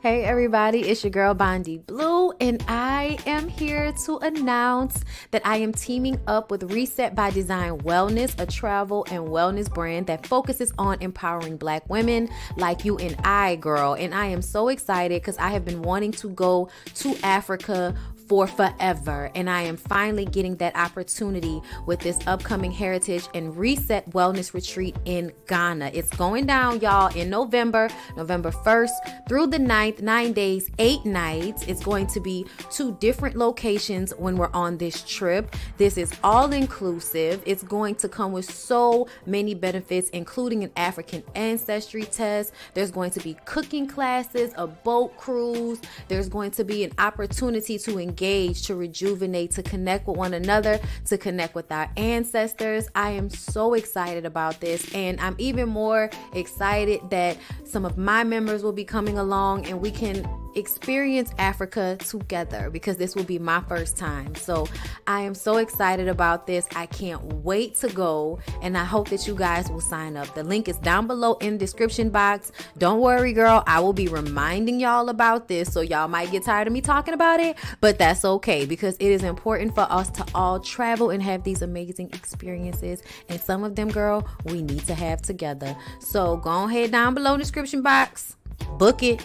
Hey everybody, it's your girl BondyBlue, and I am here to announce that I am teaming up with Reset by Design Wellness, a travel and wellness brand that focuses on empowering Black women like you and I, girl. And I am so excited because I have been wanting to go to Africa for forever, and I am finally getting that opportunity with this upcoming Heritage and Reset Wellness Retreat in Ghana. It's going down, y'all, in November 1st through the 9th, 9 days, 8 nights. It's going to be 2 different locations when we're on this trip. This is all inclusive. It's going to come with so many benefits, including an African ancestry test. There's going to be cooking classes, a boat cruise. There's going to be an opportunity to engage, to rejuvenate, to connect with one another, to connect with our ancestors. I am so excited about this, and I'm even more excited that some of my members will be coming along and we can experience Africa together, because this will be my first time. So I am so excited about this. I can't wait to go, and I hope that you guys will sign up. The link is down below in the description box. Don't worry, girl, I will be reminding y'all about this, so y'all might get tired of me talking about it, but that's okay, because it is important for us to all travel and have these amazing experiences, and some of them, girl, we need to have together. So go ahead down below in the description box, book it.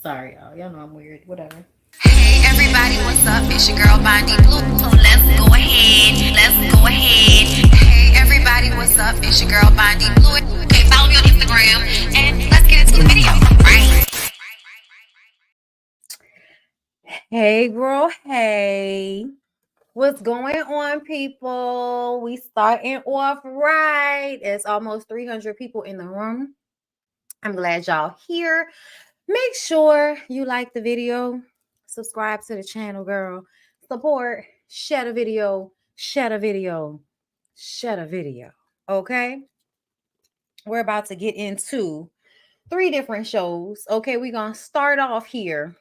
Sorry, y'all know I'm weird. Whatever. Hey everybody, what's up? It's your girl BondyBlue. So let's go ahead. Hey everybody, what's up? It's your girl BondyBlue. Okay, follow me on Instagram and let's get into the video, right? Hey, girl. Hey. What's going on, people? We starting off right. It's almost 300 people in the room. I'm glad y'all here. Make sure you like the video, subscribe to the channel, girl. Support, share the video, okay? We're about to get into 3 different shows. Okay, we're going to start off here.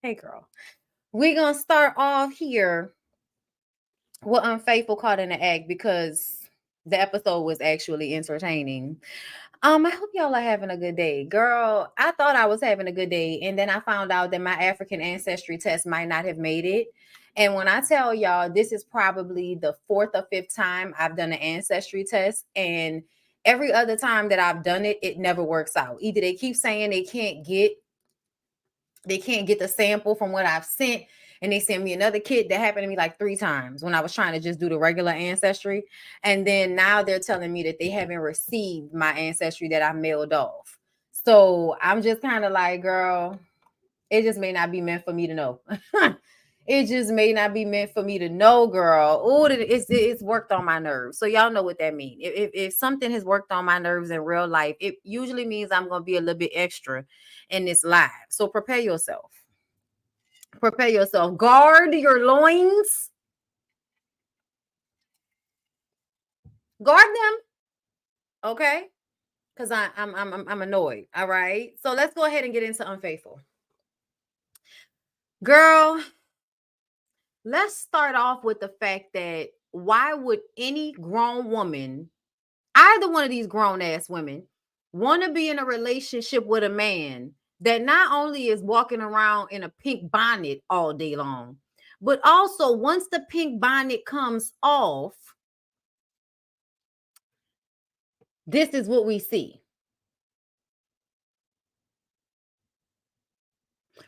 Hey, girl. We're going to start off here with Unfaithful Caught in the Act, because the episode was actually entertaining. I hope y'all are having a good day. Girl, I thought I was having a good day, and then I found out that my African ancestry test might not have made it. And when I tell y'all, this is probably the 4th or 5th time I've done an ancestry test, and every other time that I've done it, it never works out. Either they keep saying they can't get the sample from what I've sent, and they sent me another kit. That happened to me like 3 times when I was trying to just do the regular ancestry. And then now they're telling me that they haven't received my ancestry that I mailed off. So I'm just kind of like, girl, it just may not be meant for me to know. It just may not be meant for me to know, girl. Oh, it's worked on my nerves. So y'all know what that means. If something has worked on my nerves in real life, it usually means I'm going to be a little bit extra in this live. So prepare yourself. Prepare yourself. Guard your loins. Guard them. Okay? Because I'm annoyed. All right. So let's go ahead and get into Unfaithful. Girl, let's start off with the fact that why would any grown woman, either one of these grown ass women, want to be in a relationship with a man that not only is walking around in a pink bonnet all day long, but also once the pink bonnet comes off, this is what we see.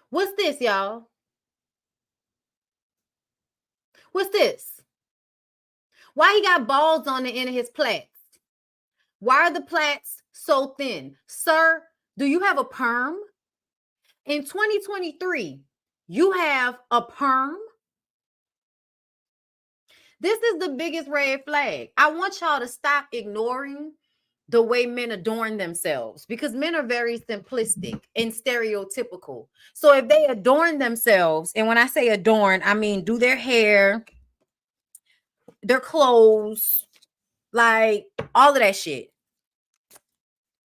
What's this, y'all? What's this? Why he got balls on the end of his plaits? Why are the plaits so thin? Sir, do you have a perm? In 2023, you have a perm? This is the biggest red flag. I want y'all to stop ignoring the way men adorn themselves, because men are very simplistic and stereotypical. So if they adorn themselves, and when I say adorn, I mean do their hair, their clothes, like all of that shit.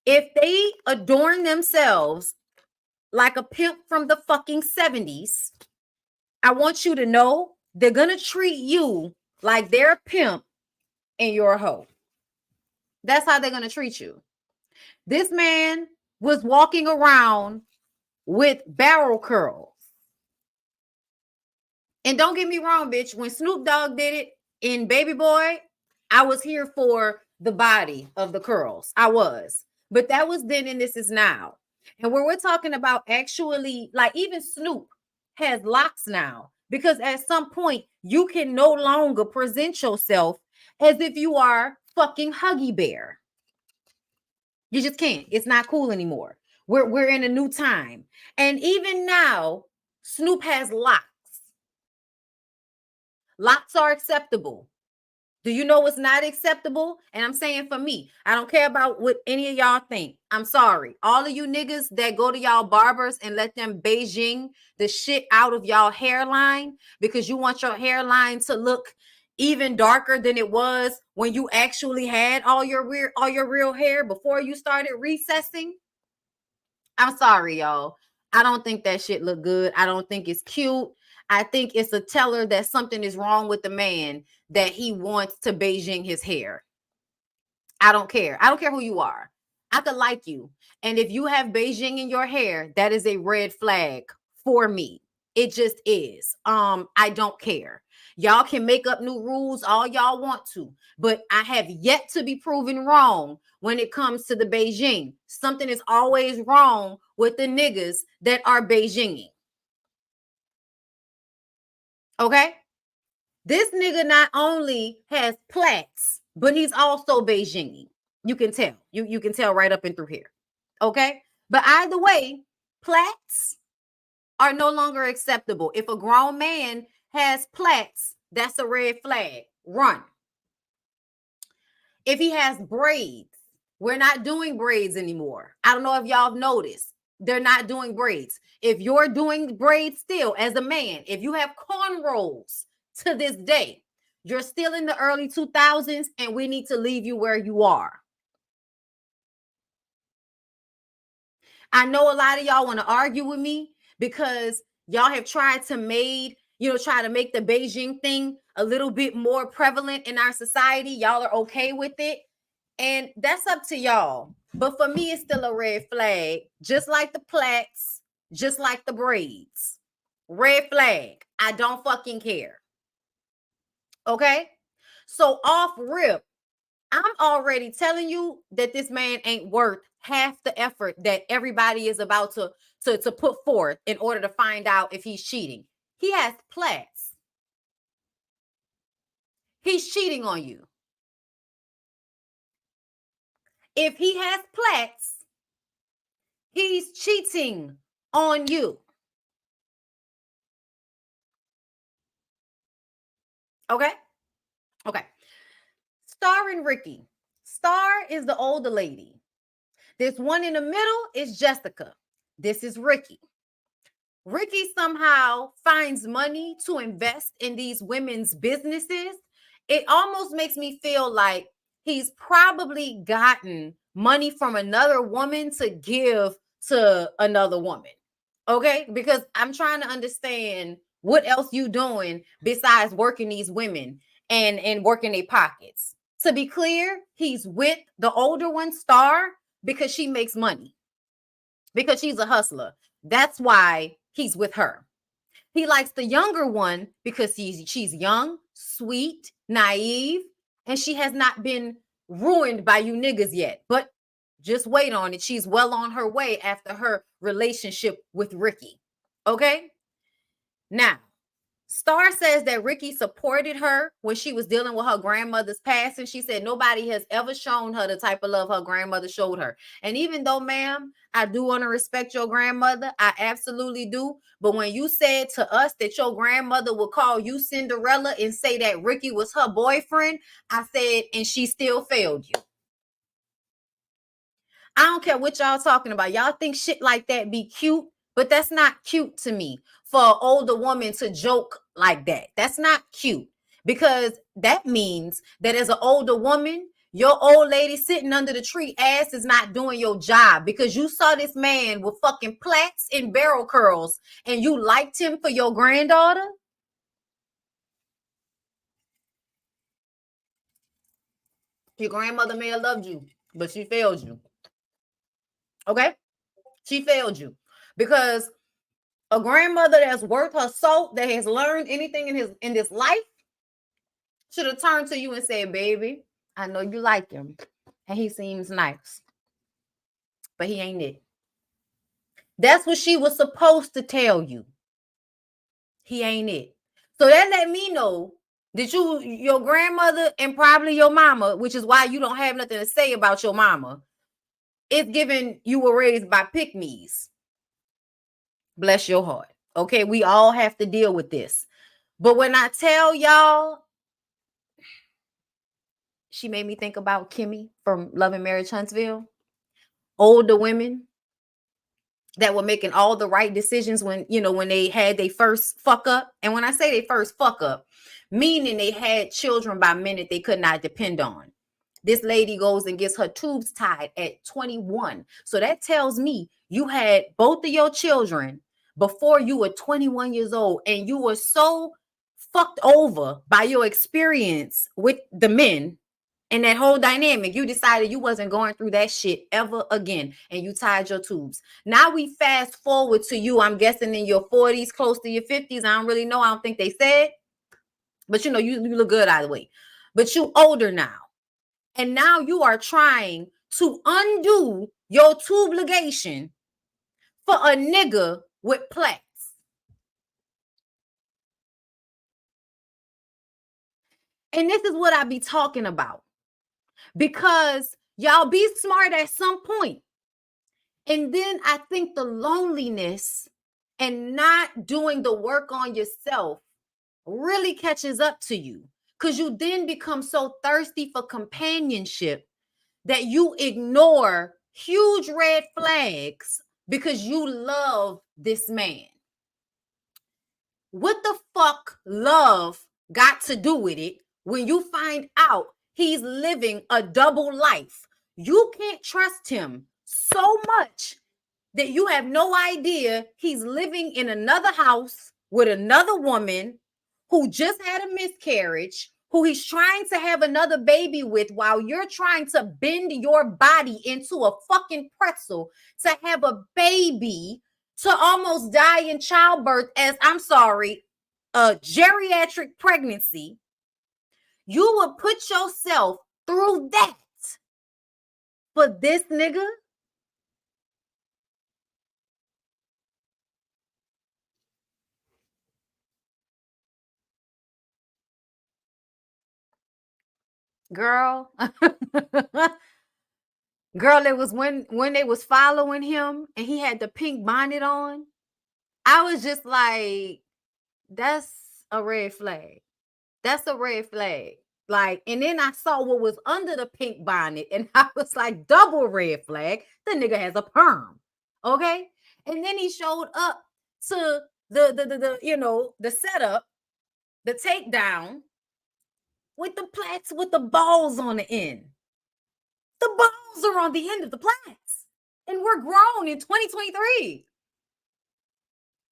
If they adorn themselves like a pimp from the fucking 70s, I want you to know they're gonna treat you like they're a pimp and you're a hoe. That's how they're gonna treat you. This man was walking around with barrel curls. And don't get me wrong, bitch. When Snoop Dogg did it in Baby Boy, I was here for the body of the curls. I was. But that was then and this is now. And where we're talking about actually, like even Snoop has locks now, because at some point you can no longer present yourself as if you are fucking Huggy Bear. You just can't. It's not cool anymore. We're in a new time. And even now, Snoop has locks. Locks are acceptable. Do you know what's not acceptable? And I'm saying for me, I don't care about what any of y'all think. I'm sorry. All of you niggas that go to y'all barbers and let them Beijing the shit out of y'all hairline because you want your hairline to look even darker than it was when you actually had all your real hair before you started recessing. I'm sorry, y'all. I don't think that shit look good. I don't think it's cute. I think it's a teller that something is wrong with the man that he wants to Beijing his hair. I don't care. I don't care who you are. I could like you. And if you have Beijing in your hair, that is a red flag for me. It just is. I don't care. Y'all can make up new rules all y'all want to, but I have yet to be proven wrong when it comes to the Beijing. Something is always wrong with the niggas that are Beijinging. Okay? This nigga not only has plaits, but he's also Beijinging. You can tell. You can tell right up and through here. Okay? But either way, plaits are no longer acceptable. If a grown man has plaits, that's a red flag. Run. If he has braids, we're not doing braids anymore. I don't know if y'all have noticed. They're not doing braids. If you're doing braids still as a man, if you have cornrows to this day, you're still in the early 2000s and we need to leave you where you are. I know a lot of y'all want to argue with me because y'all have tried to try to make the Beijing thing a little bit more prevalent in our society. Y'all are okay with it. And that's up to y'all. But for me, it's still a red flag, just like the plaits, just like the braids. Red flag. I don't fucking care. Okay? So off rip, I'm already telling you that this man ain't worth half the effort that everybody is about to put forth in order to find out if he's cheating. He has plaits. He's cheating on you. If he has plaits, he's cheating on you. Okay? Okay. Star and Ricky. Star is the older lady. This one in the middle is Jessica. This is Ricky. Ricky somehow finds money to invest in these women's businesses. It almost makes me feel like he's probably gotten money from another woman to give to another woman. Okay? Because I'm trying to understand what else you doing besides working these women and working their pockets. To be clear, he's with the older one, Star, because she makes money. because she's a hustler. That's why he's with her. He likes the younger one because she's young, sweet, naive, and she has not been ruined by you niggas yet. But just wait on it. She's well on her way after her relationship with Ricky. Okay? Now, Star says that Ricky supported her when she was dealing with her grandmother's passing. She said nobody has ever shown her the type of love her grandmother showed her. And even though, ma'am, I do want to respect your grandmother, I absolutely do. But when you said to us that your grandmother would call you Cinderella and say that Ricky was her boyfriend, I said, and she still failed you. I don't care what y'all talking about. Y'all think shit like that be cute, but that's not cute to me for an older woman to joke like that. That's not cute, because that means that as an older woman, your old lady sitting under the tree ass is not doing your job, because you saw this man with fucking plaits and barrel curls and you liked him for your granddaughter. Your grandmother may have loved you, but she failed you. Okay? She failed you, because a grandmother that's worth her salt, that has learned anything in this life, should have turned to you and said, baby, I know you like him and he seems nice, but he ain't it. That's what she was supposed to tell you. He ain't it. So that let me know that your grandmother and probably your mama, which is why you don't have nothing to say about your mama, is giving you were raised by pick-me's. Bless your heart. Okay, we all have to deal with this. But when I tell y'all, she made me think about Kimmy from Love and Marriage Huntsville. Older women that were making all the right decisions when they had their first fuck up. And when I say they first fuck up, meaning they had children by men that they could not depend on. This lady goes and gets her tubes tied at 21. So that tells me you had both of your children before you were 21 years old, and you were so fucked over by your experience with the men and that whole dynamic, you decided you wasn't going through that shit ever again, and you tied your tubes. Now we fast forward to you, I'm guessing in your 40s, close to your 50s. I don't really know. I don't think they said. But you look good either way. But you older now. And now you are trying to undo your tube ligation for a nigga with plaques. And this is what I be talking about. Because y'all be smart at some point. And then I think the loneliness and not doing the work on yourself really catches up to you, because you then become so thirsty for companionship that you ignore huge red flags because you love this man. What the fuck love got to do with it when you find out he's living a double life? You can't trust him so much that you have no idea he's living in another house with another woman who just had a miscarriage, who he's trying to have another baby with, while you're trying to bend your body into a fucking pretzel to have a baby, to almost die in childbirth as, I'm sorry, a geriatric pregnancy. You would put yourself through that for this nigga? Girl. Girl, it was when they was following him and he had the pink bonnet on. I was just like, that's a red flag. That's a red flag. Like, and then I saw what was under the pink bonnet, and I was like, double red flag. The nigga has a perm. Okay. And then he showed up to the setup, the takedown with the plaits with the balls on the end. The balls are on the end of the plaits. And we're grown in 2023.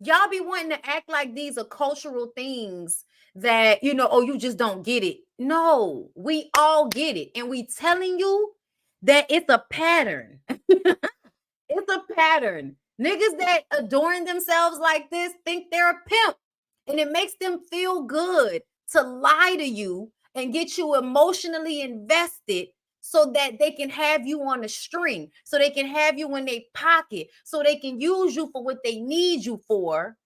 Y'all be wanting to act like these are cultural things that, you just don't get it. No, we all get it. And we telling you that it's a pattern. It's a pattern. Niggas that adorn themselves like this think they're a pimp. And it makes them feel good to lie to you and get you emotionally invested so that they can have you on a string, so they can have you in their pocket, so they can use you for what they need you for,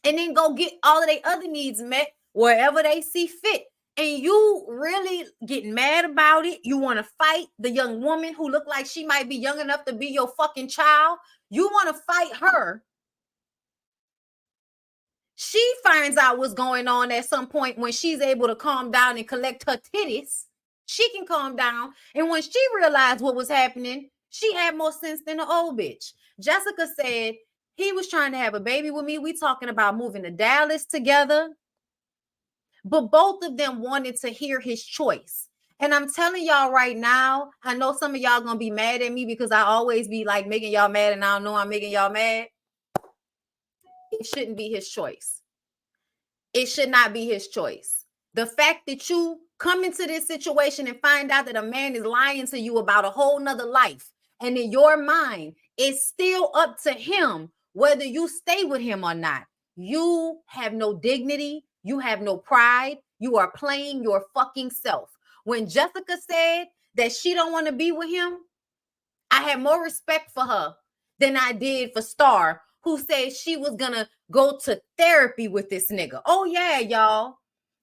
and then go get all of their other needs met wherever they see fit. And you really get mad about it. You want to fight the young woman who look like she might be young enough to be your fucking child. You want to fight her. She finds out what's going on at some point when she's able to calm down and collect her titties. She can calm down. And when she realized what was happening, she had more sense than the old bitch. Jessica said he was trying to have a baby with me. We talking about moving to Dallas together. But both of them wanted to hear his choice. And I'm telling y'all right now, I know some of y'all gonna be mad at me because I always be like making y'all mad and I don't know I'm making y'all mad. It shouldn't be his choice. It should not be his choice. The fact that you come into this situation and find out that a man is lying to you about a whole nother life, and in your mind, it's still up to him whether you stay with him or not. You have no dignity. You have no pride. You are playing your fucking self. When Jessica said that she don't want to be with him, I had more respect for her than I did for Star, who said she was gonna go to therapy with this nigga. Oh yeah, y'all.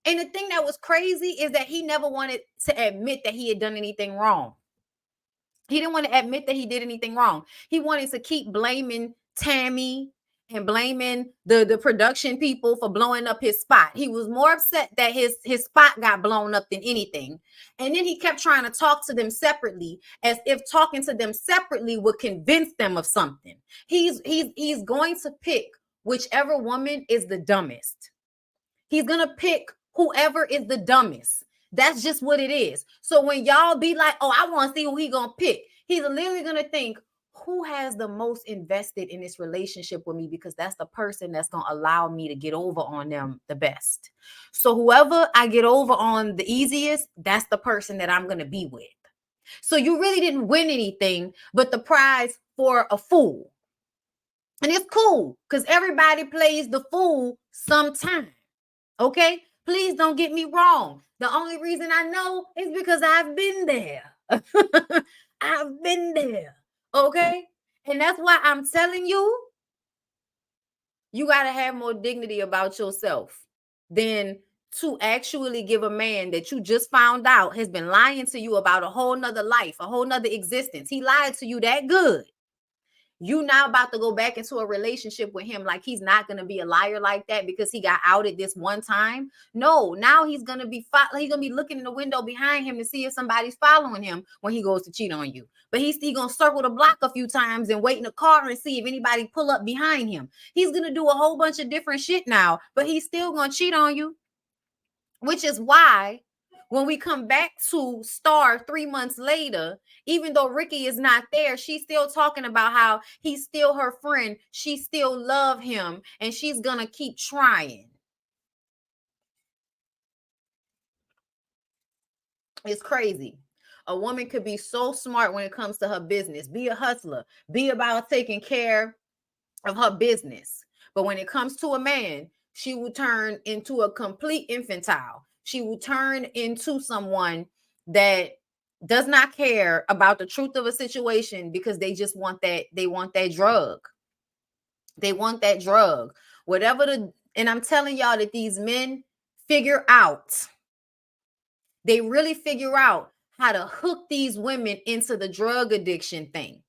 And the thing that was crazy is that he never wanted to admit that he had done anything wrong. He didn't want to admit that he did anything wrong. He wanted to keep blaming Tammy and blaming the production people for blowing up his spot. He was more upset that his spot got blown up than anything. And then he kept trying to talk to them separately, as if talking to them separately would convince them of something. He's going to pick whichever woman is the dumbest. He's going to pick whoever is the dumbest. That's just what it is. So when y'all be like, oh, I want to see who he going to pick, he's literally going to think, who has the most invested in this relationship with me, because that's the person that's going to allow me to get over on them the best. So whoever I get over on the easiest, that's the person that I'm going to be with. So you really didn't win anything but the prize for a fool. And it's cool because everybody plays the fool sometime. Okay? Please don't get me wrong. The only reason I know is because I've been there. I've been there. Okay? And that's why I'm telling you, you got to have more dignity about yourself than to actually give a man that you just found out has been lying to you about a whole nother life, a whole nother existence. He lied to you that good. You now about to go back into a relationship with him like he's not going to be a liar like that because he got outed this one time. No, now he's going to be looking in the window behind him to see if somebody's following him when he goes to cheat on you. But he's still going to circle the block a few times and wait in the car and see if anybody pull up behind him. He's going to do a whole bunch of different shit now, but he's still going to cheat on you, which is why when we come back to Star 3 months later, even though Ricky is not there, she's still talking about how he's still her friend. She still loves him and she's going to keep trying. It's crazy. A woman could be so smart when it comes to her business, be a hustler, be about taking care of her business. But when it comes to a man, she will turn into a complete infantile. She will turn into someone that does not care about the truth of a situation because they just want that. They want that drug. They want that drug. And I'm telling y'all that these men figure out. They really figure out how to hook these women into the drug addiction thing.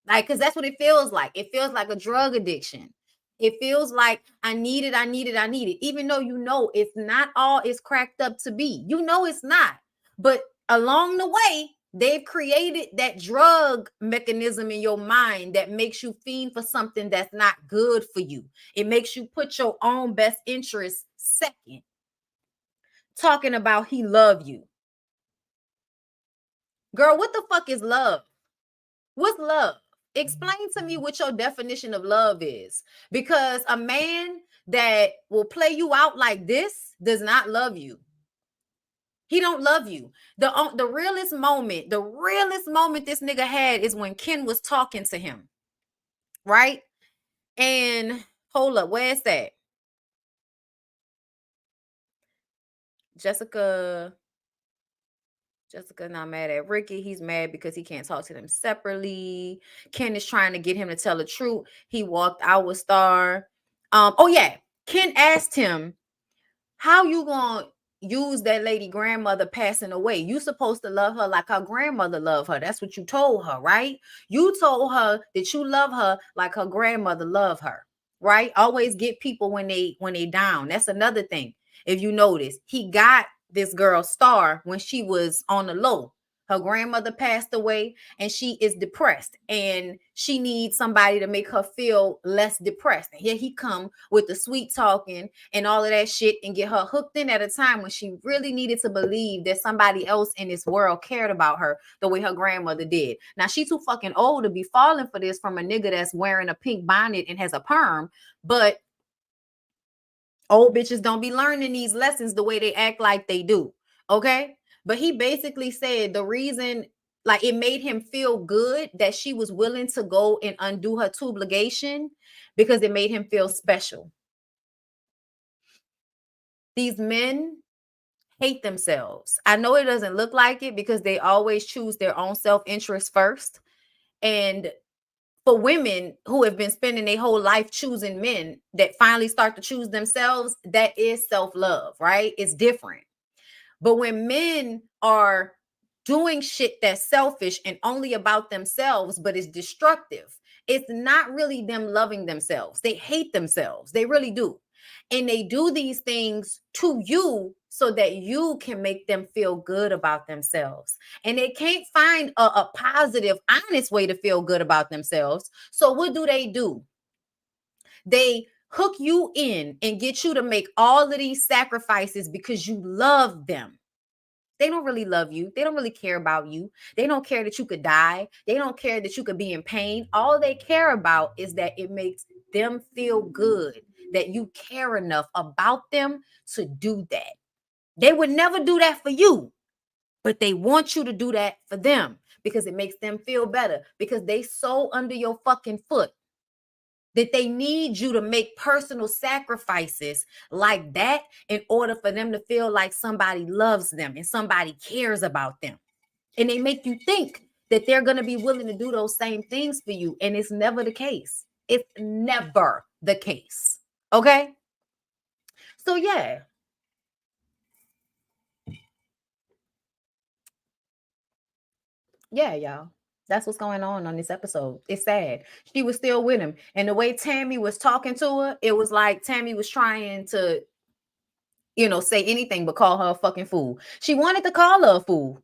Like, because that's what it feels like. It feels like a drug addiction. It feels like I need it. Even though you know it's not all it's cracked up to be. You know it's not. But along the way, they've created that drug mechanism in your mind that makes you fiend for something that's not good for you. It makes you put your own best interest second. Talking about he love you. Girl, what the fuck is love? What's love? Explain to me what your definition of love is, because a man that will play you out like this does not love you. He don't love you. The realest moment this nigga had is when Ken was talking to him, right? And hold up, where's that? Jessica not mad at Ricky. He's mad because he can't talk to them separately. Ken is trying to get him to tell the truth. He walked out with Star. Oh yeah. Ken asked him, how you gonna use that lady grandmother passing away? You supposed to love her like her grandmother loved her. That's what you told her, right? You told her that you love her like her grandmother loved her, right? Always get people when they down. That's another thing. If you notice, he got this girl Star when she was on the low. Her grandmother passed away and she is depressed and she needs somebody to make her feel less depressed. And here he come with the sweet talking and all of that shit and get her hooked in at a time when she really needed to believe that somebody else in this world cared about her the way her grandmother did. Now she too fucking old to be falling for this from a nigga that's wearing a pink bonnet and has a perm, but old bitches don't be learning these lessons the way they act like they do. Okay. But he basically said the reason, like, it made him feel good that she was willing to go and undo her obligation because it made him feel special. These men hate themselves. I know it doesn't look like it because they always choose their own self-interest first. And for women who have been spending their whole life choosing men that finally start to choose themselves, that is self-love, right? It's different. But when men are doing shit that's selfish and only about themselves, but it's destructive, it's not really them loving themselves. They hate themselves. They really do. And they do these things to you so that you can make them feel good about themselves. And they can't find a positive, honest way to feel good about themselves. So what do? They hook you in and get you to make all of these sacrifices because you love them. They don't really love you. They don't really care about you. They don't care that you could die. They don't care that you could be in pain. All they care about is that it makes them feel good, that you care enough about them to do that. They would never do that for you, but they want you to do that for them because it makes them feel better, because they so under your fucking foot that they need you to make personal sacrifices like that in order for them to feel like somebody loves them and somebody cares about them. And they make you think that they're going to be willing to do those same things for you. And it's never the case. It's never the case. Okay? So yeah. Yeah, y'all. That's what's going on this episode. It's sad. She was still with him. And the way Tammy was talking to her, it was like Tammy was trying to, say anything but call her a fucking fool. She wanted to call her a fool,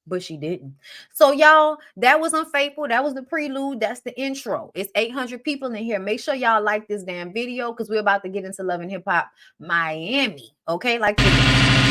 but she didn't. So y'all, that was Unfaithful. That was the prelude. That's the intro. It's 800 people in here. Make sure y'all like this damn video because we're about to get into Love and Hip Hop Miami. Okay, like this.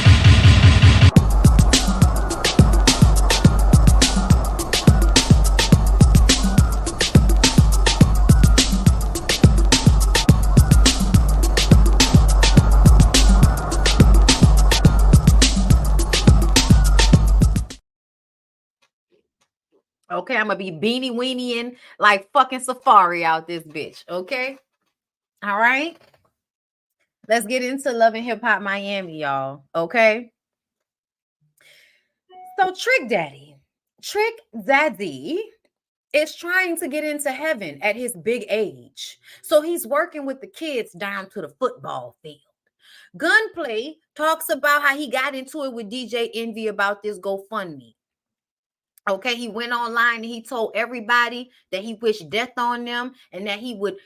Okay, I'm gonna be beanie weenie like fucking Safari out this bitch. Okay, all right. Let's get into Love and Hip Hop Miami, y'all. Okay. So Trick Daddy is trying to get into heaven at his big age. So he's working with the kids down to the football field. Gunplay talks about how he got into it with DJ Envy about this GoFundMe. Okay, he went online and he told everybody that he wished death on them and that he would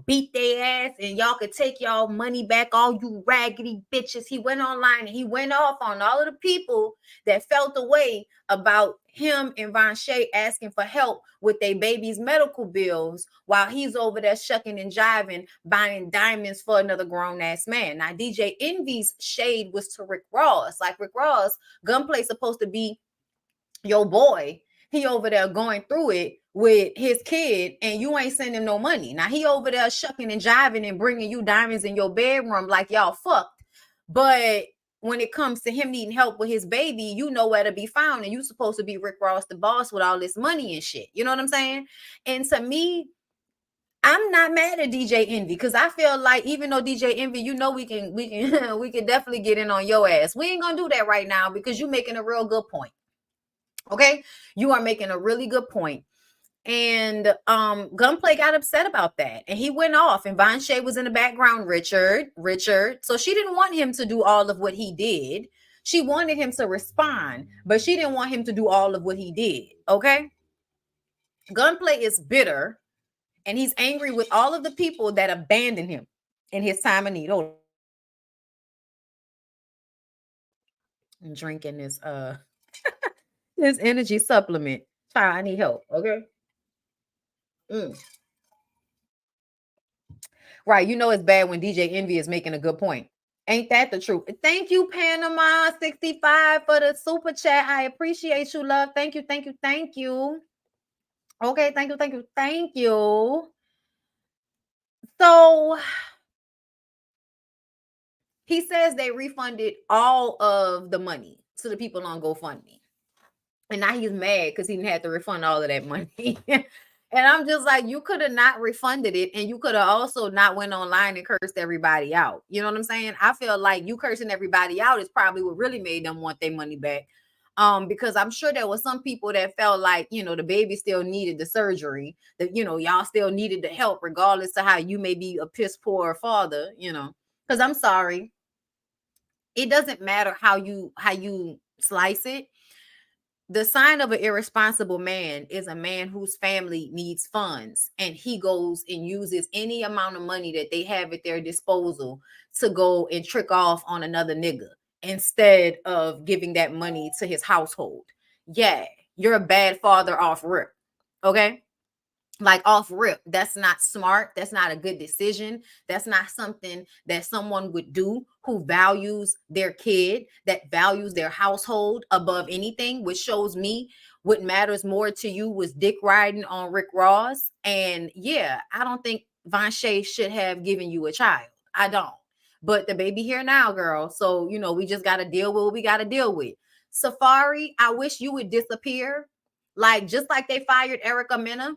beat their ass and y'all could take y'all money back, all you raggedy bitches. He went online and he went off on all of the people that felt the way about him and Von Shay asking for help with their baby's medical bills while he's over there shucking and jiving, buying diamonds for another grown-ass man. Now, DJ Envy's shade was to Rick Ross. Like Rick Ross, Gunplay's supposed to be your boy. He over there going through it with his kid and you ain't sending no money. Now he over there shucking and jiving and bringing you diamonds in your bedroom like y'all fucked. But when it comes to him needing help with his baby, you know where to be found, and you supposed to be Rick Ross the boss with all this money and shit. You know what I'm saying? And to me, I'm not mad at DJ Envy, because I feel like even though DJ Envy, you know, we can we can definitely get in on your ass. We ain't gonna do that right now because you're making a real good point. Okay, you are making a really good point. And Gunplay got upset about that, and he went off, and Von Shay was in the background. Richard, so she didn't want him to do all of what he did. She wanted him to respond, but she didn't want him to do all of what he did. Okay, Gunplay is bitter, and he's angry with all of the people that abandoned him in his time of need. Hold on. I'm drinking this this energy supplement. Child, I need help. Okay. Right. You know it's bad when DJ Envy is making a good point. Ain't that the truth? Thank you, Panama 65, for the super chat. I appreciate you, love. Thank you, thank you, thank you. Okay, thank you, thank you, thank you. So he says they refunded all of the money to the people on GoFundMe. And now he's mad because he didn't have to refund all of that money. And I'm just like, you could have not refunded it, and you could have also not went online and cursed everybody out. You know what I'm saying? I feel like you cursing everybody out is probably what really made them want their money back. Because I'm sure there was some people that felt like, you know, the baby still needed the surgery, that, you know, y'all still needed the help, regardless of how you may be a piss poor father, you know. Because I'm sorry, it doesn't matter how you slice it. The sign of an irresponsible man is a man whose family needs funds, and he goes and uses any amount of money that they have at their disposal to go and trick off on another nigga instead of giving that money to his household. Yeah, you're a bad father off rip. Okay? Like off rip, that's not smart. That's not a good decision. That's not something that someone would do who values their kid, that values their household above anything, which shows me what matters more to you was dick riding on Rick Ross. And yeah, I don't think Von Shay should have given you a child. I don't. But the baby here now, girl. So, you know, we just got to deal with what we got to deal with. Safari, I wish you would disappear. Like, just like they fired Erica Mena,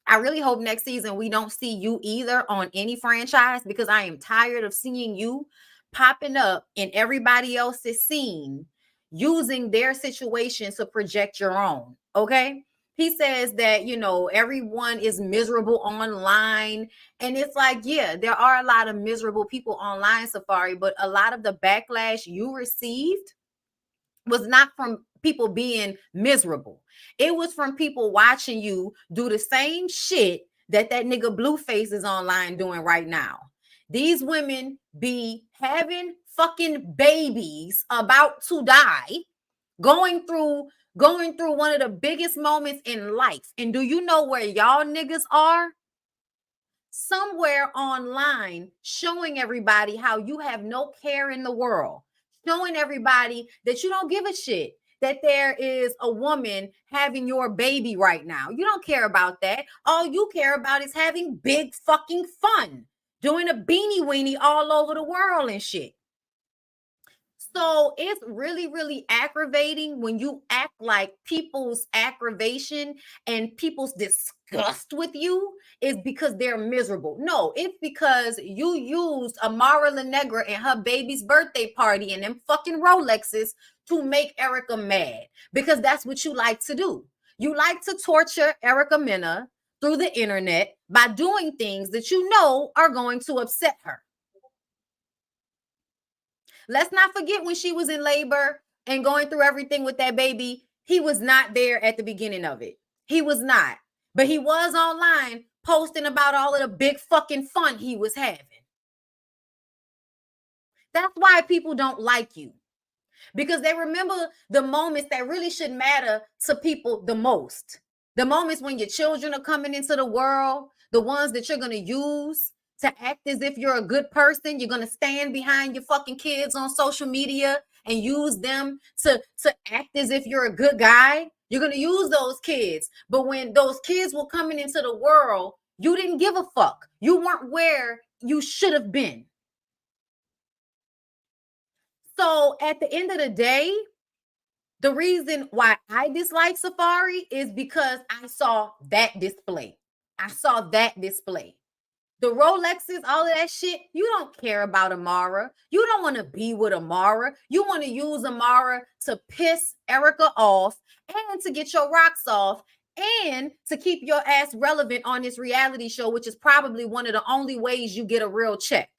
I really hope next season we don't see you either on any franchise, because I am tired of seeing you popping up in everybody else's scene using their situation to project your own. Okay. He says that, you know, everyone is miserable online. And it's like, yeah, there are a lot of miserable people online, Safari, but a lot of the backlash you received was not from people being miserable. It was from people watching you do the same shit that nigga Blueface is online doing right now. These women be having fucking babies about to die, going through one of the biggest moments in life. And do you know where y'all niggas are? Somewhere online, showing everybody how you have no care in the world, showing everybody that you don't give a shit that there is a woman having your baby right now. You don't care about that. All you care about is having big fucking fun, doing a beanie weenie all over the world and shit. So it's really, really aggravating when you act like people's aggravation and people's disgust with you is because they're miserable. No, it's because you used Amara La Negra and her baby's birthday party and them fucking Rolexes to make Erica mad, because that's what you like to do. You like to torture Erica Mena through the internet by doing things that you know are going to upset her. Let's not forget when she was in labor and going through everything with that baby, he was not there at the beginning of it. He was not. But he was online posting about all of the big fucking fun he was having. That's why people don't like you. Because they remember the moments that really should matter to people the most. The moments when your children are coming into the world, the ones that you're going to use to act as if you're a good person. You're going to stand behind your fucking kids on social media and use them to act as if you're a good guy. You're going to use those kids. But when those kids were coming into the world, you didn't give a fuck. You weren't where you should have been. So at the end of the day, the reason why I dislike Safari is because I saw that display. I saw that display. The Rolexes, all of that shit, you don't care about Amara. You don't want to be with Amara. You want to use Amara to piss Erica off and to get your rocks off and to keep your ass relevant on this reality show, which is probably one of the only ways you get a real check.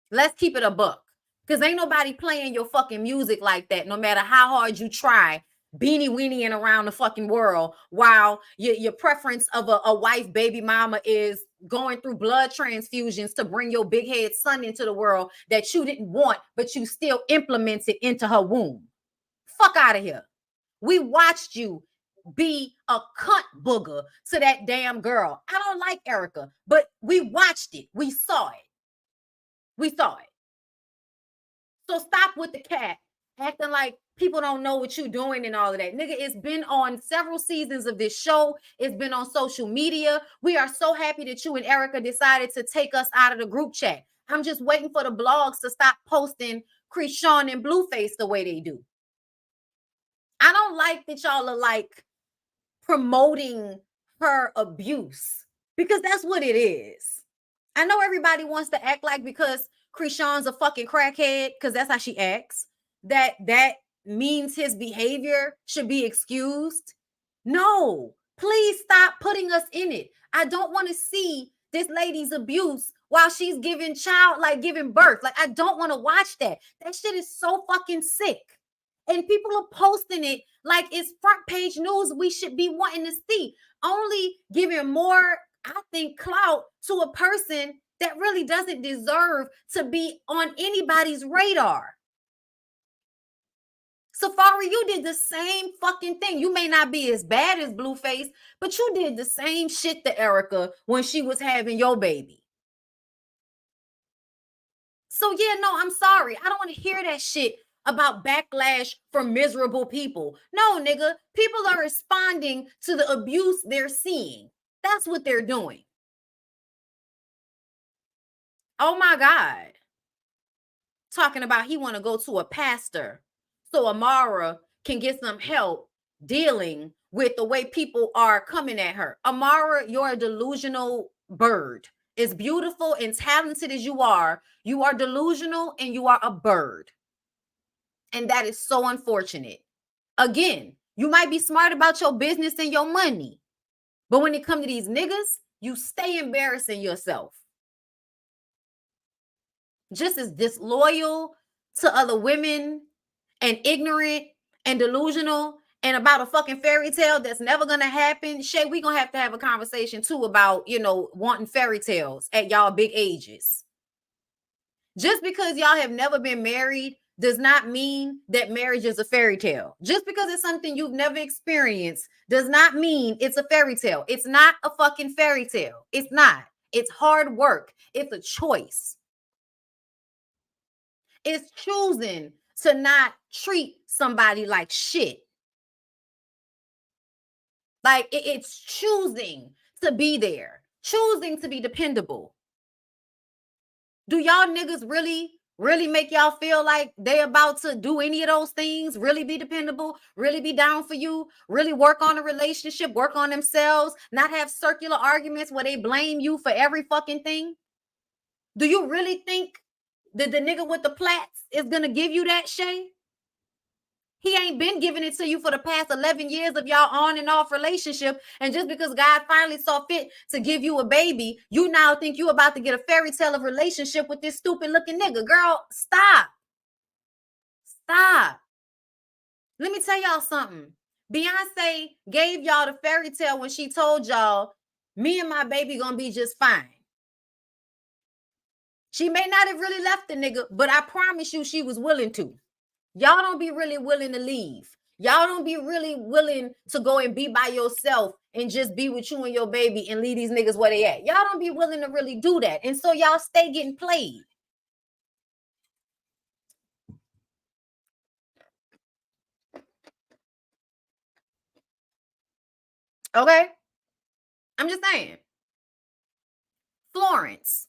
Let's keep it a buck. Because ain't nobody playing your fucking music like that, no matter how hard you try, beanie weenie around the fucking world, while your preference of a wife baby mama is going through blood transfusions to bring your big head son into the world that you didn't want, but you still implemented into her womb. Fuck out of here. We watched you be a cunt booger to that damn girl. I don't like Erica, but we watched it. We saw it. We saw it. So stop with the cat acting like people don't know what you're doing and all of that. Nigga, it's been on several seasons of this show. It's been on social media. We are so happy that you and Erica decided to take us out of the group chat. I'm just waiting for the blogs to stop posting Krishan and Blueface the way they do. I don't like that y'all are like promoting her abuse because that's what it is. I know everybody wants to act like because Krishan's a fucking crackhead, because that's how she acts, that means his behavior should be excused. No, please stop putting us in it. I don't want to see this lady's abuse while she's giving birth. Like, I don't want to watch that. That shit is so fucking sick. And people are posting it like it's front page news we should be wanting to see. Only giving more, I think, clout to a person that really doesn't deserve to be on anybody's radar. Safari, you did the same fucking thing. You may not be as bad as Blueface, but you did the same shit to Erica when she was having your baby. So yeah, no, I'm sorry. I don't want to hear that shit about backlash from miserable people. No, nigga, people are responding to the abuse they're seeing. That's what they're doing. Oh my God. Talking about he want to go to a pastor so Amara can get some help dealing with the way people are coming at her. Amara, you're a delusional bird. As beautiful and talented as you are delusional and you are a bird. And that is so unfortunate. Again, you might be smart about your business and your money, but when it comes to these niggas, you stay embarrassing yourself. Just as disloyal to other women and ignorant and delusional and about a fucking fairy tale that's never gonna happen. Shay, we gonna have to have a conversation too about, wanting fairy tales at y'all big ages. Just because y'all have never been married does not mean that marriage is a fairy tale. Just because it's something you've never experienced does not mean it's a fairy tale. It's not a fucking fairy tale. It's not. It's hard work. It's a choice. It's choosing to not treat somebody like shit. Like it's choosing to be there, choosing to be dependable. Do y'all niggas really make y'all feel like they about to do any of those things? Really be dependable, really be down for you, really work on a relationship, work on themselves, not have circular arguments where they blame you for every fucking thing? Do you really think that the nigga with the plaits is gonna give you that, Shay? He ain't been giving it to you for the past 11 years of y'all on and off relationship. And just because God finally saw fit to give you a baby, you now think you about to get a fairy tale of relationship with this stupid looking nigga. Girl, stop. Stop. Let me tell y'all something. Beyonce gave y'all the fairy tale when she told y'all, me and my baby gonna be just fine. She may not have really left the nigga, but I promise you she was willing to. Y'all don't be really willing to leave. Y'all don't be really willing to go and be by yourself and just be with you and your baby and leave these niggas where they at. Y'all don't be willing to really do that. And so y'all stay getting played. Okay? I'm just saying. Florence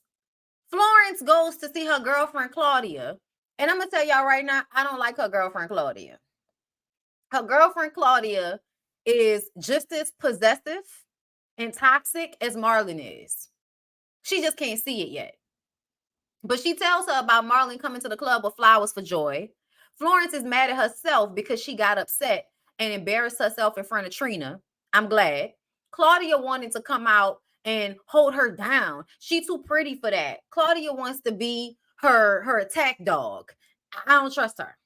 Florence goes to see her girlfriend Claudia. And I'm going to tell y'all right now, I don't like her girlfriend Claudia. Her girlfriend Claudia is just as possessive and toxic as Marlon is. She just can't see it yet. But she tells her about Marlon coming to the club with flowers for Joy. Florence is mad at herself because she got upset and embarrassed herself in front of Trina. I'm glad. Claudia wanted to come out and hold her down. She too pretty for that. Claudia wants to be her attack dog. I don't trust her.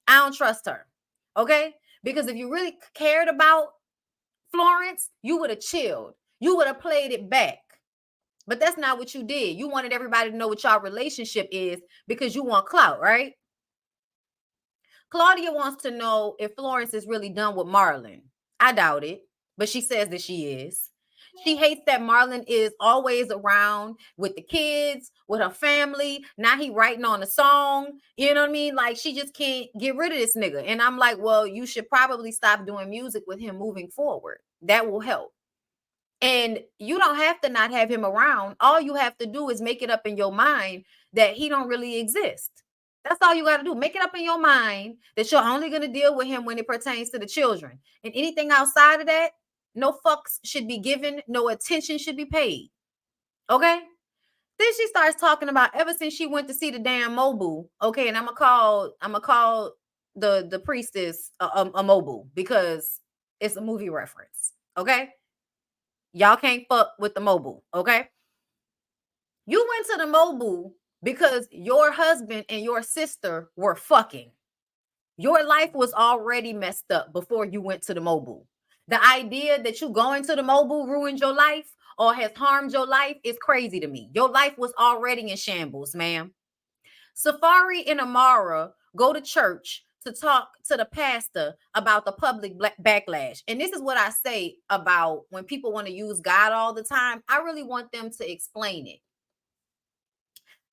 I don't trust her. Okay? Because if you really cared about Florence, you would have chilled. You would have played it back. But that's not what you did. You wanted everybody to know what y'all relationship is because you want clout, right? Claudia wants to know if Florence is really done with Marlon. I doubt it, but she says that she is. She hates that Marlon is always around with the kids, with her family. Now he writing on a song. You know what I mean? Like, she just can't get rid of this nigga. And I'm like, well, you should probably stop doing music with him moving forward. That will help. And you don't have to not have him around. All you have to do is make it up in your mind that he don't really exist. That's all you got to do. Make it up in your mind that you're only going to deal with him when it pertains to the children. And anything outside of that, no fucks should be given. No attention should be paid. Okay? Then she starts talking about ever since she went to see the damn Mobu. Okay, and I'm gonna call the priestess a Mobu because it's a movie reference. Okay? Y'all can't fuck with the Mobu, okay? You went to the Mobu because your husband and your sister were fucking. Your life was already messed up before you went to the Mobu. The idea that you going to the Mobu ruined your life or has harmed your life is crazy to me. Your life was already in shambles, ma'am. Safari and Amara go to church to talk to the pastor about the public backlash. And this is what I say about when people want to use God all the time. I really want them to explain it.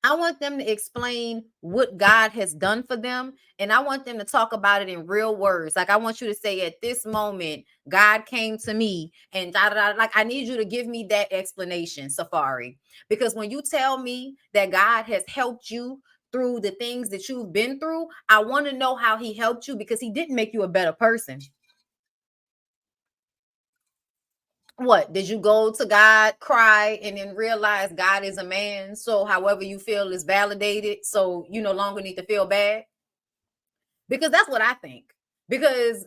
I want them to explain what God has done for them. And I want them to talk about it in real words. Like, I want you to say, at this moment, God came to me and da, da, da. Like, I need you to give me that explanation, Safari. Because when you tell me that God has helped you through the things that you've been through, I want to know how he helped you, because he didn't make you a better person. What did you go to God, cry, and then realize God is a man? So however you feel is validated. So you no longer need to feel bad? Because that's what I think. Because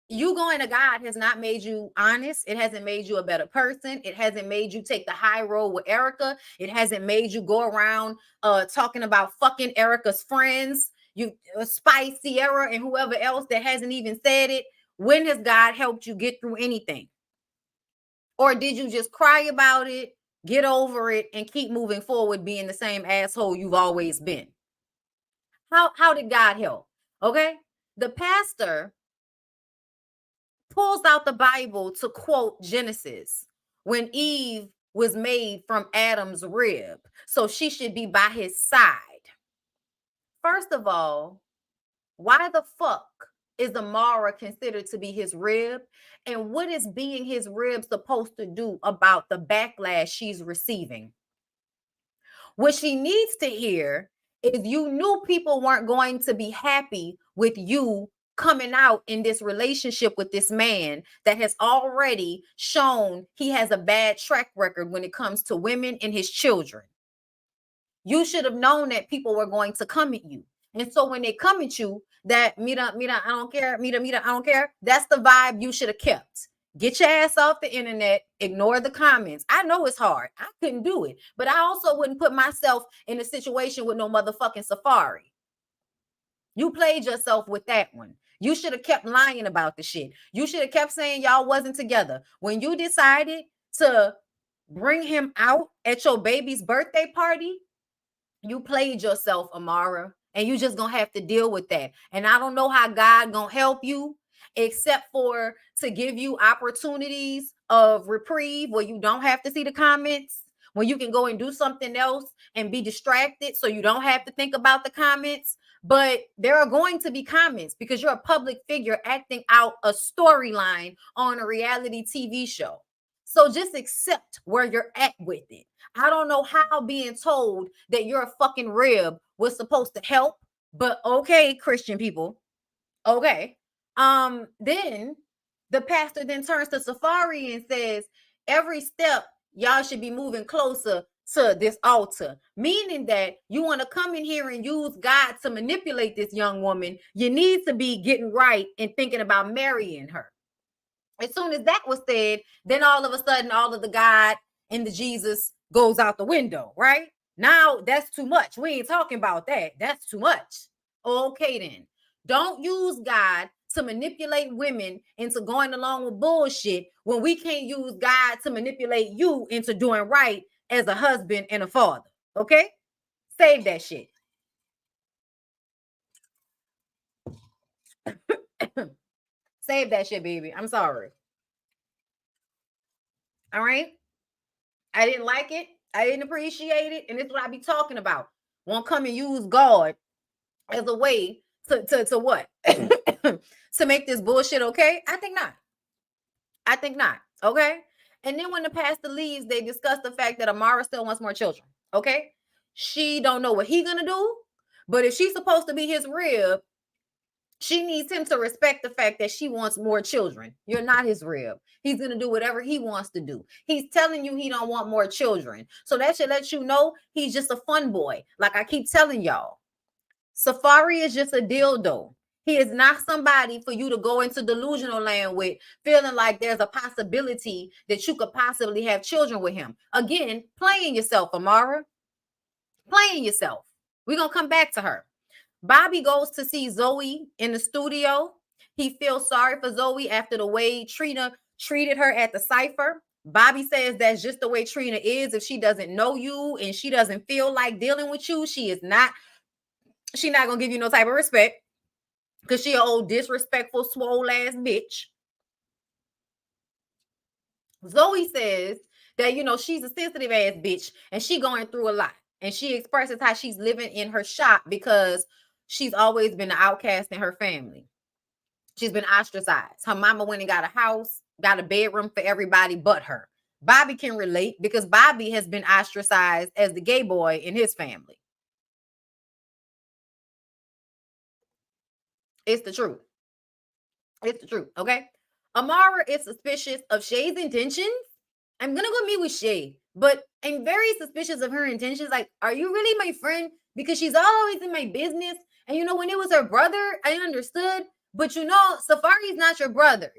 you going to God has not made you honest. It hasn't made you a better person. It hasn't made you take the high road with Erica. It hasn't made you go around talking about fucking Erica's friends. You Spice, Sierra, and whoever else that hasn't even said it. When has God helped you get through anything? Or did you just cry about it, get over it, and keep moving forward being the same asshole you've always been? How did God help? Okay? The pastor pulls out the Bible to quote Genesis when Eve was made from Adam's rib. So she should be by his side. First of all, why the fuck is Amara considered to be his rib? And what is being his rib supposed to do about the backlash she's receiving? What she needs to hear is you knew people weren't going to be happy with you coming out in this relationship with this man that has already shown he has a bad track record when it comes to women and his children. You should have known that people were going to come at you. And so when they come at you, that mira, I don't care, mira, I don't care, that's the vibe you should have kept. Get your ass off the internet, ignore the comments. I know it's hard. I couldn't do it. But I also wouldn't put myself in a situation with no motherfucking Safari. You played yourself with that one. You should have kept lying about the shit. You should have kept saying y'all wasn't together. When you decided to bring him out at your baby's birthday party, you played yourself, Amara, and you just gonna have to deal with that. And I don't know how God gonna help you except for to give you opportunities of reprieve where you don't have to see the comments, where you can go and do something else and be distracted so you don't have to think about the comments. But there are going to be comments because you're a public figure acting out a storyline on a reality TV show. So just accept where you're at with it. I don't know how being told that you're a fucking rib was supposed to help, but okay, Christian people. Okay. Then the pastor then turns to Safari and says, every step y'all should be moving closer to this altar, meaning that you want to come in here and use God to manipulate this young woman. You need to be getting right and thinking about marrying her. As soon as that was said, then all of a sudden, all of the God and the Jesus goes out the window, right? Now that's too much. We ain't talking about that. That's too much. Okay, then. Don't use God to manipulate women into going along with bullshit when we can't use God to manipulate you into doing right as a husband and a father. Okay? Save that shit. Save that shit, baby. I'm sorry. All right? I didn't like it. I didn't appreciate it. And it's what I be talking about. Won't come and use God as a way to what? To make this bullshit okay? I think not. I think not. Okay. And then when the pastor leaves, they discuss the fact that Amara still wants more children. Okay. She don't know what he gonna do, but if she's supposed to be his rib, she needs him to respect the fact that she wants more children. You're not his rib. He's going to do whatever he wants to do. He's telling you he don't want more children. So that should let you know he's just a fun boy. Like I keep telling y'all, Safari is just a dildo. He is not somebody for you to go into delusional land with, feeling like there's a possibility that you could possibly have children with him. Again, playing yourself, Amara. Playing yourself. We're going to come back to her. Bobby goes to see Zoe in the studio. He feels sorry for Zoe after the way Trina treated her at the cipher. Bobby says that's just the way Trina is. If she doesn't know you and she doesn't feel like dealing with you, she's not gonna give you no type of respect because she an old disrespectful, swole ass bitch. Zoe says that, she's a sensitive ass bitch and she going through a lot. And she expresses how she's living in her shop because she's always been an outcast in her family. She's been ostracized. Her mama went and got a house, got a bedroom for everybody but her. Bobby can relate because Bobby has been ostracized as the gay boy in his family. It's the truth. It's the truth, okay? Amara is suspicious of Shay's intentions. I'm gonna go meet with Shay, but I'm very suspicious of her intentions. Like, are you really my friend? Because she's always in my business. And when it was her brother, I understood. But Safari's not your brother,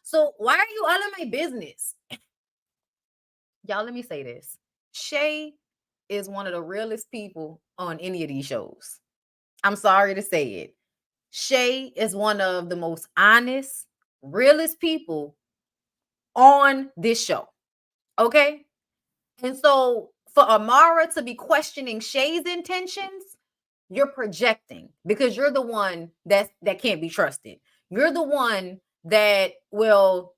So why are you all in my business? Y'all, let me say this. Shay is one of the realest people on any of these shows. I'm sorry to say it. Shay is one of the most honest, realest people on this show. Okay? And so for Amara to be questioning Shay's intentions, you're projecting because you're the one that can't be trusted. You're the one that will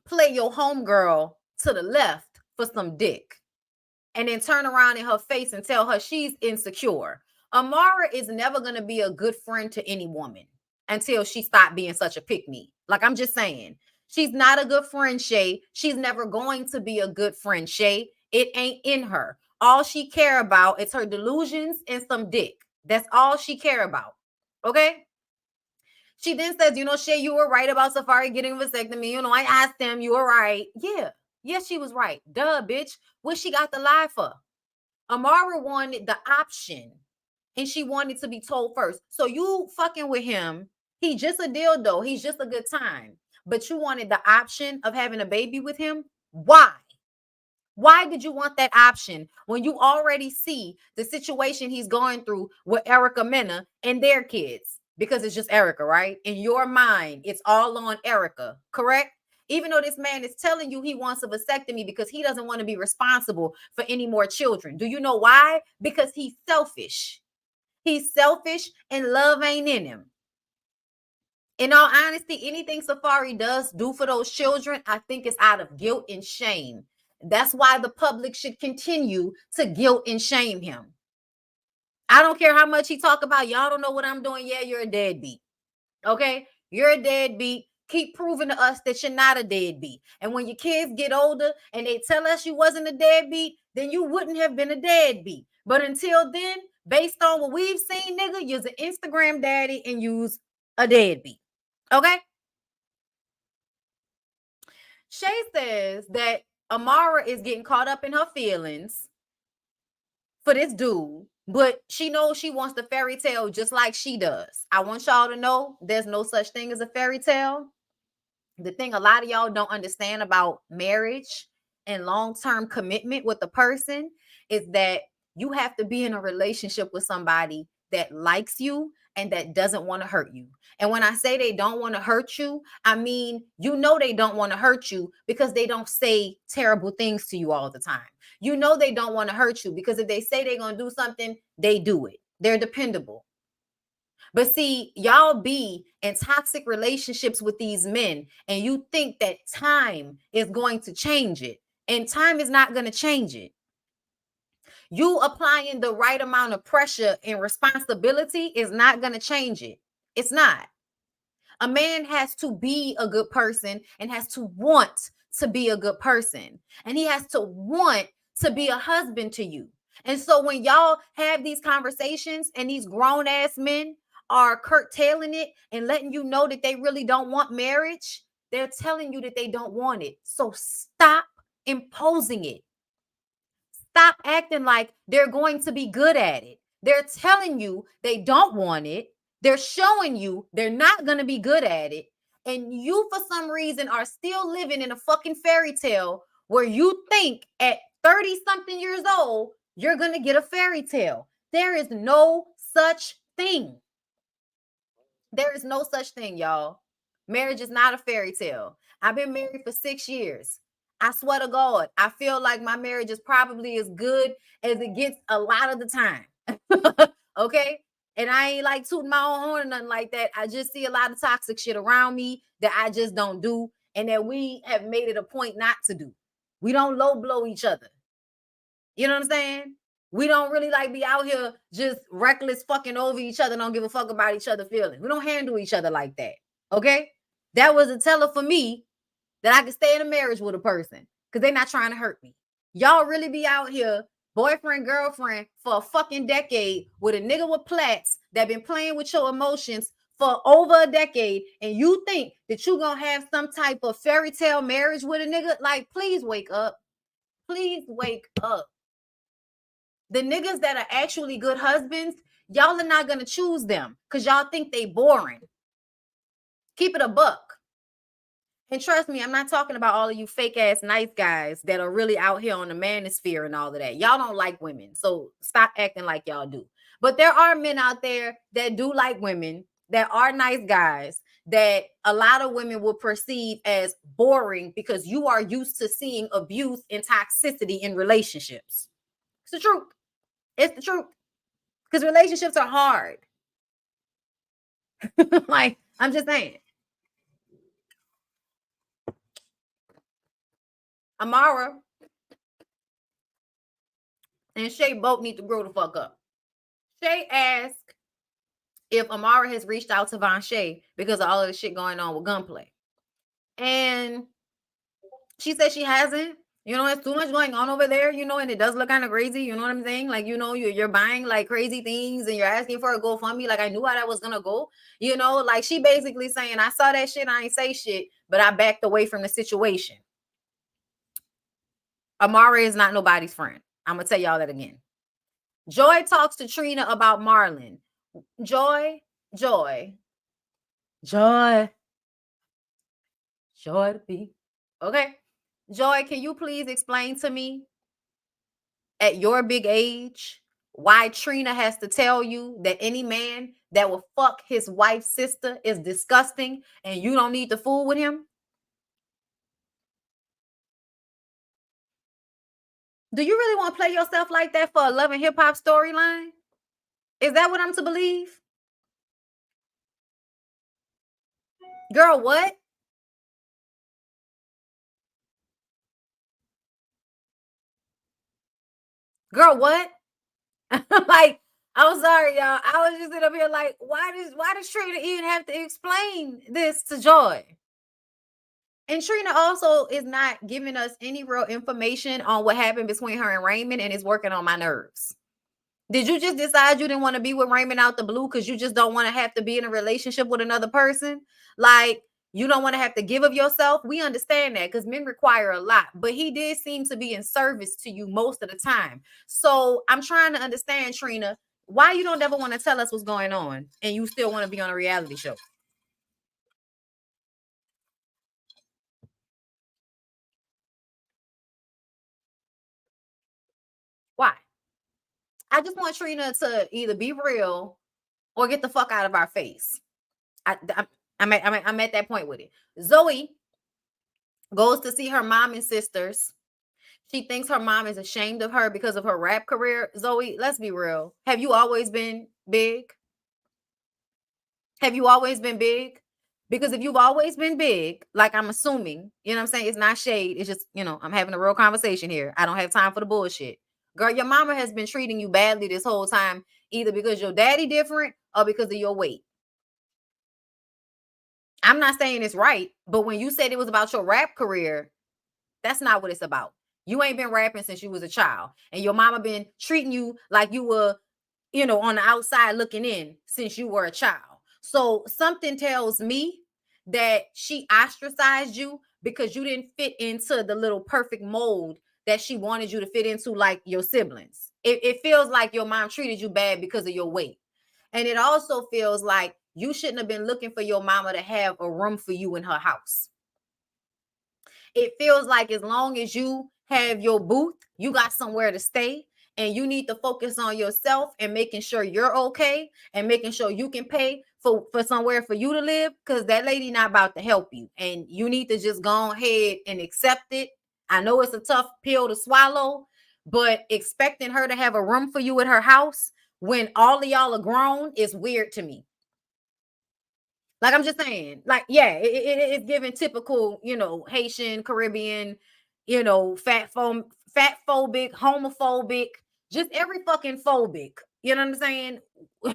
play your homegirl to the left for some dick and then turn around in her face and tell her she's insecure. Amara is never going to be a good friend to any woman until she stopped being such a pick-me. Like, I'm just saying. She's not a good friend, Shay. She's never going to be a good friend, Shay. It ain't in her. All she care about is her delusions and some dick. That's all she care about. Okay? She then says, Shay, you were right about Safari getting a vasectomy. I asked him, you were right. Yeah. Yes, she was right. Duh, bitch. What she got to lie for? Amara wanted the option and she wanted to be told first. So you fucking with him. He just a dildo. He's just a good time. But you wanted the option of having a baby with him? Why? Why did you want that option when you already see the situation he's going through with Erica Mena and their kids? Because it's just Erica, right? In your mind, it's all on Erica, correct? Even though this man is telling you he wants a vasectomy because he doesn't want to be responsible for any more children. Do you know why? Because he's selfish. He's selfish and love ain't in him. In all honesty, anything Safari does do for those children, I think it's out of guilt and shame. That's why the public should continue to guilt and shame him. I don't care how much he talk about, y'all don't know what I'm doing. Yeah, you're a deadbeat. Okay? You're a deadbeat. keep proving to us that you're not a deadbeat. And when your kids get older and they tell us you wasn't a deadbeat, then you wouldn't have been a deadbeat. But until then, based on what we've seen, nigga, you're an Instagram daddy and you's a deadbeat. Okay? Shay says that Amara is getting caught up in her feelings for this dude, but she knows she wants the fairy tale just like she does. I want y'all to know there's no such thing as a fairy tale. The thing a lot of y'all don't understand about marriage and long-term commitment with a person is that you have to be in a relationship with somebody that likes you and that doesn't want to hurt you. And when I say they don't want to hurt you, I mean, you know, they don't want to hurt you because they don't say terrible things to you all the time. You know, they don't want to hurt you because if they say they're going to do something, they do it. They're dependable. But see, y'all be in toxic relationships with these men, and you think that time is going to change it, and time is not going to change it. You applying the right amount of pressure and responsibility is not going to change it. It's not. A man has to be a good person and has to want to be a good person, and he has to want to be a husband to you. And so when y'all have these conversations and these grown ass men are curtailing it and letting you know that they really don't want marriage, they're telling you that they don't want it. So stop imposing it. Stop acting like they're going to be good at it. They're telling you they don't want it. They're showing you they're not going to be good at it. And you, for some reason, are still living in a fucking fairy tale where you think at 30 something years old, you're going to get a fairy tale. There is no such thing. There is no such thing, y'all. Marriage is not a fairy tale. I've been married for 6 years. I swear to God, I feel like my marriage is probably as good as it gets a lot of the time. Okay? And I ain't like tooting my own horn or nothing like that. I just see a lot of toxic shit around me that I just don't do and that we have made it a point not to do. We don't low blow each other. You know what I'm saying? We don't really like be out here just reckless fucking over each other, don't give a fuck about each other feelings. We don't handle each other like that. Okay? That was a teller for me that I could stay in a marriage with a person because they're not trying to hurt me. Y'all really be out here, boyfriend, girlfriend, for a fucking decade with a nigga with plaits that been playing with your emotions for over a decade, and you think that you gonna have some type of fairy tale marriage with a nigga? Like, please wake up. Please wake up. The niggas that are actually good husbands, y'all are not gonna choose them because y'all think they boring. Keep it a buck. And trust me, I'm not talking about all of you fake ass nice guys that are really out here on the manosphere and all of that. Y'all don't like women, so stop acting like y'all do. But there are men out there that do like women, that are nice guys, that a lot of women will perceive as boring because you are used to seeing abuse and toxicity in relationships. It's the truth. It's the truth. Because relationships are hard. Like, I'm just saying. Amara and Shay both need to grow the fuck up. Shay asked if Amara has reached out to Von Shay because of all of the shit going on with Gunplay. And she said she hasn't. You know, there's too much going on over there, you know, and it does look kind of crazy. You know what I'm saying? Like, you know, you're buying like crazy things and you're asking for a GoFundMe. Like, I knew how that was going to go. You know, like she basically saying, I saw that shit. I ain't say shit, but I backed away from the situation. Amara is not nobody's friend. I'm going to tell y'all that again. Joy talks to Trina about Marlon. Joy. Joy to be. Okay. Joy, can you please explain to me at your big age why Trina has to tell you that any man that will fuck his wife's sister is disgusting and you don't need to fool with him? Do you really want to play yourself like that for a Love and Hip Hop storyline? Is that what I'm to believe? Girl, what? Girl, what? Like, I'm sorry, y'all. I was just sitting up here like, why does Trina even have to explain this to Joy? And Trina also is not giving us any real information on what happened between her and Raymond, and it's working on my nerves. Did you just decide you didn't want to be with Raymond out the blue because you just don't want to have to be in a relationship with another person? Like, you don't want to have to give of yourself? We understand that because men require a lot, but he did seem to be in service to you most of the time. So I'm trying to understand, Trina, why you don't ever want to tell us what's going on and you still want to be on a reality show? Why? I just want Trina to either be real or get the fuck out of our face. I'm at that point with it. Zoe goes to see her mom and sisters. She thinks her mom is ashamed of her because of her rap career. Zoe, let's be real. Have you always been big? Have you always been big? Because if you've always been big, like I'm assuming, you know what I'm saying? It's not shade. It's just, I'm having a real conversation here. I don't have time for the bullshit. Girl, your mama has been treating you badly this whole time, either because your daddy different or because of your weight. I'm not saying it's right, but when you said it was about your rap career, that's not what it's about. You ain't been rapping since you was a child, and your mama been treating you like you were, on the outside looking in since you were a child. So something tells me that she ostracized you because you didn't fit into the little perfect mold that she wanted you to fit into, like your siblings. It feels like your mom treated you bad because of your weight. And it also feels like you shouldn't have been looking for your mama to have a room for you in her house. It feels like as long as you have your booth, you got somewhere to stay, and you need to focus on yourself and making sure you're okay and making sure you can pay for somewhere for you to live, because that lady not about to help you, and you need to just go ahead and accept it. I know it's a tough pill to swallow, but expecting her to have a room for you at her house when all of y'all are grown is weird to me. Like, I'm just saying, like, yeah, it's giving typical, Haitian, Caribbean, fat phobic, homophobic, just every fucking phobic. You know what I'm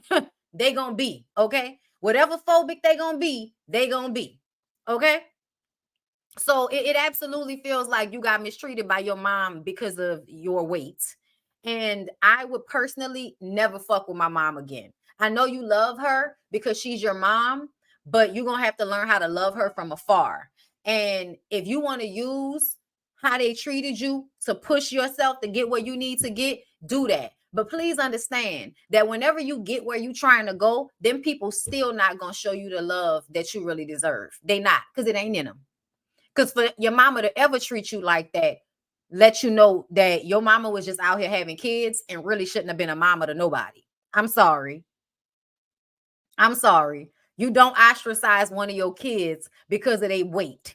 saying? They gonna be, okay? Whatever phobic they gonna be, they gonna be. Okay? So it absolutely feels like you got mistreated by your mom because of your weight. And I would personally never fuck with my mom again. I know you love her because she's your mom, but you're going to have to learn how to love her from afar. And if you want to use how they treated you to push yourself to get where you need to get, do that. But please understand that whenever you get where you're trying to go, then people still not going to show you the love that you really deserve. They not, because it ain't in them. Because for your mama to ever treat you like that, let you know that your mama was just out here having kids and really shouldn't have been a mama to nobody. I'm sorry. I'm sorry. You don't ostracize one of your kids because of their weight.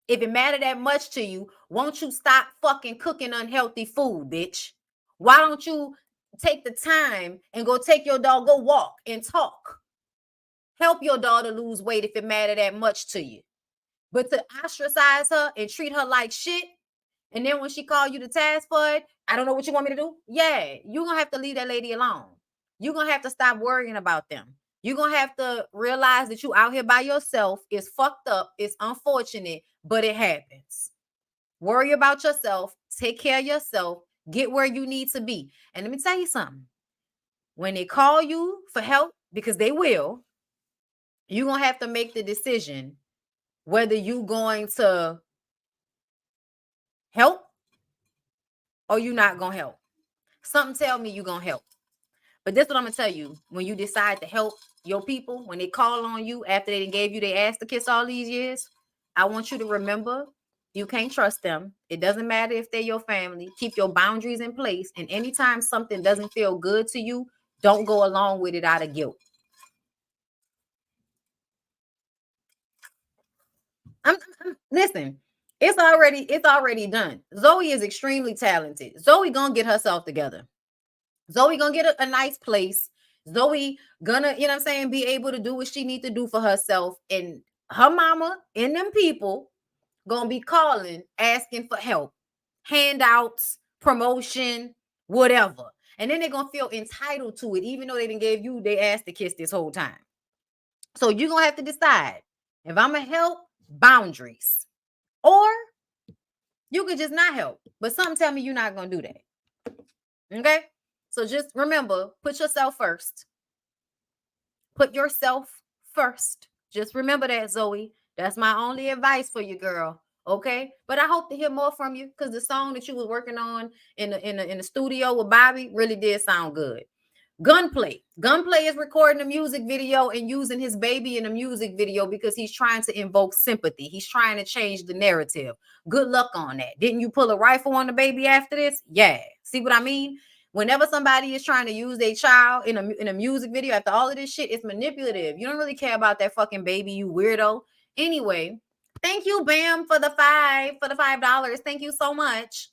If it mattered that much to you, won't you stop fucking cooking unhealthy food, bitch? Why don't you take the time and go take your dog, go walk and talk? Help your daughter lose weight if it mattered that much to you. But to ostracize her and treat her like shit, and then when she call you to task for it, I don't know what you want me to do. Yeah, you're going to have to leave that lady alone. You're going to have to stop worrying about them. You're going to have to realize that you out here by yourself. It's fucked up. It's unfortunate, but it happens. Worry about yourself. Take care of yourself. Get where you need to be. And let me tell you something. When they call you for help, because they will, you're going to have to make the decision whether you going to help or you not going to help. Something tell me you going to help. But this is what I'm going to tell you. When you decide to help your people, when they call on you after they gave you their ass to kiss all these years, I want you to remember you can't trust them. It doesn't matter if they're your family. Keep your boundaries in place. And anytime something doesn't feel good to you, don't go along with it out of guilt. Listen, it's already done. Zoe is extremely talented. Zoe gonna get herself together. Zoe gonna get a nice place. Zoe gonna, be able to do what she need to do for herself. And her mama and them people gonna be calling, asking for help, handouts, promotion, whatever. And then they're gonna feel entitled to it, even though they didn't gave you their ass to kiss this whole time. So you're gonna have to decide. If I'm going to help, boundaries. Or you could just not help. But something tell me you're not going to do that. Okay? So just remember, put yourself first. Put yourself first. Just remember that, Zoe. That's my only advice for you, girl. Okay, but I hope to hear more from you because the song that you was working on in the studio with Bobby really did sound good. Gunplay. Gunplay is recording a music video and using his baby in a music video because he's trying to invoke sympathy. He's trying to change the narrative. Good luck on that. Didn't you pull a rifle on the baby after this? Yeah. See what I mean? Whenever somebody is trying to use their child in a music video, after all of this shit, it's manipulative. You don't really care about that fucking baby, you weirdo. Anyway, thank you, Bam, for the $5. Thank you so much.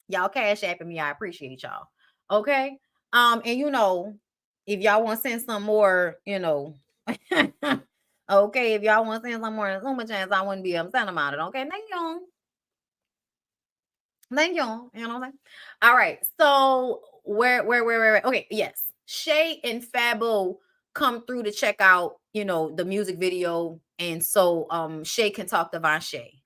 Y'all cash apping me. I appreciate y'all. Okay. And if y'all want to send some more, okay, if y'all want to send some more super chance, I wouldn't be upset about it. Okay, thank you. Thank you. You know what I'm saying? All right. So where? Okay, yes. Shay and Fabo come through to check out, the music video. And so Shay can talk to Vanshay.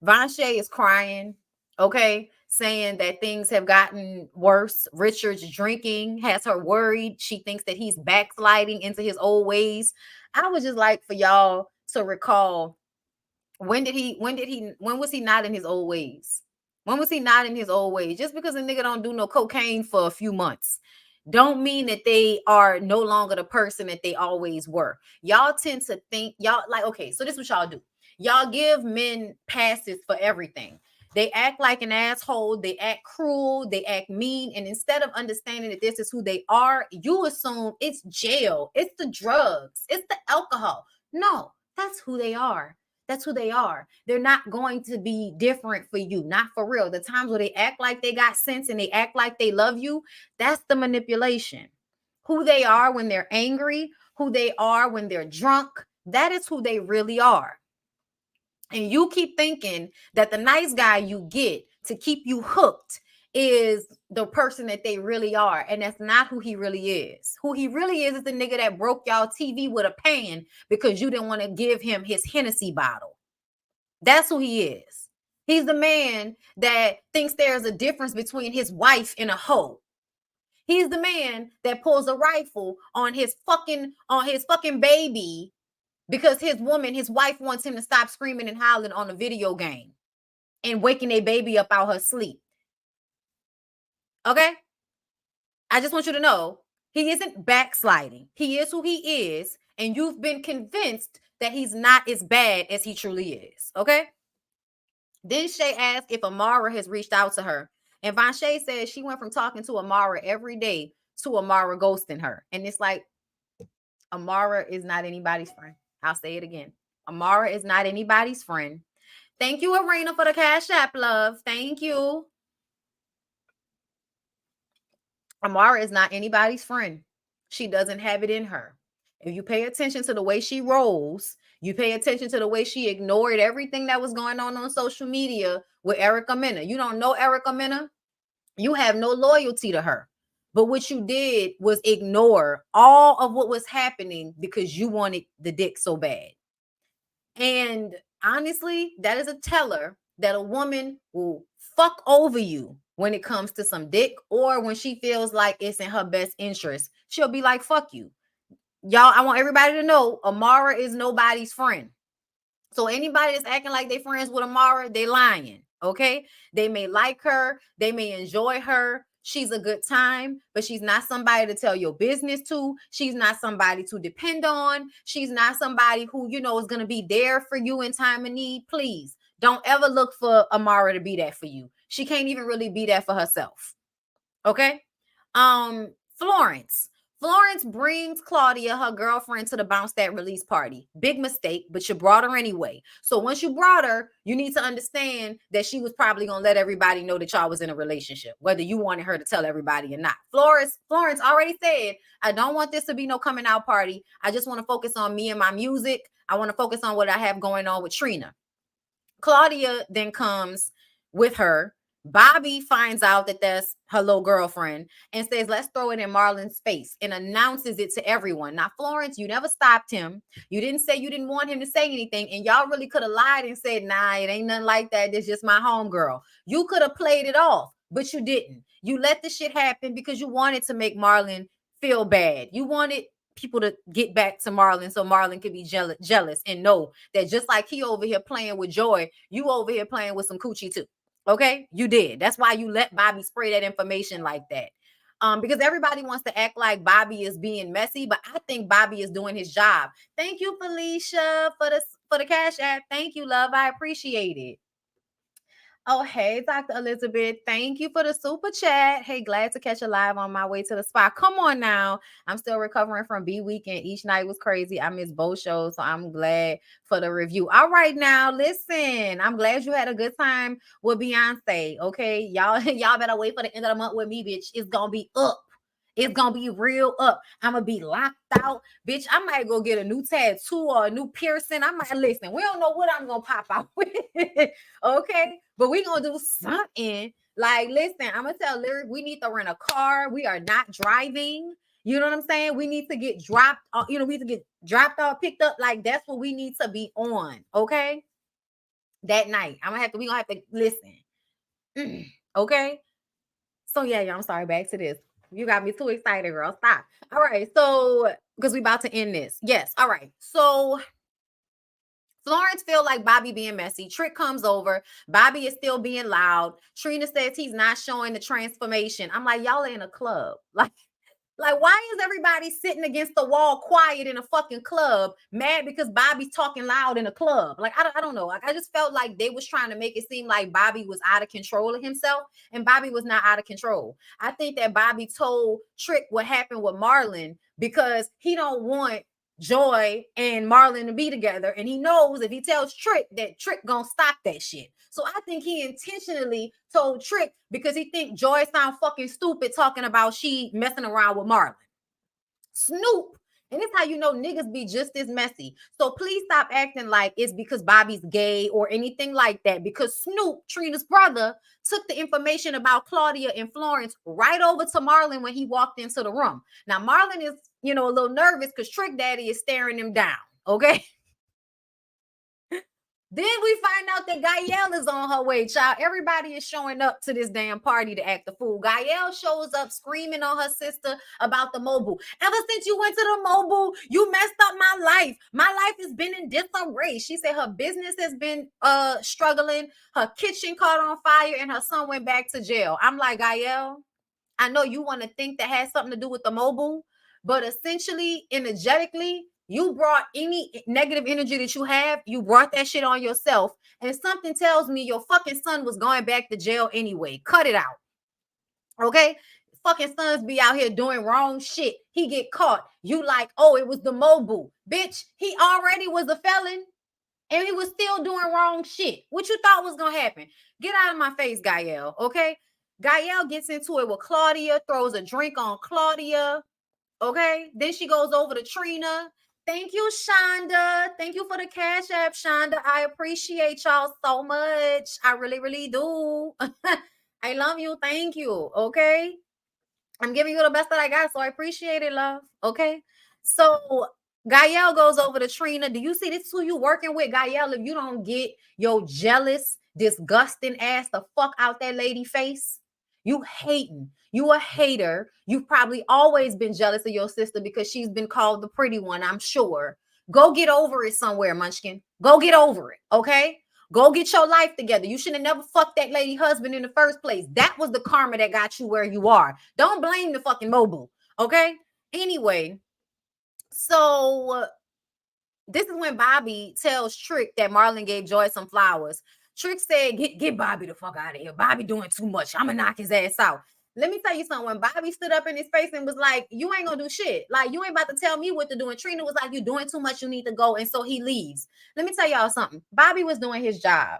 Vanshay is crying, okay, saying that things have gotten worse. Richard's drinking has her worried. She thinks that he's backsliding into his old ways. I would just like for y'all to recall when was he not in his old ways? When was he not in his old ways? Just because a nigga don't do no cocaine for a few months don't mean that they are no longer the person that they always were. Y'all tend to think y'all like, okay, so this is what y'all do. Y'all give men passes for everything. They act like an asshole, they act cruel, they act mean, and instead of understanding that this is who they are, you assume it's jail, it's the drugs, it's the alcohol. No, that's who they are. That's who they are. They're not going to be different for you, not for real. The times where they act like they got sense and they act like they love you, that's the manipulation. Who they are when they're angry, who they are when they're drunk, that is who they really are. And you keep thinking that the nice guy you get to keep you hooked is the person that they really are. And that's not who he really is. Who he really is the nigga that broke y'all TV with a pan because you didn't want to give him his Hennessy bottle. That's who he is. He's the man that thinks there's a difference between his wife and a hoe. He's the man that pulls a rifle on his fucking baby because his wife wants him to stop screaming and howling on a video game and waking a baby up out her sleep. Okay? I just want you to know he isn't backsliding. He is who he is, and you've been convinced that he's not as bad as he truly is. Okay? Then Shay asked if Amara has reached out to her. And Vanshay says she went from talking to Amara every day to Amara ghosting her. And it's like, Amara is not anybody's friend. I'll say it again. Amara is not anybody's friend. Thank you, Arena, for the Cash App, love. Thank you. Amara is not anybody's friend. She doesn't have it in her. If you pay attention to the way she rolls, you pay attention to the way she ignored everything that was going on social media with Erica Mena. You don't know Erica Mena. You have no loyalty to her. But what you did was ignore all of what was happening because you wanted the dick so bad. And honestly, that is a teller that a woman will fuck over you when it comes to some dick, or when she feels like it's in her best interest. She'll be like, fuck you. Y'all, I want everybody to know Amara is nobody's friend. So anybody that's acting like they're friends with Amara, they lying. Okay? They may like her, they may enjoy her. She's a good time, but she's not somebody to tell your business to. She's not somebody to depend on. She's not somebody who, is going to be there for you in time of need. Please don't ever look for Amara to be that for you. She can't even really be that for herself. Okay? Florence brings Claudia, her girlfriend, to the Bounce That Release party. Big mistake, but you brought her anyway. So once you brought her, you need to understand that she was probably going to let everybody know that y'all was in a relationship, whether you wanted her to tell everybody or not. Florence already said, I don't want this to be no coming out party. I just want to focus on me and my music. I want to focus on what I have going on with Trina. Claudia then comes with her. Bobby finds out that that's her little girlfriend and says, let's throw it in Marlon's face, and announces it to everyone. Now, Florence, you never stopped him. You didn't say you didn't want him to say anything. And y'all really could have lied and said, nah, it ain't nothing like that. It's just my homegirl. You could have played it off, but you didn't. You let the shit happen because you wanted to make Marlon feel bad. You wanted people to get back to Marlon so Marlon could be jealous and know that just like he over here playing with Joy, you over here playing with some coochie too. Okay, you did. That's why you let Bobby spray that information like that. Because everybody wants to act like Bobby is being messy, but I think Bobby is doing his job. Thank you, Felicia, for the cash app. Thank you, love. I appreciate it. Oh, hey, Dr. Elizabeth. Thank you for the super chat. Hey, glad to catch you live on my way to the spot. Come on now. I'm still recovering from B weekend. Each night was crazy. I missed both shows, so I'm glad for the review. All right, now, listen. I'm glad you had a good time with Beyonce, okay? Y'all better wait for the end of the month with me, bitch. It's going to be up. It's gonna be real up. I'm gonna be locked out, bitch. I might go get a new tattoo or a new piercing. I might listen. We don't know what I'm gonna pop out with, okay? But we gonna do something. Like, listen, I'm gonna tell Lyric we need to rent a car. We are not driving. You know what I'm saying? We need to get dropped. We need to get dropped off, picked up. Like, that's what we need to be on, okay? That night, we gonna have to listen, okay? So yeah, y'all. I'm sorry. Back to this. You got me too excited, girl. Stop. All right. So, because we about to end this. Yes. All right. So Florence feel like Bobby being messy. Trick comes over. Bobby is still being loud. Trina says he's not showing the transformation. I'm like, y'all are in a club. Like, why is everybody sitting against the wall quiet in a fucking club, mad because Bobby's talking loud in a club? Like, I don't know. Like, I just felt like they was trying to make it seem like Bobby was out of control of himself, and Bobby was not out of control. I think that Bobby told Trick what happened with Marlon because he don't want Joy and Marlon to be together, and he knows if he tells Trick that Trick gonna stop that shit. So I think he intentionally told Trick because he think Joy sound fucking stupid talking about she messing around with Marlon. Snoop. And it's how you know niggas be just as messy. So please stop acting like it's because Bobby's gay or anything like that. Because Snoop, Trina's brother, took the information about Claudia and Florence right over to Marlon when he walked into the room. Now, Marlon is, a little nervous because Trick Daddy is staring him down. Okay. Then we find out that Gaelle is on her way, child. Everybody is showing up to this damn party to act the fool. Gaelle shows up screaming on her sister about the mobile. Ever since you went to the mobile, you messed up my life. My life has been in disarray. She said her business has been struggling. Her kitchen caught on fire and her son went back to jail. I'm like, Gaelle, I know you want to think that has something to do with the mobile, but essentially, energetically, you brought any negative energy that you have, you brought that shit on yourself. And something tells me your fucking son was going back to jail anyway. Cut it out. Okay? Fucking sons be out here doing wrong shit. He get caught. You like, oh, it was the mobile. Bitch, he already was a felon and he was still doing wrong shit. What you thought was going to happen? Get out of my face, Gaelle. Okay? Gaelle gets into it with Claudia, throws a drink on Claudia. Okay? Then she goes over to Trina. Thank you, Shonda. Thank you for the cash app, Shonda. I appreciate y'all so much. I really, really do. I love you. Thank you. Okay. I'm giving you the best that I got, so I appreciate it, love. Okay. So Gaelle goes over to Trina. Do you see this? Who you working with, Gaelle? If you don't get your jealous, disgusting ass the fuck out that lady face, you hating. You a hater. You've probably always been jealous of your sister because she's been called the pretty one, I'm sure. Go get over it somewhere, Munchkin. Go get over it, okay? Go get your life together. You should have never fucked that lady husband in the first place. That was the karma that got you where you are. Don't blame the fucking mobile, okay? Anyway, so this is when Bobby tells Trick that Marlon gave Joy some flowers. Trick said, get Bobby the fuck out of here. Bobby doing too much. I'm going to knock his ass out. Let me tell you something. When Bobby stood up in his face and was like, you ain't going to do shit. Like, you ain't about to tell me what to do. And Trina was like, you're doing too much. You need to go. And so he leaves. Let me tell y'all something. Bobby was doing his job.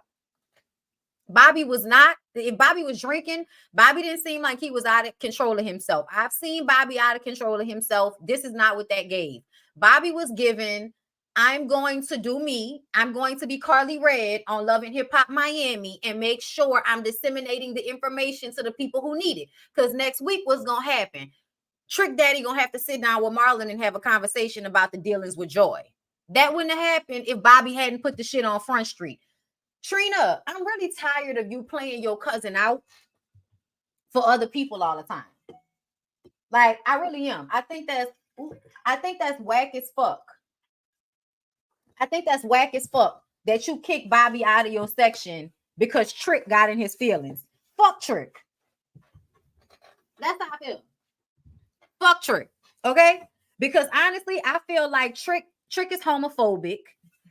Bobby was not. If Bobby was drinking, Bobby didn't seem like he was out of control of himself. I've seen Bobby out of control of himself. This is not what that gave. Bobby was given I'm going to do me. I'm going to be Carly Red on Love and Hip Hop Miami and make sure I'm disseminating the information to the people who need it. Because next week, what's going to happen? Trick Daddy going to have to sit down with Marlon and have a conversation about the dealings with Joy. That wouldn't have happened if Bobby hadn't put the shit on Front Street. Trina, I'm really tired of you playing your cousin out for other people all the time. Like, I really am. I think that's whack as fuck. I think that's whack as fuck that you kick Bobby out of your section because Trick got in his feelings. Fuck Trick. That's how I feel. Fuck Trick. Okay? Because honestly, I feel like Trick is homophobic,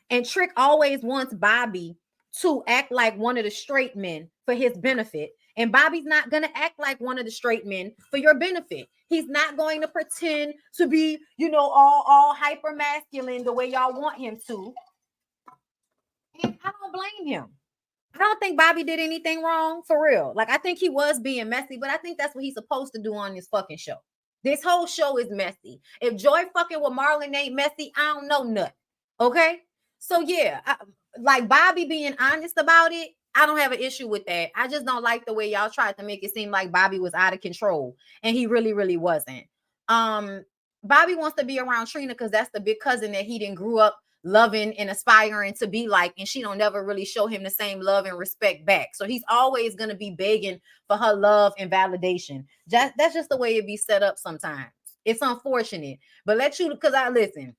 and Trick always wants Bobby to act like one of the straight men for his benefit. And Bobby's not going to act like one of the straight men for your benefit. He's not going to pretend to be, all hyper masculine the way y'all want him to. And I don't blame him. I don't think Bobby did anything wrong, for real. Like, I think he was being messy, but I think that's what he's supposed to do on this fucking show. This whole show is messy. If Joy fucking with Marlon ain't messy, I don't know nothing. Okay? So, yeah, like Bobby being honest about it, I don't have an issue with that. I just don't like the way y'all tried to make it seem like Bobby was out of control, and he really, really wasn't. Bobby wants to be around Trina because that's the big cousin that he didn't grew up loving and aspiring to be like, and she don't never really show him the same love and respect back. So he's always going to be begging for her love and validation. That's just the way it be set up sometimes. It's unfortunate, but because I listen.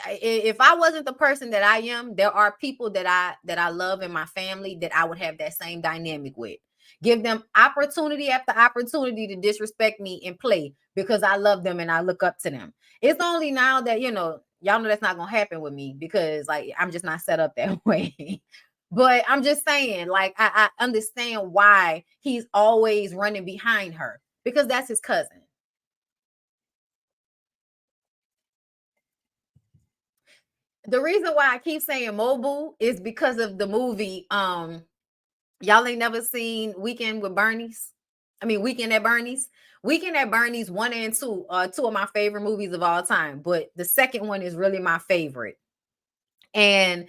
If I wasn't the person that I am, there are people that I love in my family that I would have that same dynamic with. Give them opportunity after opportunity to disrespect me and play because I love them and I look up to them. It's only now that, y'all know that's not going to happen with me because like, I'm just not set up that way. But I'm just saying, like, I understand why he's always running behind her because that's his cousin. The reason why I keep saying mobile is because of the movie. Y'all ain't never seen Weekend at Bernie's. Weekend at Bernie's 1 and 2 are two of my favorite movies of all time, but the second one is really my favorite. And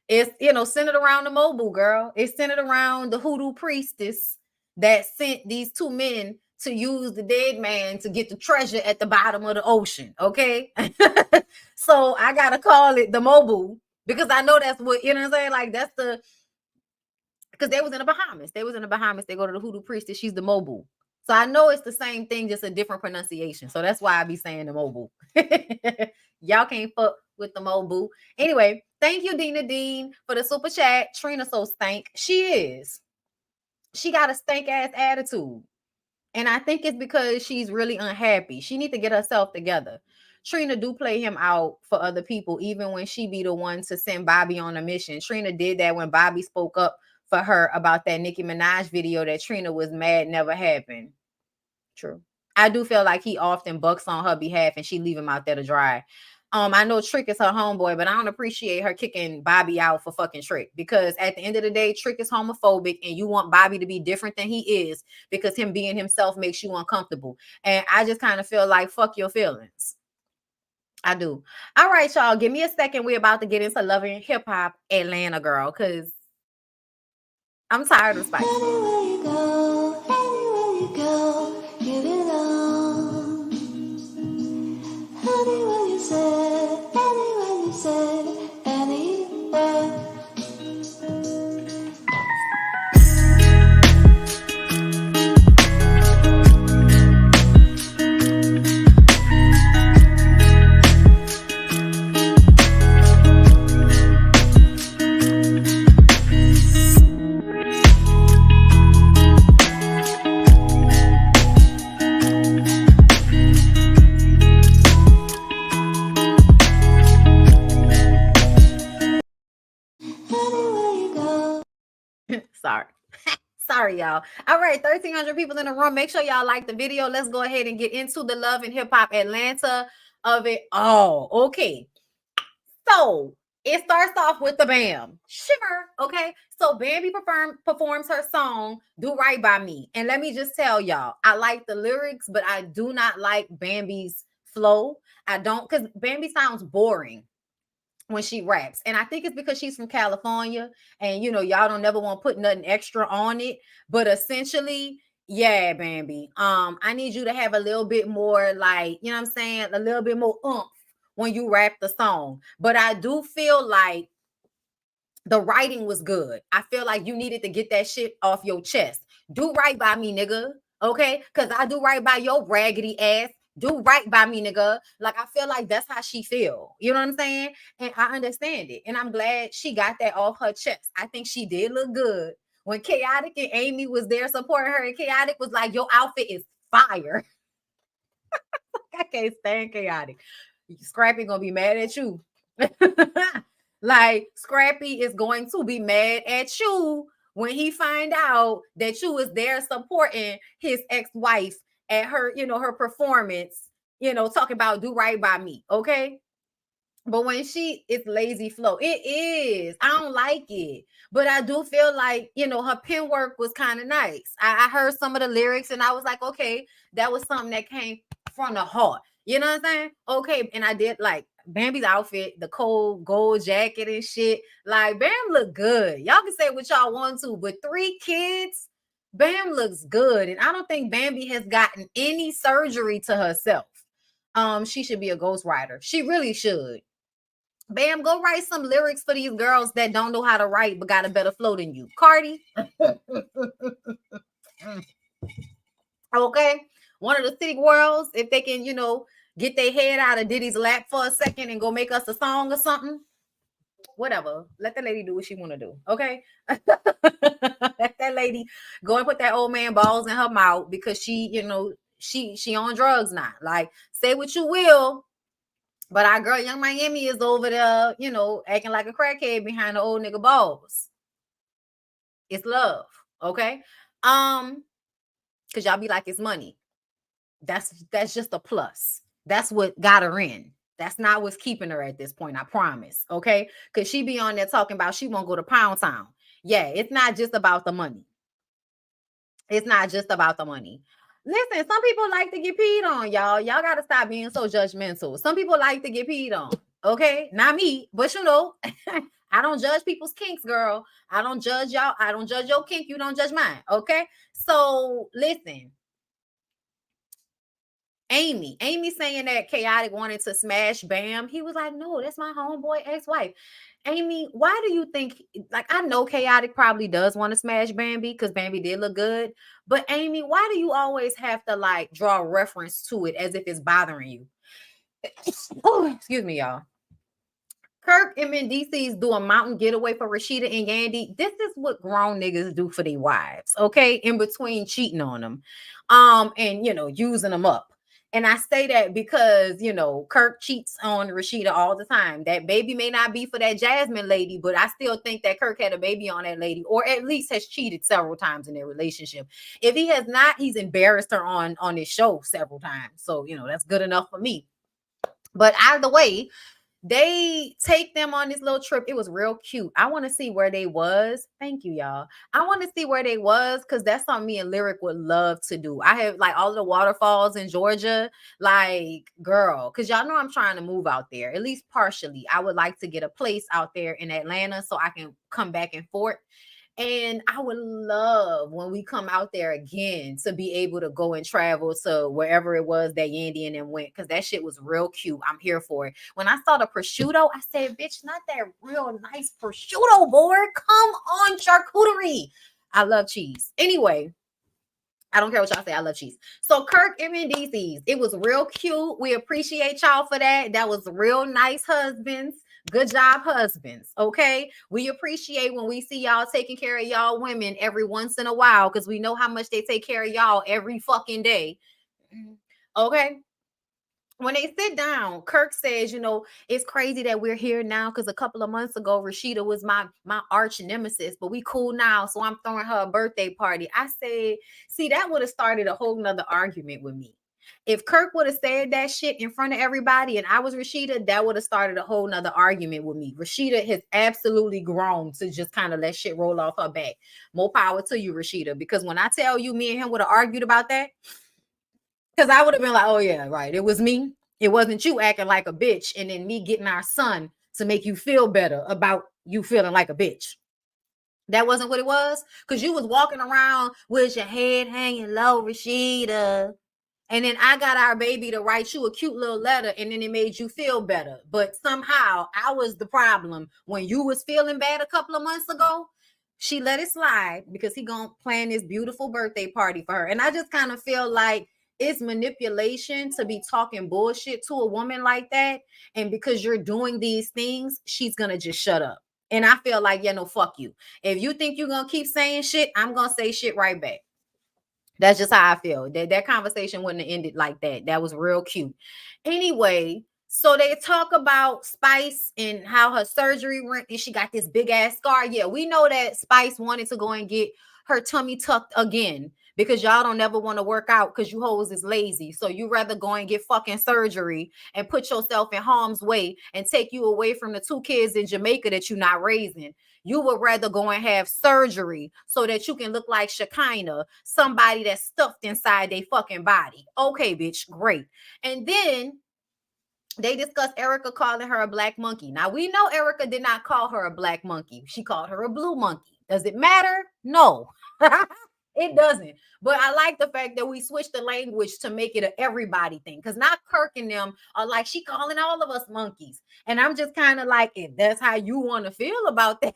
it's centered around the mobile girl. It's centered around the hoodoo priestess that sent these two men to use the dead man to get the treasure at the bottom of the ocean. Okay. So I gotta call it the mobile because I know that's what, I'm saying? Like, that's because they was in the Bahamas. They go to the hoodoo priestess. She's the mobile. So I know it's the same thing, just a different pronunciation. So that's why I be saying the mobile. Y'all can't fuck with the mobile. Anyway, thank you, Dina Dean, for the super chat. Trina so stank. She is. She got a stank ass attitude. And I think it's because she's really unhappy. She need to get herself together. Trina do play him out for other people, even when she be the one to send Bobby on a mission. Trina did that when Bobby spoke up for her about that Nicki Minaj video that Trina was mad never happened. True. I do feel like he often bucks on her behalf and she leave him out there to dry. I know Trick is her homeboy, but I don't appreciate her kicking Bobby out for fucking Trick because at the end of the day, Trick is homophobic and you want Bobby to be different than he is because him being himself makes you uncomfortable. And I just kind of feel like fuck your feelings. I do. All right, y'all, give me a second. We're about to get into Loving Hip Hop Atlanta, girl, because I'm tired of spice. Anywhere you go, give it on. Anywhere you say, anywhere. Sorry, y'all. All right, 1,300 people in the room. Make sure y'all like the video. Let's go ahead and get into the Love and Hip Hop Atlanta of it all. Okay. So it starts off with the Bam. Shimmer. Okay. So Bambi performs her song, Do Right By Me. And let me just tell y'all, I like the lyrics, but I do not like Bambi's flow. I don't, because Bambi sounds boring. when she raps. And I think it's because she's from California and y'all don't never want to put nothing extra on it. But essentially, yeah, Bambi. I need you to have a little bit more, like, you know what I'm saying? A little bit more oomph when you rap the song. But I do feel like the writing was good. I feel like you needed to get that shit off your chest. Do right by me, nigga. Okay? Because I do right by your raggedy ass. Do right by me, nigga. Like, I feel like that's how she feel. You know what I'm saying? And I understand it. And I'm glad she got that off her chest. I think she did look good. When Chaotic and Amy was there supporting her, and Chaotic was like, your outfit is fire. I can't stand Chaotic. Scrappy gonna be mad at you. Like, Scrappy is going to be mad at you when he find out that you was there supporting his ex-wife at her, her performance, talking about do right by me. Okay. But when it's lazy flow, it is. I don't like it. But I do feel like, her pen work was kind of nice. I heard some of the lyrics and I was like, okay, that was something that came from the heart. You know what I'm saying? Okay. And I did like Bambi's outfit, the cold gold jacket and shit. Like, Bam look good. Y'all can say what y'all want to, but 3 kids, Bam looks good. And I don't think Bambi has gotten any surgery to herself. She should be a ghostwriter. She really should. Bam, go write some lyrics for these girls that don't know how to write but got a better flow than you. Cardi. Okay. One of the city worlds, if they can, get their head out of Diddy's lap for a second and go make us a song or something. Whatever. Let that lady do what she want to do. Okay. Let that lady go and put that old man balls in her mouth because she on drugs now. Like, say what you will. But our girl, Young Miami, is over there, acting like a crackhead behind the old nigga balls. It's love, okay? Because y'all be like, it's money. That's just a plus. That's what got her in. That's not what's keeping her at this point, I promise, okay? Because she be on there talking about she won't go to Pound Town. Yeah, it's not just about the money. It's not just about the money. Listen, some people like to get peed on, y'all. Y'all got to stop being so judgmental. Some people like to get peed on. Okay, not me, but I don't judge people's kinks, girl. I don't judge y'all. I don't judge your kink. You don't judge mine. Okay, so listen. Amy saying that Chaotic wanted to smash Bam. He was like, no, that's my homeboy ex-wife. Amy, why do you think, like, I know Chaotic probably does want to smash Bambi because Bambi did look good. But Amy, why do you always have to like draw reference to it as if it's bothering you? Oh, excuse me, y'all. Kirk and Mendices do a mountain getaway for Rashida and Yandy. This is what grown niggas do for their wives, okay? In between cheating on them, and using them up. And I say that because Kirk cheats on Rashida all the time. That baby may not be for that Jasmine lady, but I still think that Kirk had a baby on that lady, or at least has cheated several times in their relationship. If he has not, he's embarrassed her on his show several times. So that's good enough for me. But either way, they take them on this little trip. It was real cute. I want to see where they was. Thank you, y'all. I want to see where they was because that's something me and Lyric would love to do. I have like all of the waterfalls in Georgia. Like, girl, because y'all know I'm trying to move out there, at least partially. I would like to get a place out there in Atlanta so I can come back and forth. And I would love when we come out there again to be able to go and travel to wherever it was that Yandy and them went, because that shit was real cute. I'm here for it. When I saw the prosciutto, I said, bitch, not that real nice prosciutto board. Come on, charcuterie. I love cheese. Anyway, I don't care what y'all say. I love cheese. So Kirk and Mendices, it was real cute. We appreciate y'all for that. That was real nice husbands. Good job, husbands. Okay. We appreciate when we see y'all taking care of y'all women every once in a while because we know how much they take care of y'all every fucking day. Okay. When they sit down, Kirk says, it's crazy that we're here now because a couple of months ago, Rashida was my arch nemesis, but we cool now. So I'm throwing her a birthday party. I said, see, that would have started a whole nother argument with me. If Kirk would have said that shit in front of everybody and I was Rashida, that would have started a whole nother argument with me. Rashida has absolutely grown to just kind of let shit roll off her back. More power to you, Rashida, because when I tell you me and him would have argued about that, because I would have been like, oh yeah, right. It was me. It wasn't you acting like a bitch and then me getting our son to make you feel better about you feeling like a bitch. That wasn't what it was, because you was walking around with your head hanging low, Rashida. And then I got our baby to write you a cute little letter, and then it made you feel better. But somehow I was the problem when you was feeling bad a couple of months ago. She let it slide because he gonna plan this beautiful birthday party for her. And I just kind of feel like it's manipulation to be talking bullshit to a woman like that. And because you're doing these things, she's gonna just shut up. And I feel like, yeah, no, fuck you. If you think you're gonna keep saying shit, I'm gonna say shit right back. That's just how I feel. That conversation wouldn't have ended like that. That was real cute. Anyway, so they talk about Spice and how her surgery went, and she got this big ass scar. Yeah, we know that Spice wanted to go and get her tummy tucked again because y'all don't ever want to work out because you hoes is lazy. So you rather go and get fucking surgery and put yourself in harm's way and take you away from the 2 kids in Jamaica that you're not raising. You would rather go and have surgery so that you can look like Shekinah, somebody that's stuffed inside their fucking body. Okay, bitch, great. And then they discussed Erica calling her a black monkey. Now, we know Erica did not call her a black monkey. She called her a blue monkey. Does it matter? No. It doesn't. But I like the fact that we switched the language to make it an everybody thing. Because not Kirk and them are like, she calling all of us monkeys. And I'm just kind of like, if that's how you want to feel about that.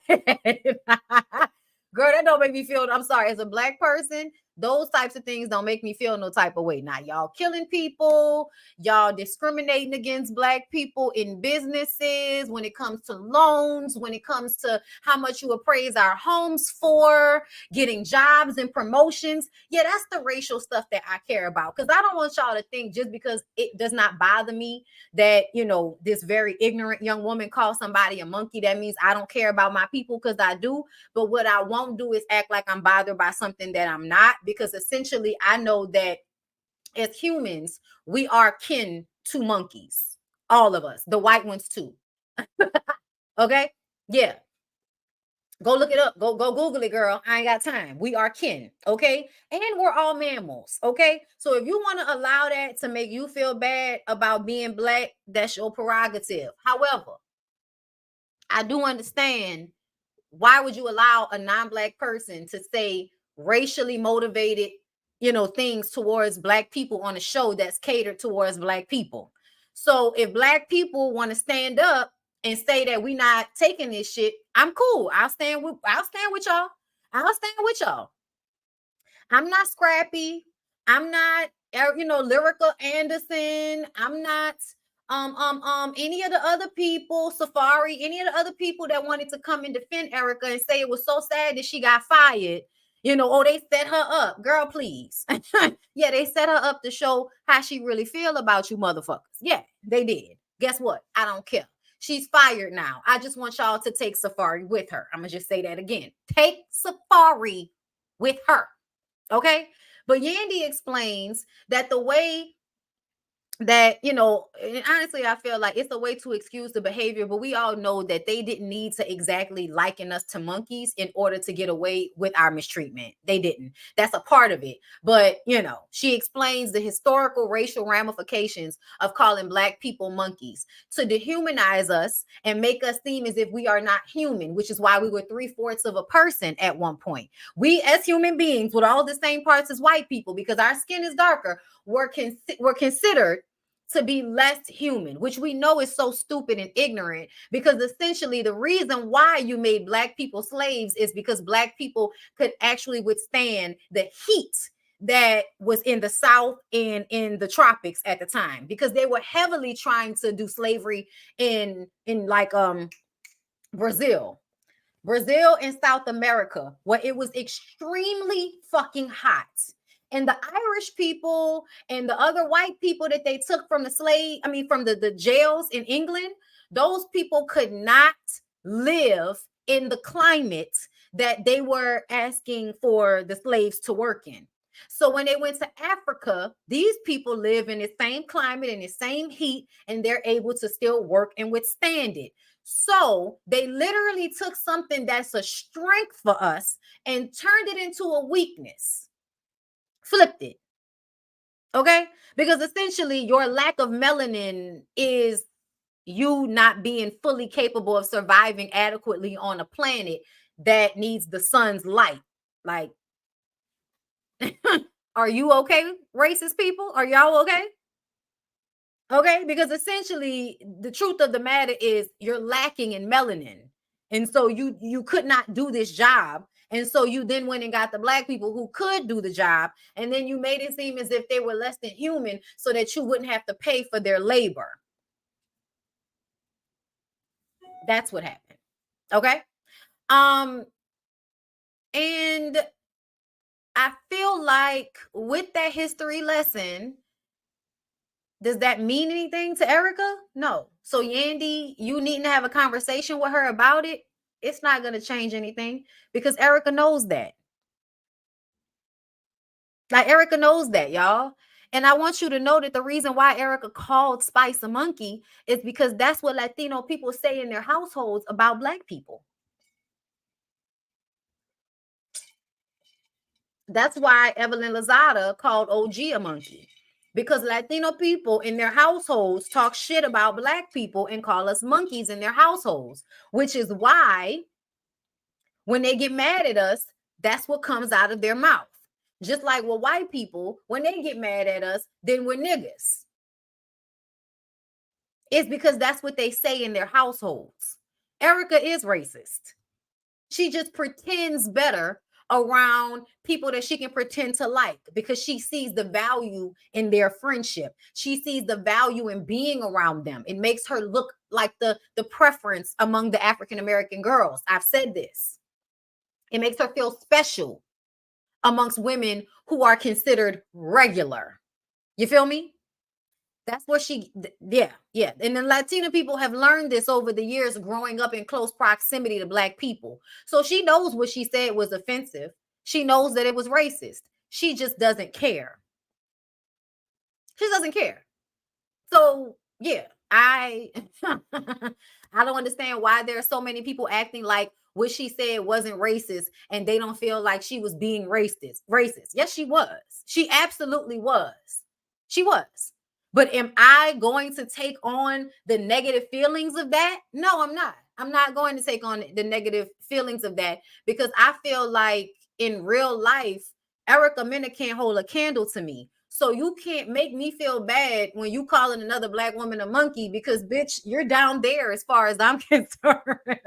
Girl, that don't make me feel, I'm sorry, as a black person, those types of things don't make me feel no type of way. Now, y'all killing people, y'all discriminating against black people in businesses, when it comes to loans, when it comes to how much you appraise our homes for, getting jobs and promotions. Yeah, that's the racial stuff that I care about. Because I don't want y'all to think just because it does not bother me that, you know, this very ignorant young woman calls somebody a monkey, that means I don't care about my people, because I do. But what I won't do is act like I'm bothered by something that I'm not, because essentially I know that as humans, we are kin to monkeys. All of us, the white ones too. Okay? Yeah. Go look it up. Go Google it, girl. I ain't got time. We are kin, okay? And we're all mammals, okay? So if you want to allow that to make you feel bad about being black, that's your prerogative. However, I do understand, why would you allow a non-black person to say racially motivated, you know, things towards black people on a show that's catered towards black people? So if black people want to stand up and say that we not taking this shit, I'm cool. I'll stand with y'all. I'll stand with y'all. I'm not Scrappy. I'm not, you know, Lyrica Anderson. I'm not any of the other people, Safari, any of the other people that wanted to come and defend Erica and say it was so sad that she got fired. You know, oh, they set her up. Girl, please. Yeah, they set her up to show how she really feel about you motherfuckers. Yeah, they did. Guess what? I don't care. She's fired now. I just want y'all to take Safari with her. I'm going to just say that again. Take Safari with her. Okay. But Yandy explains that the way that, you know, and honestly, I feel like it's a way to excuse the behavior, but we all know that they didn't need to exactly liken us to monkeys in order to get away with our mistreatment. They didn't. That's a part of it. But, you know, she explains the historical racial ramifications of calling black people monkeys to dehumanize us and make us seem as if we are not human, which is why we were 3/4 of a person at one point. We, as human beings with all the same parts as white people, because our skin is darker, were considered to be less human, which we know is so stupid and ignorant, because essentially the reason why you made black people slaves is because black people could actually withstand the heat that was in the South and in the tropics at the time, because they were heavily trying to do slavery in like Brazil and South America, where it was extremely fucking hot. And the Irish people and the other white people that they took from from the jails in England, those people could not live in the climate that they were asking for the slaves to work in. So when they went to Africa, these people live in the same climate and the same heat, and they're able to still work and withstand it. So they literally took something that's a strength for us and turned it into a weakness. Flipped it. Okay? Because essentially your lack of melanin is, you not being fully capable of surviving adequately on a planet that needs the sun's light. Like, are you okay, racist people? Are y'all okay? Okay, because essentially the truth of the matter is you're lacking in melanin. And so you could not do this job. And so you then went and got the black people who could do the job, and then you made it seem as if they were less than human so that you wouldn't have to pay for their labor. That's what happened. Okay? And I feel like with that history lesson, does that mean anything to Erica? No. So Yandy, you needing to have a conversation with her about it. It's not going to change anything because Erica knows that. Like Erica knows that, y'all. And I want you to know that the reason why Erica called Spice a monkey is because that's what Latino people say in their households about black people. That's why Evelyn Lozada called OG a monkey. Because Latino people in their households talk shit about black people and call us monkeys in their households, which is why when they get mad at us, that's what comes out of their mouth. Just like with white people, when they get mad at us, then we're niggas. It's because that's what they say in their households. Erica is racist. She just pretends better around people that she can pretend to like because she sees the value in their friendship. She sees the value in being around them. It makes her look like the preference among the African American girls. I've said this. It makes her feel special amongst women who are considered regular. You feel me? That's what yeah. And then Latina people have learned this over the years growing up in close proximity to black people. So she knows what she said was offensive. She knows that it was racist. She just doesn't care. She doesn't care. So yeah, I I don't understand why there are so many people acting like what she said wasn't racist and they don't feel like she was being racist. Yes, she was. She absolutely was. She was. But am I going to take on the negative feelings of that? No, I'm not. I'm not going to take on the negative feelings of that because I feel like in real life, Erica Mena can't hold a candle to me. So you can't make me feel bad when you calling another black woman a monkey because bitch, you're down there as far as I'm concerned.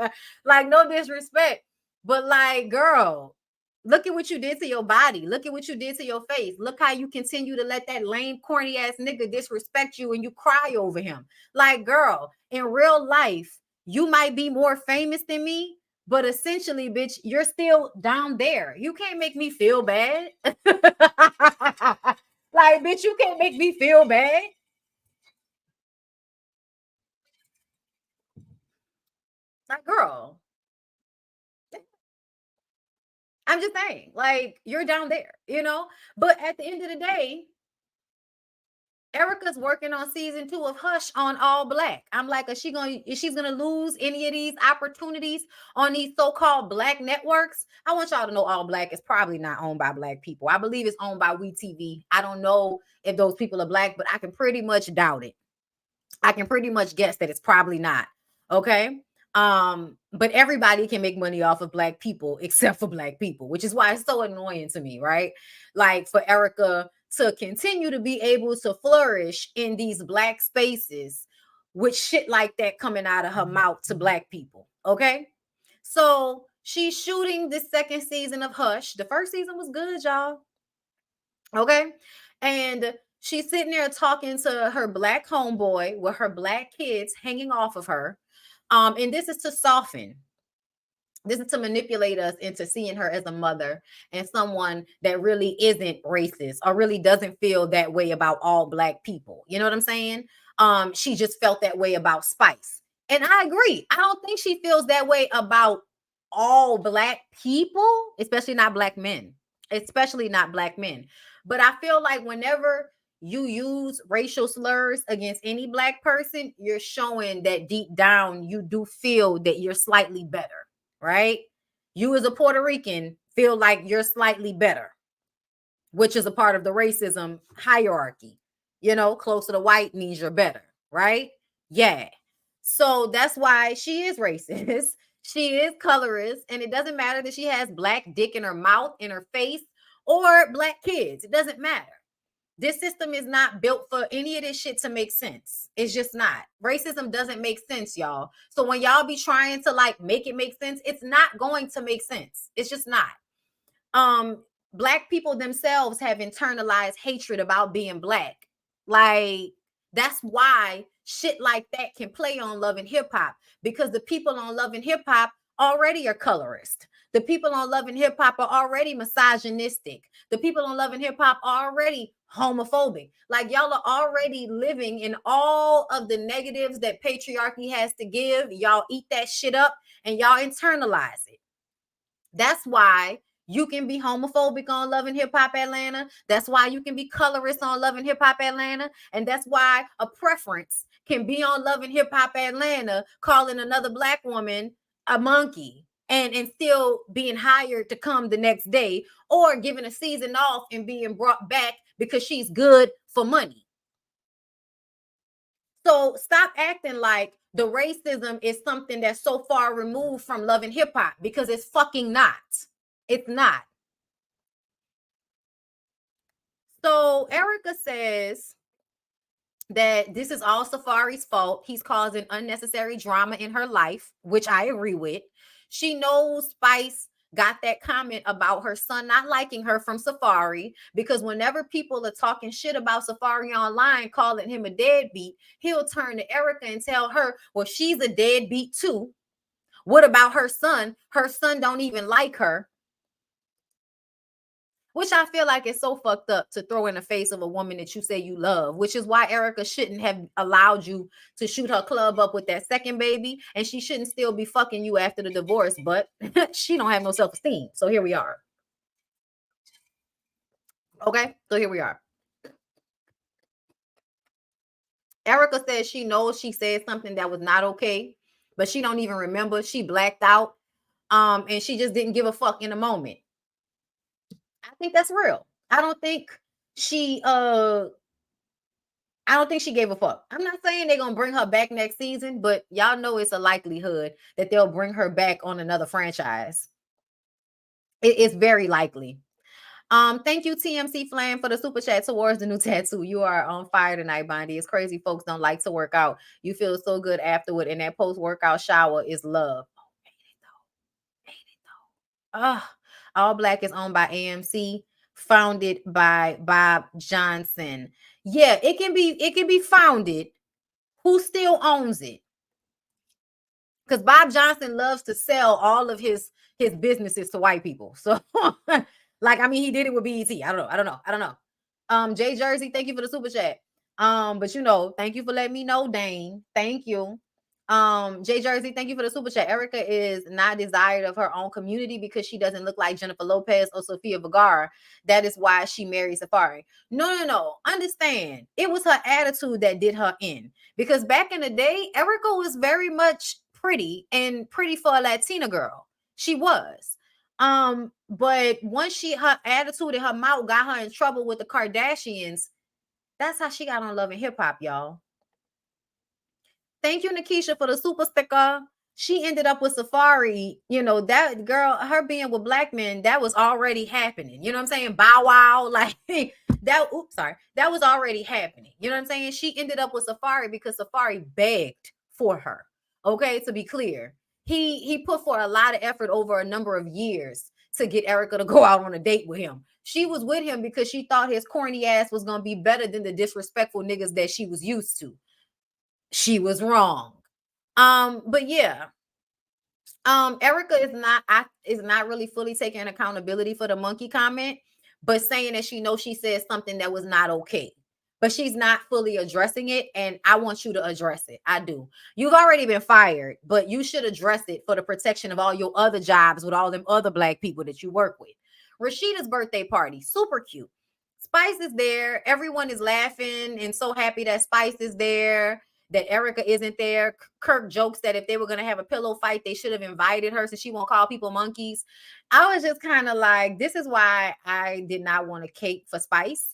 Like no disrespect, but like girl, look at what you did to your body. Look at what you did to your face. Look how you continue to let that lame, corny ass nigga disrespect you and you cry over him. Like, girl, in real life, you might be more famous than me, but essentially, bitch, you're still down there. You can't make me feel bad. Like, bitch, you can't make me feel bad. Like, girl, I'm just saying, like, you're down there, you know? But at the end of the day, Erica's working on season 2 of Hush on All Black. I'm like, is she's gonna lose any of these opportunities on these so-called black networks? I want y'all to know All Black is probably not owned by black people. I believe it's owned by WeTV. I don't know if those people are black, but I can pretty much doubt it. I can pretty much guess that it's probably not. Okay. But everybody can make money off of black people except for black people, which is why it's so annoying to me, right? Like for Erica to continue to be able to flourish in these black spaces with shit like that coming out of her mouth to black people. Okay. So she's shooting this second season of Hush. The first season was good, y'all. Okay. And she's sitting there talking to her black homeboy with her black kids hanging off of her. And this is to soften. This is to manipulate us into seeing her as a mother and someone that really isn't racist or really doesn't feel that way about all black people. You know what I'm saying? She just felt that way about Spice. And I agree. I don't think she feels that way about all black people, especially not black men, especially not black men. But I feel like whenever you use racial slurs against any black person, you're showing that deep down you do feel that you're slightly better, right? You as a Puerto Rican feel like you're slightly better, which is a part of the racism hierarchy. You know, closer to white means you're better, right? Yeah. So that's why she is racist. She is colorist, and it doesn't matter that she has black dick in her mouth, in her face, or black kids. It doesn't matter. This system is not built for any of this shit to make sense. It's just not. Racism doesn't make sense, y'all. So when y'all be trying to like make it make sense, it's not going to make sense. It's just not. Black people themselves have internalized hatred about being black. Like, that's why shit like that can play on Love and Hip Hop, because the people on Love and Hip Hop already are colorist. The people on Love and Hip Hop are already misogynistic. The people on Love and Hip Hop are already homophobic. Like, y'all are already living in all of the negatives that patriarchy has to give. Y'all eat that shit up and y'all internalize it. That's why you can be homophobic on Love and Hip Hop Atlanta. That's why you can be colorist on Love and Hip Hop Atlanta. And that's why a preference can be on Love and Hip Hop Atlanta, calling another black woman a monkey and still being hired to come the next day, or giving a season off and being brought back because she's good for money. So stop acting like the racism is something that's so far removed from Love and Hip Hop, because it's fucking not. It's not. So Erica says that this is all Safari's fault. He's causing unnecessary drama in her life, which I agree with. She knows Spice got that comment about her son not liking her from Safari, because whenever people are talking shit about Safari online, calling him a deadbeat, he'll turn to Erica and tell her, well, she's a deadbeat too. What about her son? Her son don't even like her. Which I feel like is so fucked up to throw in the face of a woman that you say you love, which is why Erica shouldn't have allowed you to shoot her club up with that second baby, and she shouldn't still be fucking you after the divorce, but she don't have no self-esteem. So here we are. Okay, so here we are. Erica says she knows she said something that was not okay, but she don't even remember. She blacked out, and she just didn't give a fuck in the moment. I think that's real. I don't think she gave a fuck. I'm not saying they're gonna bring her back next season, but y'all know it's a likelihood that they'll bring her back on another franchise. It's very likely. Thank you, TMC Flam, for the super chat towards the new tattoo. You are on fire tonight, Bondi. It's crazy folks don't like to work out. You feel so good afterward, and that post-workout shower is love. All Black is owned by AMC, founded by Bob Johnson. Yeah, it can be founded. Who still owns it? Because Bob Johnson loves to sell all of his businesses to white people. So like, I mean, he did it with BET. I don't know. Jay Jersey, thank you for the super chat. But you know, thank you for letting me know, Dane. Thank you. Jay Jersey, thank you for the super chat. Erica is not desired of her own community because she doesn't look like Jennifer Lopez or Sofia Vergara. That is why she married Safari. No. Understand. It was her attitude that did her in. Because back in the day, Erica was very much pretty, and pretty for a Latina girl. She was. But once her attitude and her mouth got her in trouble with the Kardashians, that's how she got on Love and Hip Hop, y'all. Thank you, Nikisha, for the super sticker. She ended up with Safari. You know, that girl, her being with black men, that was already happening. You know what I'm saying? Bow wow, like that. Oops, sorry. That was already happening. You know what I'm saying? She ended up with Safari because Safari begged for her. Okay, to be clear. He put forth a lot of effort over a number of years to get Erica to go out on a date with him. She was with him because she thought his corny ass was gonna be better than the disrespectful niggas that she was used to. She was wrong. But yeah, Erica is not really fully taking accountability for the monkey comment, but saying that she knows she said something that was not okay. But she's not fully addressing it, and I want you to address it. I do. You've already been fired, but you should address it for the protection of all your other jobs with all them other black people that you work with. Rashida's birthday party, super cute. Spice is there. Everyone is laughing and so happy that Spice is there, that Erica isn't there. Kirk jokes that if they were going to have a pillow fight, they should have invited her so she won't call people monkeys. I was just kind of like, this is why I did not want a cake for Spice.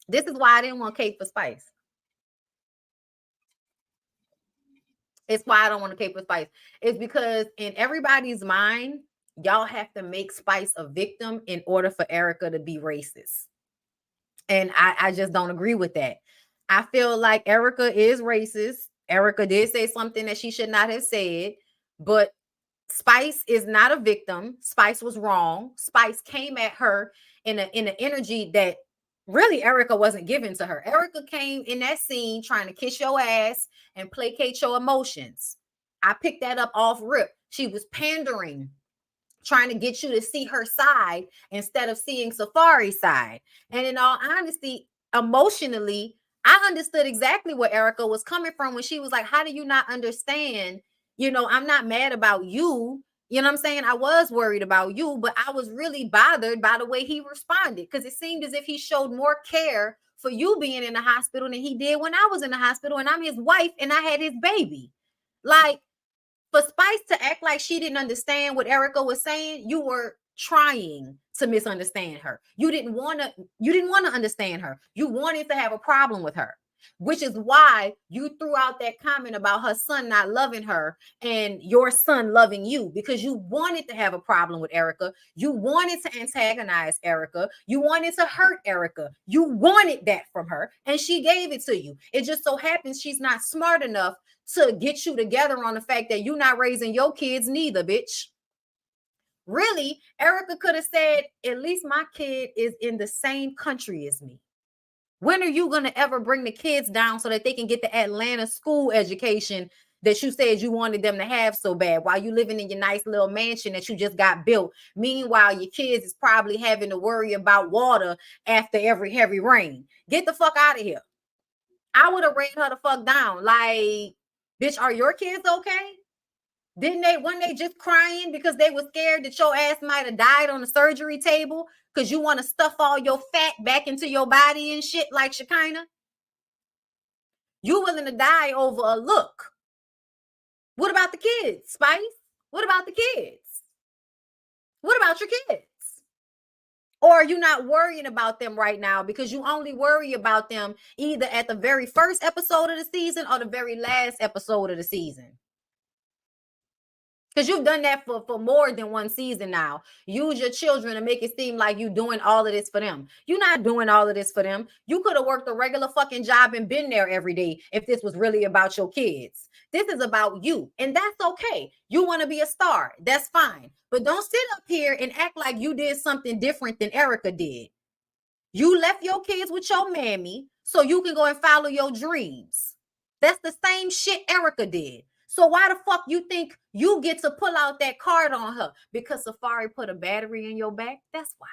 This is why I didn't want cake for Spice. It's why I don't want to cape with Spice. It's because in everybody's mind, y'all have to make Spice a victim in order for Erica to be racist. And I just don't agree with that. I feel like Erica is racist. Erica did say something that she should not have said, but Spice is not a victim. Spice was wrong. Spice came at her in an energy that really Erica wasn't given to her. Erica came in that scene trying to kiss your ass and placate your emotions. I picked that up off rip. She was pandering, trying to get you to see her side instead of seeing Safari's side. And in all honesty, emotionally, I understood exactly where Erica was coming from when she was like, how do you not understand? You know, I'm not mad about you. You know what I'm saying? I was worried about you, but I was really bothered by the way he responded because it seemed as if he showed more care for you being in the hospital than he did when I was in the hospital and I'm his wife and I had his baby. Like, for Spice to act like she didn't understand what Erica was saying, you were trying to misunderstand her. You didn't want to understand her. You wanted to have a problem with her, which is why you threw out that comment about her son not loving her and your son loving you, because you wanted to have a problem with Erica. You wanted to antagonize Erica. You wanted to hurt Erica. You wanted that from her, and she gave it to you. It just so happens she's not smart enough to get you together on the fact that you're not raising your kids neither, bitch. Really, Erica could have said, at least my kid is in the same country as me. When are you going to ever bring the kids down so that they can get the Atlanta school education that you said you wanted them to have so bad while you living in your nice little mansion that you just got built? Meanwhile, your kids is probably having to worry about water after every heavy rain. Get the fuck out of here. I would have rained her the fuck down. Like, bitch, are your kids okay? Weren't they just crying because they were scared that your ass might have died on the surgery table because you want to stuff all your fat back into your body and shit like Shekinah? You willing to die over a look. What about the kids, Spice? What about the kids? What about your kids? Or are you not worrying about them right now because you only worry about them either at the very first episode of the season or the very last episode of the season? Because you've done that for more than one season now. Use your children to make it seem like you're doing all of this for them. You're not doing all of this for them. You could have worked a regular fucking job and been there every day if this was really about your kids. This is about you, and that's okay. You want to be a star. That's fine. But don't sit up here and act like you did something different than Erica did. You left your kids with your mammy so you can go and follow your dreams. That's the same shit Erica did. So why the fuck you think you get to pull out that card on her? Because Safari put a battery in your back? That's why.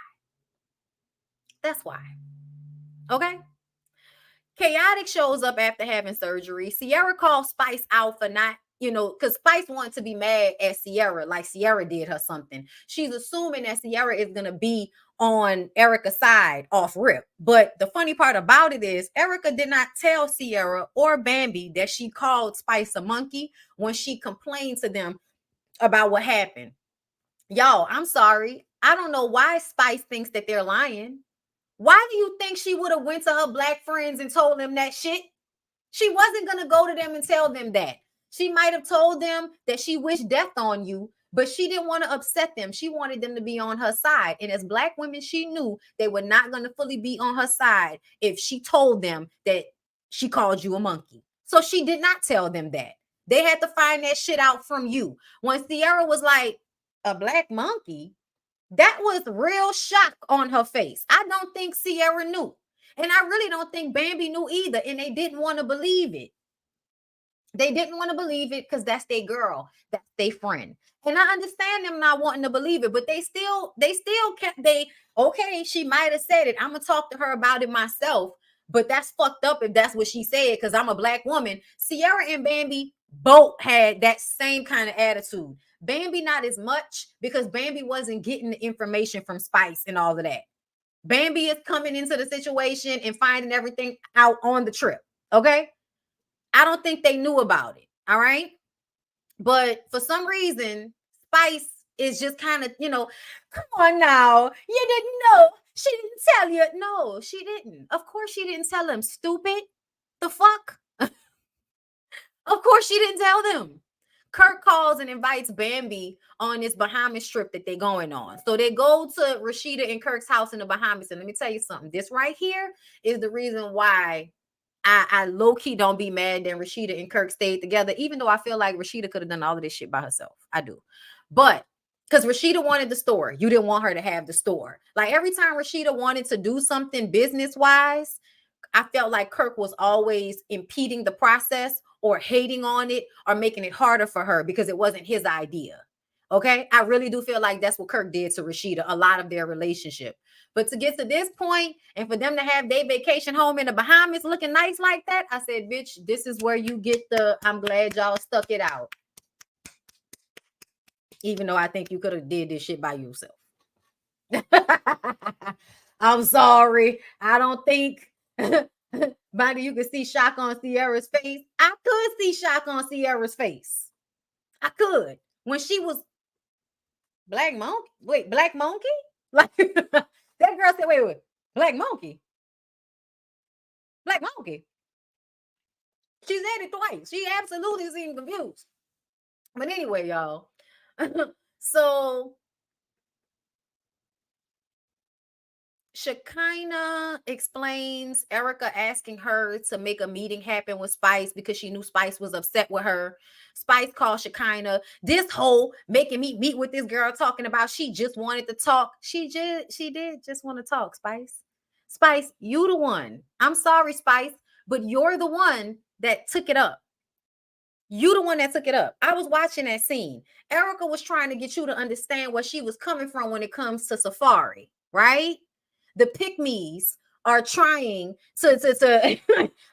That's why. Okay? Chaotic shows up after having surgery. Sierra called Spice out for not, because Spice wanted to be mad at Sierra like Sierra did her something. She's assuming that Sierra is going to be on Erica's side off rip. But the funny part about it is Erica did not tell Sierra or Bambi that she called Spice a monkey when she complained to them about what happened. Y'all, I'm sorry. I don't know why Spice thinks that they're lying. Why do you think she would have went to her black friends and told them that shit? She wasn't going to go to them and tell them that. She might have told them that she wished death on you, but she didn't want to upset them. She wanted them to be on her side. And as black women, she knew they were not going to fully be on her side if she told them that she called you a monkey. So she did not tell them that. They had to find that shit out from you. When Sierra was like, a black monkey? That was real shock on her face. I don't think Sierra knew. And I really don't think Bambi knew either. And they didn't want to believe it. They didn't want to believe it because that's their girl. That's their friend. And I understand them not wanting to believe it, but they still kept, okay, she might have said it. I'm going to talk to her about it myself. But that's fucked up if that's what she said, because I'm a black woman. Sierra and Bambi both had that same kind of attitude. Bambi not as much, because Bambi wasn't getting the information from Spice and all of that. Bambi is coming into the situation and finding everything out on the trip. Okay? I don't think they knew about it. All right? But for some reason, Spice is just kind of, come on now. You didn't know. She didn't tell you. No, she didn't. Of course she didn't tell him, stupid. The fuck? Of course, she didn't tell them. Kirk calls and invites Bambi on this Bahamas trip that they're going on. So they go to Rashida and Kirk's house in the Bahamas. And let me tell you something. This right here is the reason why I low-key don't be mad that Rashida and Kirk stayed together, even though I feel like Rashida could have done all of this shit by herself. I do. But because Rashida wanted the store, you didn't want her to have the store. Like every time Rashida wanted to do something business-wise, I felt like Kirk was always impeding the process or hating on it or making it harder for her because it wasn't his idea. Okay. I really do feel like that's what Kirk did to Rashida, a lot of their relationship. But to get to this point and for them to have their vacation home in the Bahamas looking nice like that, I said, bitch, this is where you get the I'm glad y'all stuck it out. Even though I think you could have did this shit by yourself. I'm sorry. I don't think Bonnie, you could see shock on Sierra's face. I could see shock on Sierra's face. I could. When she was Black Monkey. Wait, Black Monkey? Like that girl said, wait, Black Monkey. Black Monkey. She said it twice. She absolutely seemed confused. But anyway, y'all. So Shekinah explains Erica asking her to make a meeting happen with Spice because she knew Spice was upset with her. Spice called Shekinah this whole making me meet with this girl talking about she just wanted to talk. She did just want to talk, Spice. Spice, you the one. I'm sorry, Spice, but you're the one that took it up. You the one that took it up. I was watching that scene. Erica was trying to get you to understand where she was coming from when it comes to Safari, right? The pick-me's are trying to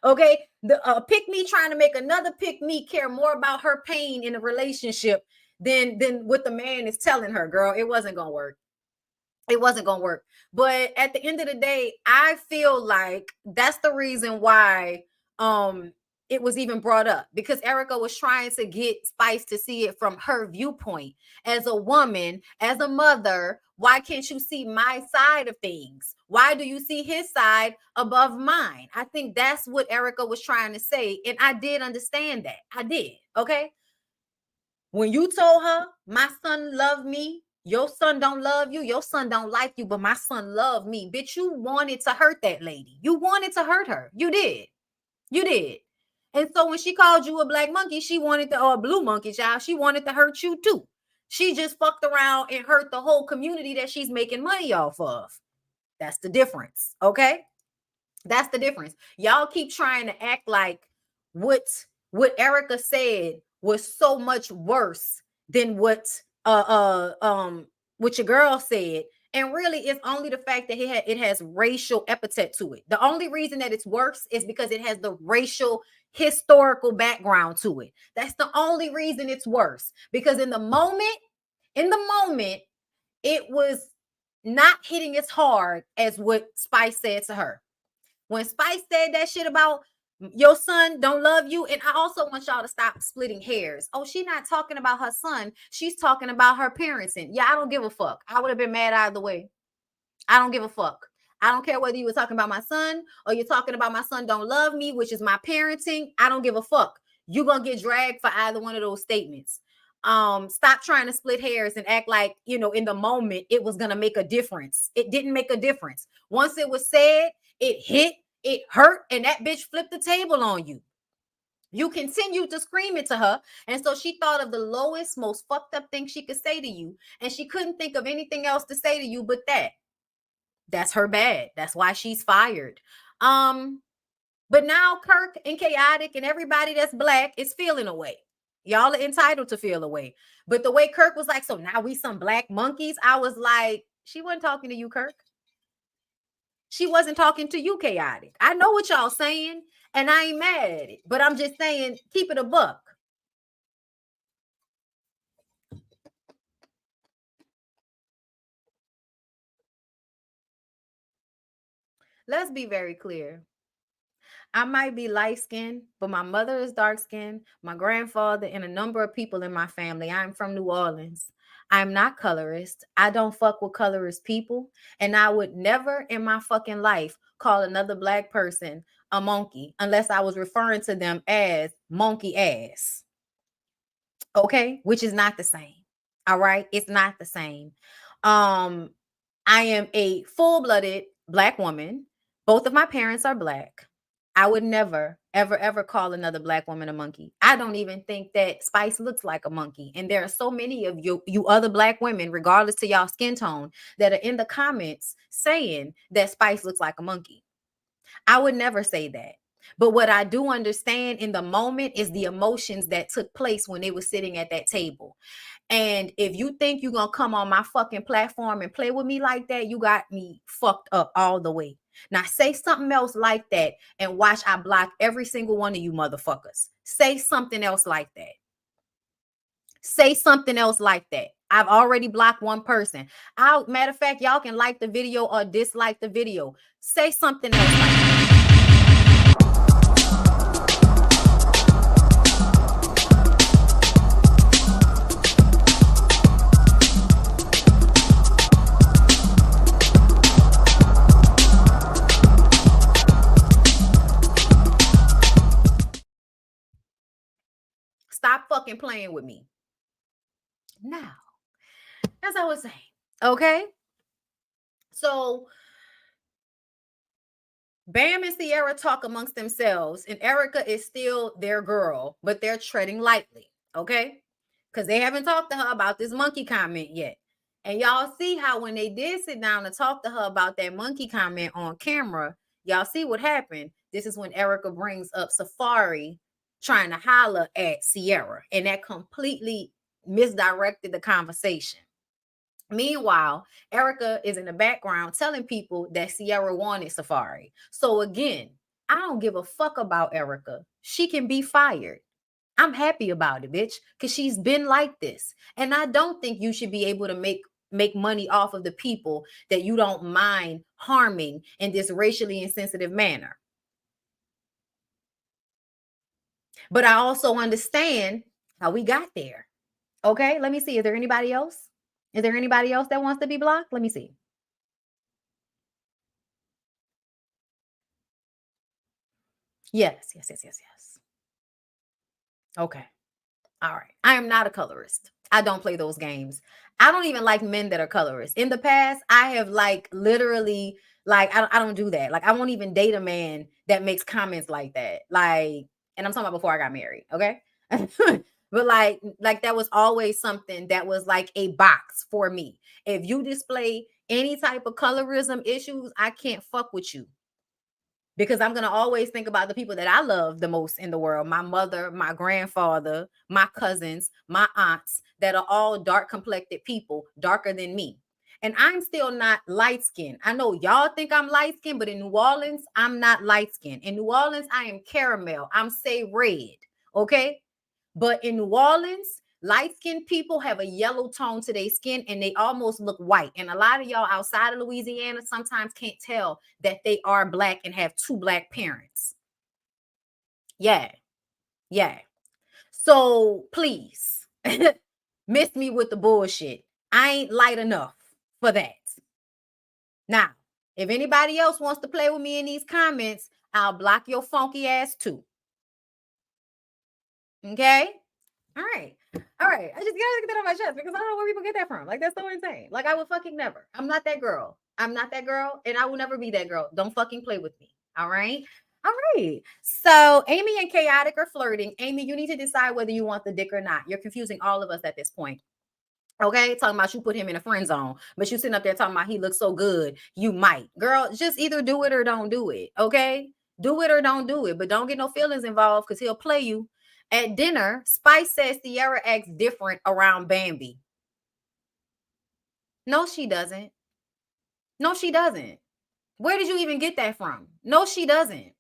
okay, the pick-me trying to make another pick-me care more about her pain in a relationship than what the man is telling her. Girl, it wasn't gonna work. It wasn't gonna work. But at the end of the day, I feel like that's the reason why it was even brought up, because Erica was trying to get Spice to see it from her viewpoint as a woman, as a mother. Why can't you see my side of things? Why do you see his side above mine? I think that's what Erica was trying to say, and I did understand that. I did. Okay, when you told her my son loved me, your son don't love you, your son don't like you, but my son loved me, bitch, you wanted to hurt that lady. You wanted to hurt her. You did. You did. And so when she called you a black monkey, she wanted to, or a blue monkey, child, she wanted to hurt you too. She just fucked around and hurt the whole community that she's making money off of. That's the difference. Okay. That's the difference. Y'all keep trying to act like what Erica said was so much worse than what your girl said. And really, it's only the fact that it has racial epithet to it. The only reason that it's worse is because it has the racial historical background to it. That's the only reason it's worse. Because in the moment, it was not hitting as hard as what Spice said to her. When Spice said that shit about your son don't love you, and I also want y'all to stop splitting hairs. Oh, she's not talking about her son. She's talking about her parenting. Yeah, I don't give a fuck. I would have been mad either way. I don't give a fuck. I don't care whether you were talking about my son or you're talking about my son don't love me, which is my parenting. I don't give a fuck. You're going to get dragged for either one of those statements. Stop trying to split hairs and act like, in the moment it was going to make a difference. It didn't make a difference. Once it was said, it hit, it hurt, and that bitch flipped the table on you. You continued to scream it to her. And so she thought of the lowest, most fucked up thing she could say to you. And she couldn't think of anything else to say to you but that. That's her bad. That's why she's fired. But now Kirk and Chaotic and everybody that's black is feeling away. Y'all are entitled to feel away. But the way Kirk was like, so now we some black monkeys. I was like, she wasn't talking to you, Kirk. She wasn't talking to you, Chaotic. I know what y'all saying, and I ain't mad at it. But I'm just saying, keep it a buck. Let's be very clear. I might be light-skinned, but my mother is dark-skinned, my grandfather, and a number of people in my family. I'm from New Orleans. I'm not colorist. I don't fuck with colorist people. And I would never in my fucking life call another black person a monkey unless I was referring to them as monkey ass. Okay, which is not the same. All right, it's not the same. I am a full-blooded Black woman. Both of my parents are Black. I would never, ever, ever call another Black woman a monkey. I don't even think that Spice looks like a monkey. And there are so many of you other Black women, regardless to y'all skin tone, that are in the comments saying that Spice looks like a monkey. I would never say that. But what I do understand in the moment is the emotions that took place when they were sitting at that table. And if you think you're going to come on my fucking platform and play with me like that, you got me fucked up all the way. Now say something else like that and watch I block every single one of you motherfuckers. Say something else like that. Say something else like that. I've already blocked one person. Matter of fact, y'all can like the video or dislike the video. Say something else like that. Stop fucking playing with me. Now, as I was saying, okay? So, Bam and Sierra talk amongst themselves, and Erica is still their girl, but they're treading lightly, okay? Because they haven't talked to her about this monkey comment yet. And y'all see how when they did sit down and talk to her about that monkey comment on camera, y'all see what happened. This is when Erica brings up Safari trying to holler at Sierra, and that completely misdirected the conversation. Meanwhile, Erica is in the background telling people that Sierra wanted Safari. So again, I don't give a fuck about Erica. She can be fired. I'm happy about it, bitch, because she's been like this. And I don't think you should be able to make money off of the people that you don't mind harming in this racially insensitive manner. But I also understand how we got there. Okay, let me see. Is there anybody else? Is there anybody else that wants to be blocked? Let me see. Yes. Okay. All right. I am not a colorist. I don't play those games. I don't even like men that are colorists. In the past, I have literally I don't do that. Like I won't even date a man that makes comments like that. Like, and I'm talking about before I got married, okay? But like that was always something that was like a box for me. If you display any type of colorism issues, I can't fuck with you. Because I'm going to always think about the people that I love the most in the world. My mother, my grandfather, my cousins, my aunts, that are all dark complected people, darker than me. And I'm still not light skinned. I know y'all think I'm light skinned, but in New Orleans, I'm not light skinned. In New Orleans, I am caramel. I'm say red. Okay. But in New Orleans, light-skinned people have a yellow tone to their skin and they almost look white. And a lot of y'all outside of Louisiana sometimes can't tell that they are Black and have two Black parents. Yeah. So please, miss me with the bullshit. I ain't light enough for that. Now, if anybody else wants to play with me in these comments, I'll block your funky ass too. Okay? All right. I just gotta get that on my chest because I don't know where people get that from. Like, that's so insane. Like, I would fucking never. I'm not that girl. I'm not that girl, and I will never be that girl. Don't fucking play with me. All right. All right. So Amy and Chaotic are flirting. Amy, you need to decide whether you want the dick or not. You're confusing all of us at this point. Okay, talking about you put him in a friend zone, but you sitting up there talking about he looks so good. You might, girl, just either do it or don't do it. Okay, do it or don't do it, but don't get no feelings involved because he'll play you. At dinner, Spice says Sierra acts different around Bambi. No, she doesn't. No, she doesn't. Where did you even get that from? No, she doesn't.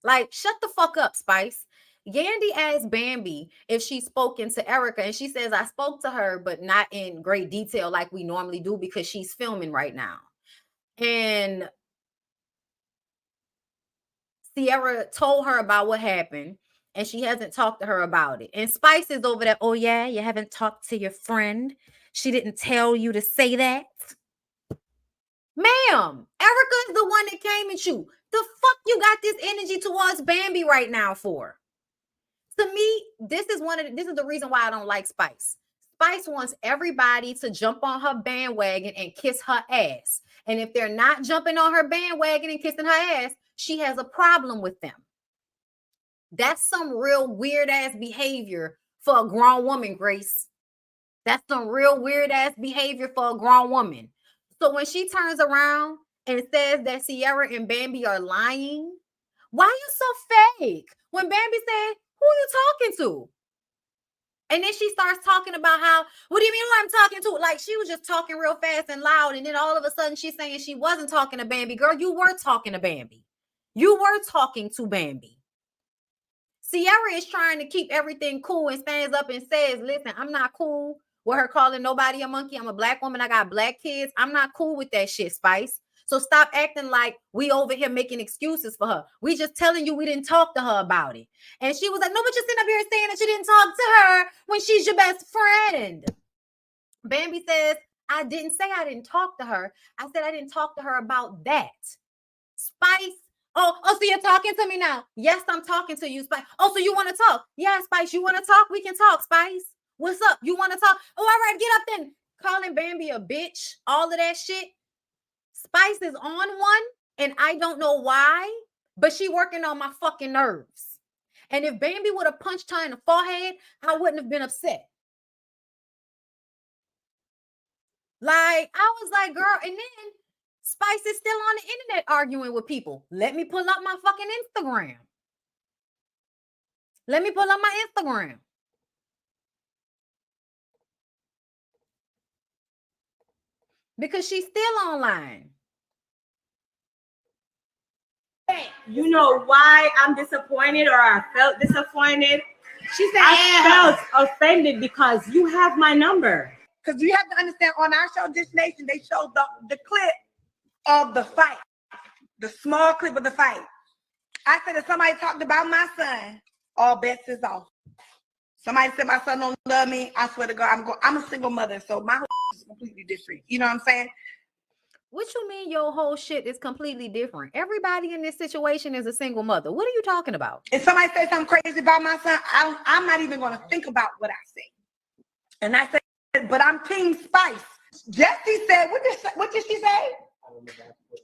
Like, shut the fuck up, Spice. Yandy asked Bambi if she's spoken to Erica, and she says, I spoke to her, but not in great detail like we normally do because she's filming right now. And Sierra told her about what happened, and she hasn't talked to her about it. And Spice is over there, oh yeah, you haven't talked to your friend? She didn't tell you to say that? Ma'am, Erica is the one that came at you. The fuck you got this energy towards Bambi right now for? To me, this is the reason why I don't like Spice. Spice wants everybody to jump on her bandwagon and kiss her ass. And if they're not jumping on her bandwagon and kissing her ass, she has a problem with them. That's some real weird ass behavior for a grown woman, Grace. That's some real weird ass behavior for a grown woman. So when she turns around and says that Sierra and Bambi are lying, why are you so fake? When Bambi said, who are you talking to? And then she starts talking about how, what do you mean who I'm talking to? Like she was just talking real fast and loud. And then all of a sudden she's saying she wasn't talking to Bambi. Girl, you were talking to Bambi. You were talking to Bambi. Sierra is trying to keep everything cool and stands up and says, listen, I'm not cool with her calling nobody a monkey. I'm a black woman. I got black kids. I'm not cool with that shit, Spice. So stop acting like we over here making excuses for her. We just telling you we didn't talk to her about it. And she was like, no, but you're sitting up here saying that you didn't talk to her when she's your best friend. Bambi says, I didn't say I didn't talk to her. I said I didn't talk to her about that. Spice. Oh, so you're talking to me now? Yes, I'm talking to you, Spice. Oh, so you want to talk? Yeah, Spice, you want to talk? We can talk, Spice. What's up? You want to talk? Oh, all right, get up then. Calling Bambi a bitch, all of that shit. Spice is on one, and I don't know why, but she working on my fucking nerves. And if Bambi would have punched her in the forehead, I wouldn't have been upset. Like, I was like, girl, and then Spice is still on the internet arguing with people. Let me pull up my fucking Instagram. Let me pull up my Instagram. Because she's still online. You know why I'm disappointed or I felt disappointed? She said, I felt offended because you have my number. Because you have to understand, on our show, Dish Nation, they showed the clip of the fight, the small clip of the fight. I said, if somebody talked about my son, all bets is off. Somebody said my son don't love me. I swear to God, I'm a single mother, so my whole is completely different. You know what I'm saying? What you mean your whole shit is completely different? Everybody in this situation is a single mother. What are you talking about? If somebody says something crazy about my son, I'm not even going to think about what I say. And I said, but I'm Team Spice. Jessie said, what did she say?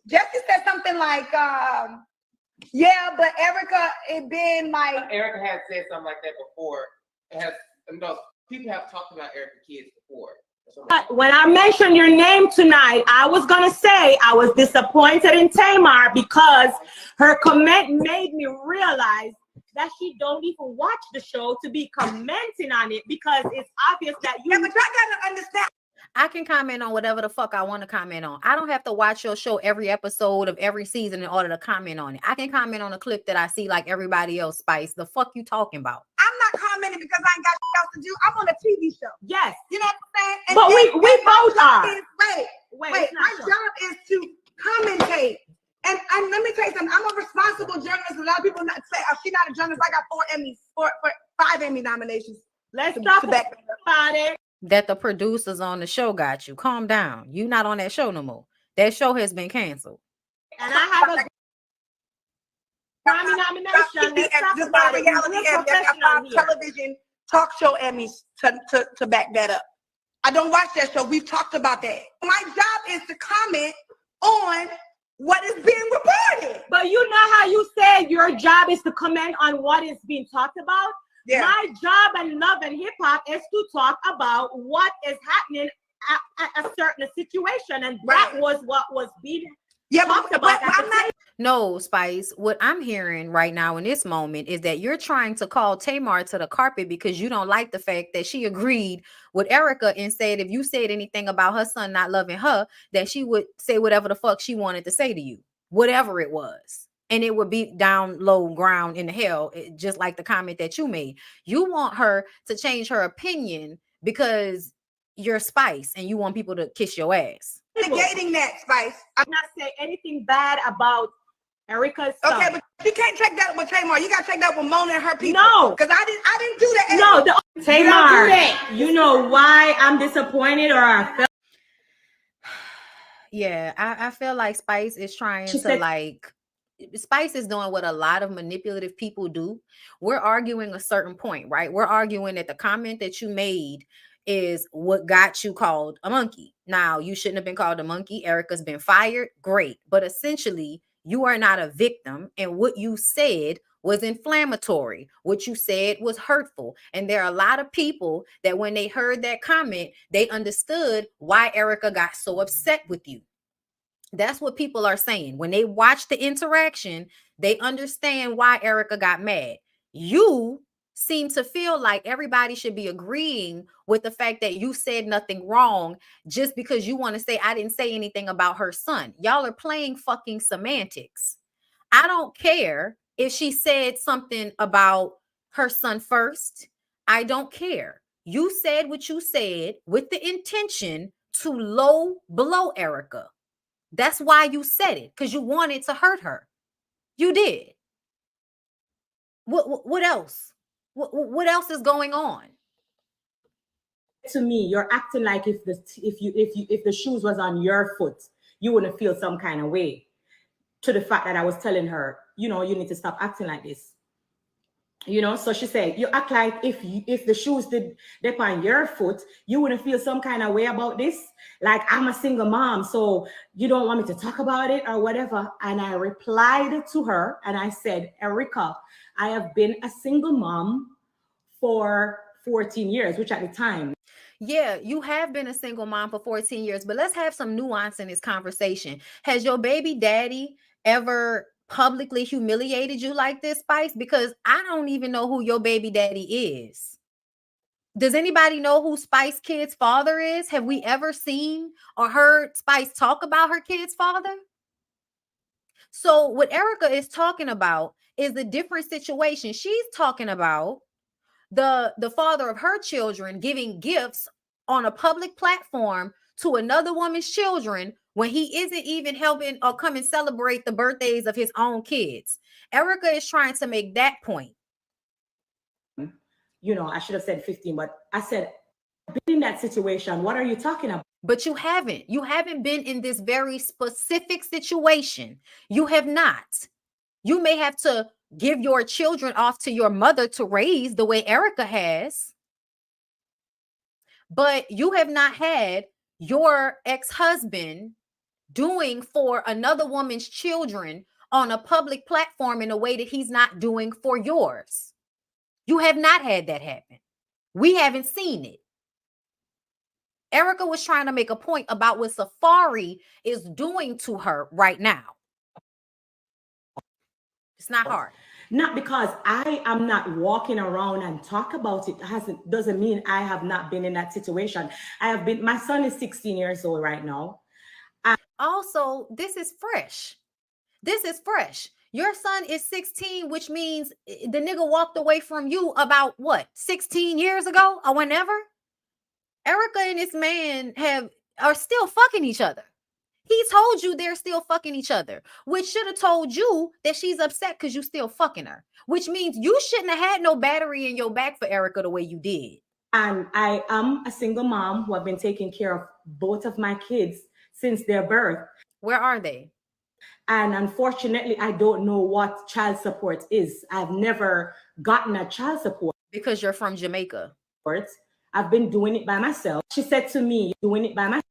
Jessie said something like, yeah, but Erica, it been like... Erica has said something like that before. People have talked about Erica kids before. When I mentioned your name tonight, I was going to say I was disappointed in Tamar because her comment made me realize that she don't even watch the show to be commenting on it because it's obvious that you... Yeah, but y'all got to understand. I can comment on whatever the fuck I want to comment on. I don't have to watch your show every episode of every season in order to comment on it. I can comment on a clip that I see like everybody else, Spice. The fuck you talking about? I'm not commenting because I ain't got shit else to do. I'm on a TV show. Yes. You know what I'm saying? And but we both are. Wait. My job is to commentate. And let me tell you something. I'm a responsible journalist. A lot of people not say, oh, she's not a journalist. I got 5 Emmy nominations. Let's talk about it. That the producers on the show got you. Calm down. You not on that show no more. That show has been canceled. And I have a Grammy nomination. Let's talk about reality television talk show Emmys to back that up. I don't watch that show. We've talked about that. My job is to comment on what is being reported. But you know how you said your job is to comment on what is being talked about? Yeah. My job in love and hip hop is to talk about what is happening at a certain situation, and that was what was being talked about. No, Spice. What I'm hearing right now in this moment is that you're trying to call Tamar to the carpet because you don't like the fact that she agreed with Erica and said if you said anything about her son not loving her, that she would say whatever the fuck she wanted to say to you, whatever it was. And it would be down low ground in the hell, just like the comment that you made. You want her to change her opinion because you're Spice and you want people to kiss your ass. Negating that, Spice. I'm not saying anything bad about Erica's son. Okay, but you can't check that with Tamar. You got to check that with Mona and her people. No. Because I didn't do that. No, Tamar, you know why I'm disappointed or I felt... Yeah, I feel like Spice is trying She to said, like Spice is doing what a lot of manipulative people do. We're arguing a certain point, right? We're arguing that the comment that you made is what got you called a monkey. Now, you shouldn't have been called a monkey. Erica's been fired. Great. But essentially, you are not a victim. And what you said was inflammatory. What you said was hurtful. And there are a lot of people that when they heard that comment, they understood why Erica got so upset with you. That's what people are saying. When they watch the interaction, they understand why Erica got mad. You seem to feel like everybody should be agreeing with the fact that you said nothing wrong just because you want to say, I didn't say anything about her son. Y'all are playing fucking semantics. I don't care if she said something about her son first. I don't care. You said what you said with the intention to low blow Erica. That's why you said it, because you wanted to hurt her. You did. What else? What else is going on? to me, you're acting like if the shoes was on your foot, you wouldn't feel some kind of way. To the fact that I was telling her, you need to stop acting like this. So she said, you act like if the shoes did dip on your foot, you wouldn't feel some kind of way about this. Like, I'm a single mom, so you don't want me to talk about it or whatever. And I replied to her and I said, Erica, I have been a single mom for 14 years, which at the time. Yeah, you have been a single mom for 14 years, but let's have some nuance in this conversation. Has your baby daddy ever publicly humiliated you like this, Spice? Because I don't even know who your baby daddy is. Does anybody know who Spice Kid's father is? Have we ever seen or heard Spice talk about her kid's father? So what Erica is talking about is a different situation. She's talking about the father of her children giving gifts on a public platform to another woman's children when he isn't even helping or come and celebrate the birthdays of his own kids. Erica is trying to make that point. I should have said 15, but I said, been in that situation. What are you talking about? But you haven't. You haven't been in this very specific situation. You have not. You may have to give your children off to your mother to raise the way Erica has. But you have not had your ex-husband doing for another woman's children on a public platform in a way that he's not doing for yours. You have not had that happen. We haven't seen it. Erica was trying to make a point about what Safari is doing to her right now. It's not hard. Not because I am not walking around and talk about it doesn't mean I have not been in that situation. My son is 16 years old right now. Also, this is fresh. This is fresh. Your son is 16, which means the nigga walked away from you about what, 16 years ago or whenever? Erica and this man are still fucking each other. He told you they're still fucking each other, which should have told you that she's upset because you still fucking her, which means you shouldn't have had no battery in your back for Erica the way you did. And I am a single mom who have been taking care of both of my kids since their birth. Where are they? And unfortunately, I don't know what child support is. I've never gotten a child support. Because you're from Jamaica. I've been doing it by myself. She said to me, doing it by myself.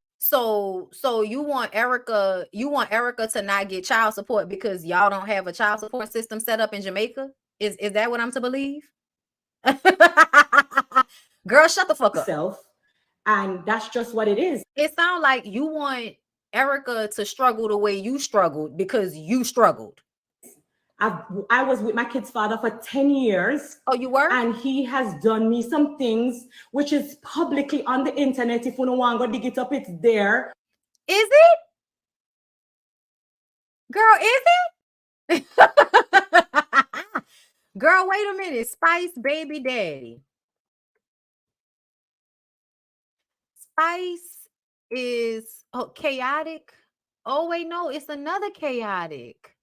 So you want Erica to not get child support because y'all don't have a child support system set up in Jamaica? Is that what I'm to believe? Girl, shut the fuck up. And that's just what it is. It sounds like you want Erica to struggle the way you struggled because you struggled. I was with my kid's father for 10 years. Oh, you were? And he has done me some things which is publicly on the internet. If you don't want to go dig it up, it's there. Is it? Girl, is it? Girl, wait a minute. Spice baby daddy. Spice is chaotic. Oh, wait, no, it's another chaotic.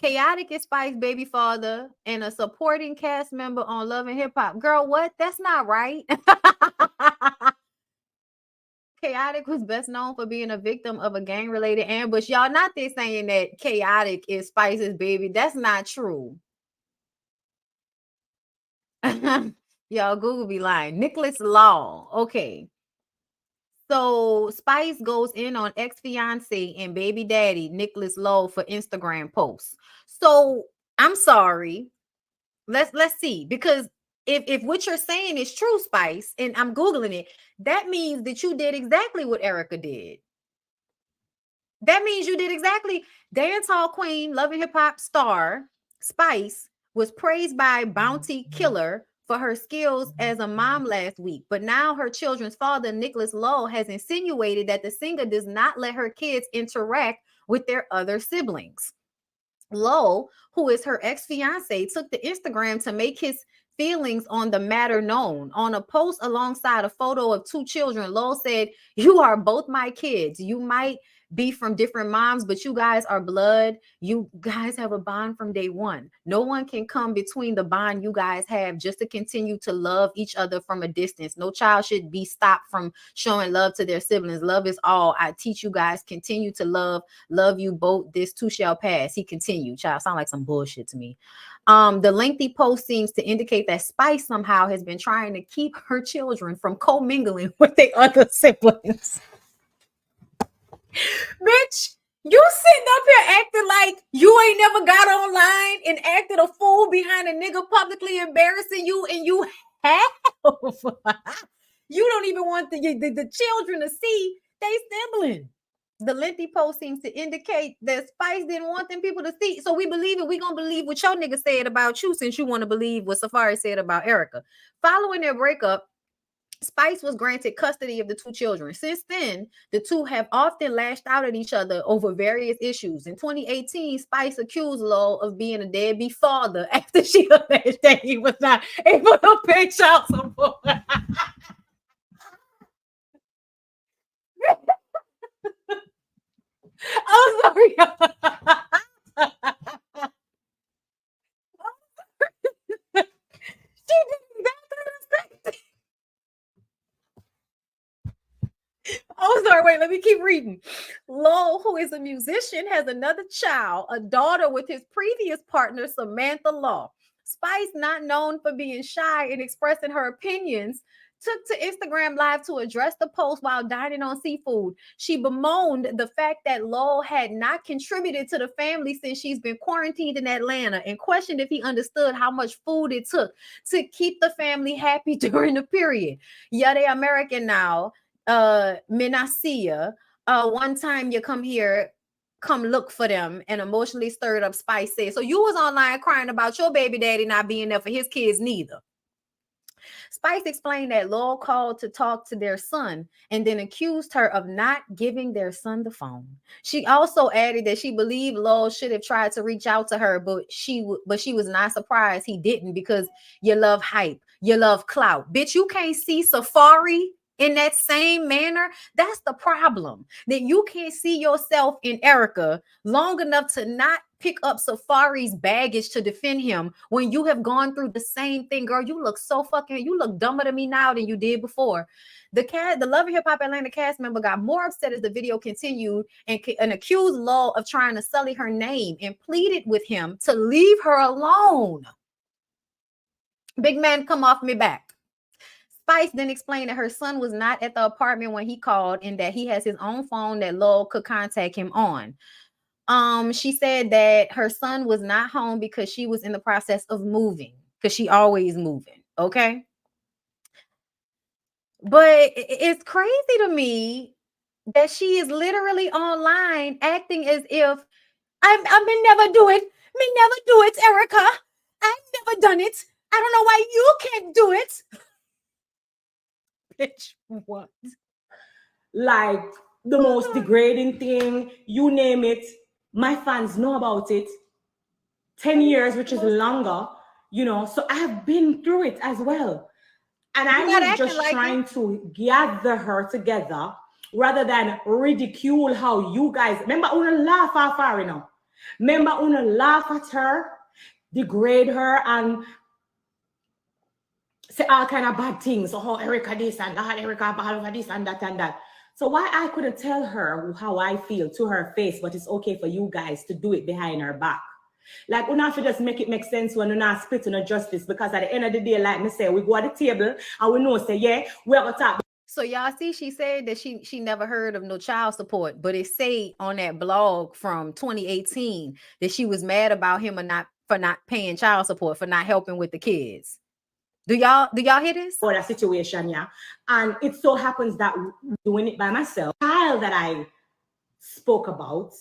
Chaotic is Spice baby father and a supporting cast member on Love and Hip Hop. Girl, what? That's not right. Chaotic was best known for being a victim of a gang-related ambush. Y'all, not this saying that Chaotic is Spice's baby. That's not true. Y'all, Google be lying. Nicholas Law. Okay. So Spice goes in on ex-fiance and baby daddy Nicholas Law for Instagram posts. So I'm sorry. Let's see, because if what you're saying is true, Spice, and I'm Googling it, that means that you did exactly what Erica did. That means you did exactly. Dancehall queen, Love and Hip Hop star Spice was praised by Bounty Killer for her skills as a mom last week, but now her children's father, Nicholas Lowe, has insinuated that the singer does not let her kids interact with their other siblings. Lowe, who is her ex-fiance, took to Instagram to make his feelings on the matter known. On a post alongside a photo of two children, Lowe said, "You are both my kids. You might be from different moms, but you guys are blood. You guys have a bond from day one. No one can come between the bond you guys have just to continue to love each other from a distance. No child should be stopped from showing love to their siblings. Love is all. I teach you guys, continue to love you both. This too shall pass." He continued. Child, sound like some bullshit to me. The lengthy post seems to indicate that Spice somehow has been trying to keep her children from commingling with their other siblings. Bitch, you sitting up here acting like you ain't never got online and acted a fool behind a nigga publicly embarrassing you, and you have. You don't even want the children to see they sibling. The lengthy post seems to indicate that Spice didn't want them people to see. So we believe it. We gonna believe what your nigga said about you, since you want to believe what Safari said about Erica. Following their breakup, Spice was granted custody of the two children. Since then, the two have often lashed out at each other over various issues. In 2018, Spice accused Lowe of being a deadbeat father after she alleged that he was not able to pay child support. I'm sorry. She didn't get that. Oh, sorry. Wait, let me keep reading. Lowe, who is a musician, has another child, a daughter with his previous partner, Samantha Law. Spice, not known for being shy and expressing her opinions, took to Instagram Live to address the post while dining on seafood. She bemoaned the fact that Lowe had not contributed to the family since she's been quarantined in Atlanta, and questioned if he understood how much food it took to keep the family happy during the period. Yeah, they American now. Minasia, one time you come here, come look for them, and emotionally stirred up Spice said. So you was online crying about your baby daddy not being there for his kids neither. Spice explained that Laurel called to talk to their son and then accused her of not giving their son the phone. She also added that she believed Laurel should have tried to reach out to her, but she was not surprised he didn't, because you love hype, you love clout. Bitch, you can't see Safari in that same manner. That's the problem, that you can't see yourself in Erica long enough to not pick up Safari's baggage to defend him when you have gone through the same thing. Girl, you look you look dumber to me now than you did before. The Love and Hip Hop Atlanta cast member got more upset as the video continued and accused Law of trying to sully her name and pleaded with him to leave her alone. Big man, come off me back. Spice then explained that her son was not at the apartment when he called and that he has his own phone that Lowell could contact him on. She said that her son was not home because she was in the process of moving, because she always moving, okay? But it's crazy to me that she is literally online acting as if I may never do it. Me never do it, Erica. I've never done it. I don't know why you can't do it. Bitch, what? Like the most degrading thing, you name it. My fans know about it. 10 years, which is longer, you know, so I have been through it as well. And I was just trying to gather her together rather than ridicule how you guys, remember, una laugh at her, you know. Remember, una laugh at her, degrade her, and say all kind of bad things. Oh, Erica this and that, Erica bad over this and that and that. So why I couldn't tell her how I feel to her face, but it's okay for you guys to do it behind her back. Like, we not to just make it make sense when we not split on justice, because at the end of the day, like me say, we go at the table and we know say, yeah, we have a talk. So y'all see, she said that she never heard of no child support, but it say on that blog from 2018 that she was mad about him for not paying child support, for not helping with the kids. Do y'all hear this? For that situation, yeah. And it so happens that doing it by myself, the child that I spoke about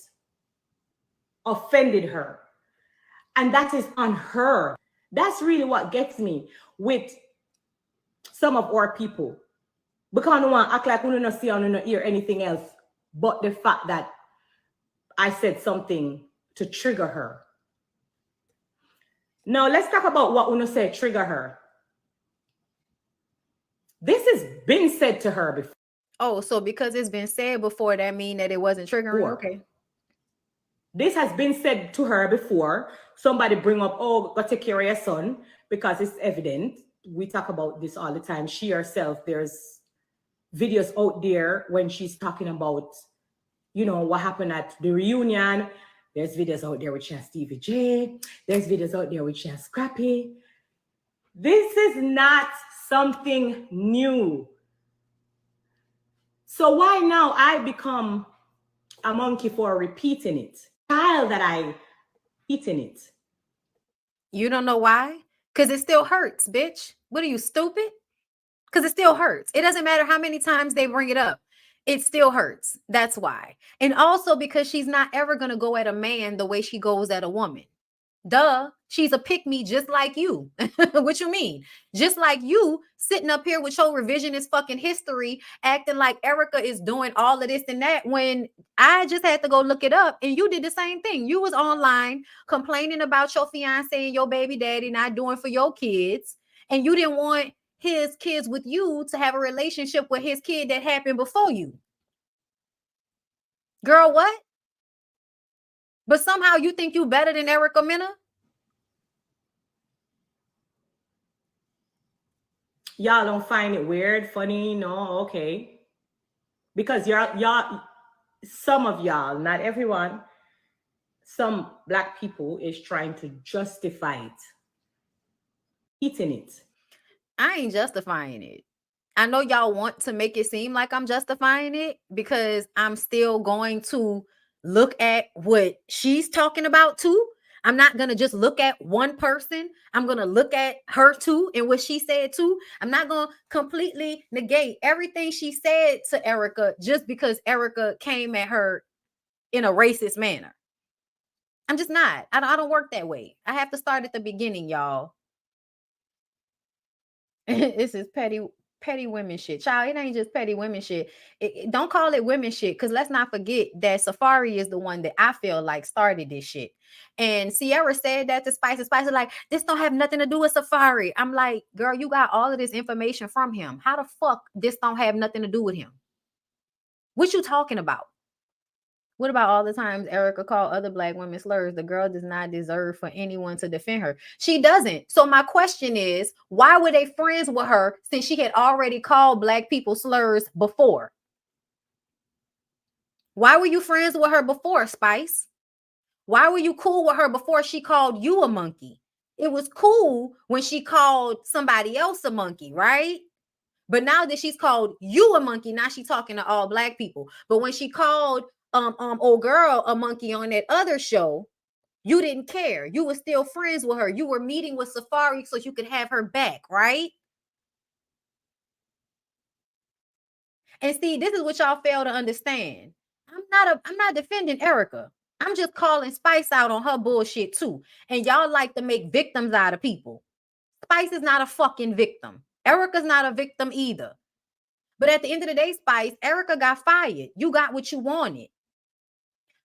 offended her. And that is on her. That's really what gets me with some of our people. Because no one act like we don't see or don't hear anything else but the fact that I said something to trigger her. Now let's talk about what Uno said trigger her. This has been said to her before. Oh, so because it's been said before, that mean that it wasn't triggering? Okay. This has been said to her before. Somebody bring up, oh, go take care of your son, because it's evident. We talk about this all the time. She herself, there's videos out there when she's talking about, you know, what happened at the reunion. There's videos out there with she and Stevie J. There's videos out there with she and Scrappy. This is not something new. So why now I become a monkey for repeating it? Child that I eating it. You don't know why? Because it still hurts, bitch. What are you, stupid? Because it still hurts. It doesn't matter how many times they bring it up. It still hurts. That's why. And also because she's not ever going to go at a man the way she goes at a woman. Duh. She's a pick-me just like you. What you mean? Just like you sitting up here with your revisionist fucking history, acting like Erica is doing all of this and that, when I just had to go look it up and you did the same thing. You was online complaining about your fiance and your baby daddy not doing for your kids, and you didn't want his kids with you to have a relationship with his kid that happened before you. Girl, what? But somehow you think you better than Erica Mena? Y'all don't find it weird, funny? No, okay. Because y'all, some of y'all, not everyone, some Black people is trying to justify it. Eating it. I ain't justifying it. I know y'all want to make it seem like I'm justifying it because I'm still going to look at what she's talking about too. I'm not going to just look at one person. I'm going to look at her too and what she said too. I'm not going to completely negate everything she said to Erica just because Erica came at her in a racist manner. I'm just not. I don't work that way. I have to start at the beginning, y'all. This is petty women shit. Child, it ain't just petty women shit. Don't call it women shit, because let's not forget that Safari is the one that I feel like started this shit. And Sierra said that to Spice, and Spice is like, this don't have nothing to do with Safari. I'm like, girl, you got all of this information from him. How the fuck this don't have nothing to do with him? What you talking about? What about all the times Erica called other Black women slurs? The girl does not deserve for anyone to defend her. She doesn't. So my question is, why were they friends with her since she had already called Black people slurs before? Why were you friends with her before, Spice? Why were you cool with her before she called you a monkey? It was cool when she called somebody else a monkey, right? But now that she's called you a monkey, now she's talking to all Black people. But when she called old girl a monkey on that other show, you didn't care. You were still friends with her. You were meeting with Safari so you could have her back, right? And see, this is what y'all fail to understand. I'm not defending Erica. I'm just calling Spice out on her bullshit too. And y'all like to make victims out of people. Spice is not a fucking victim. Erica's not a victim either. But at the end of the day, Spice, Erica got fired. You got what you wanted.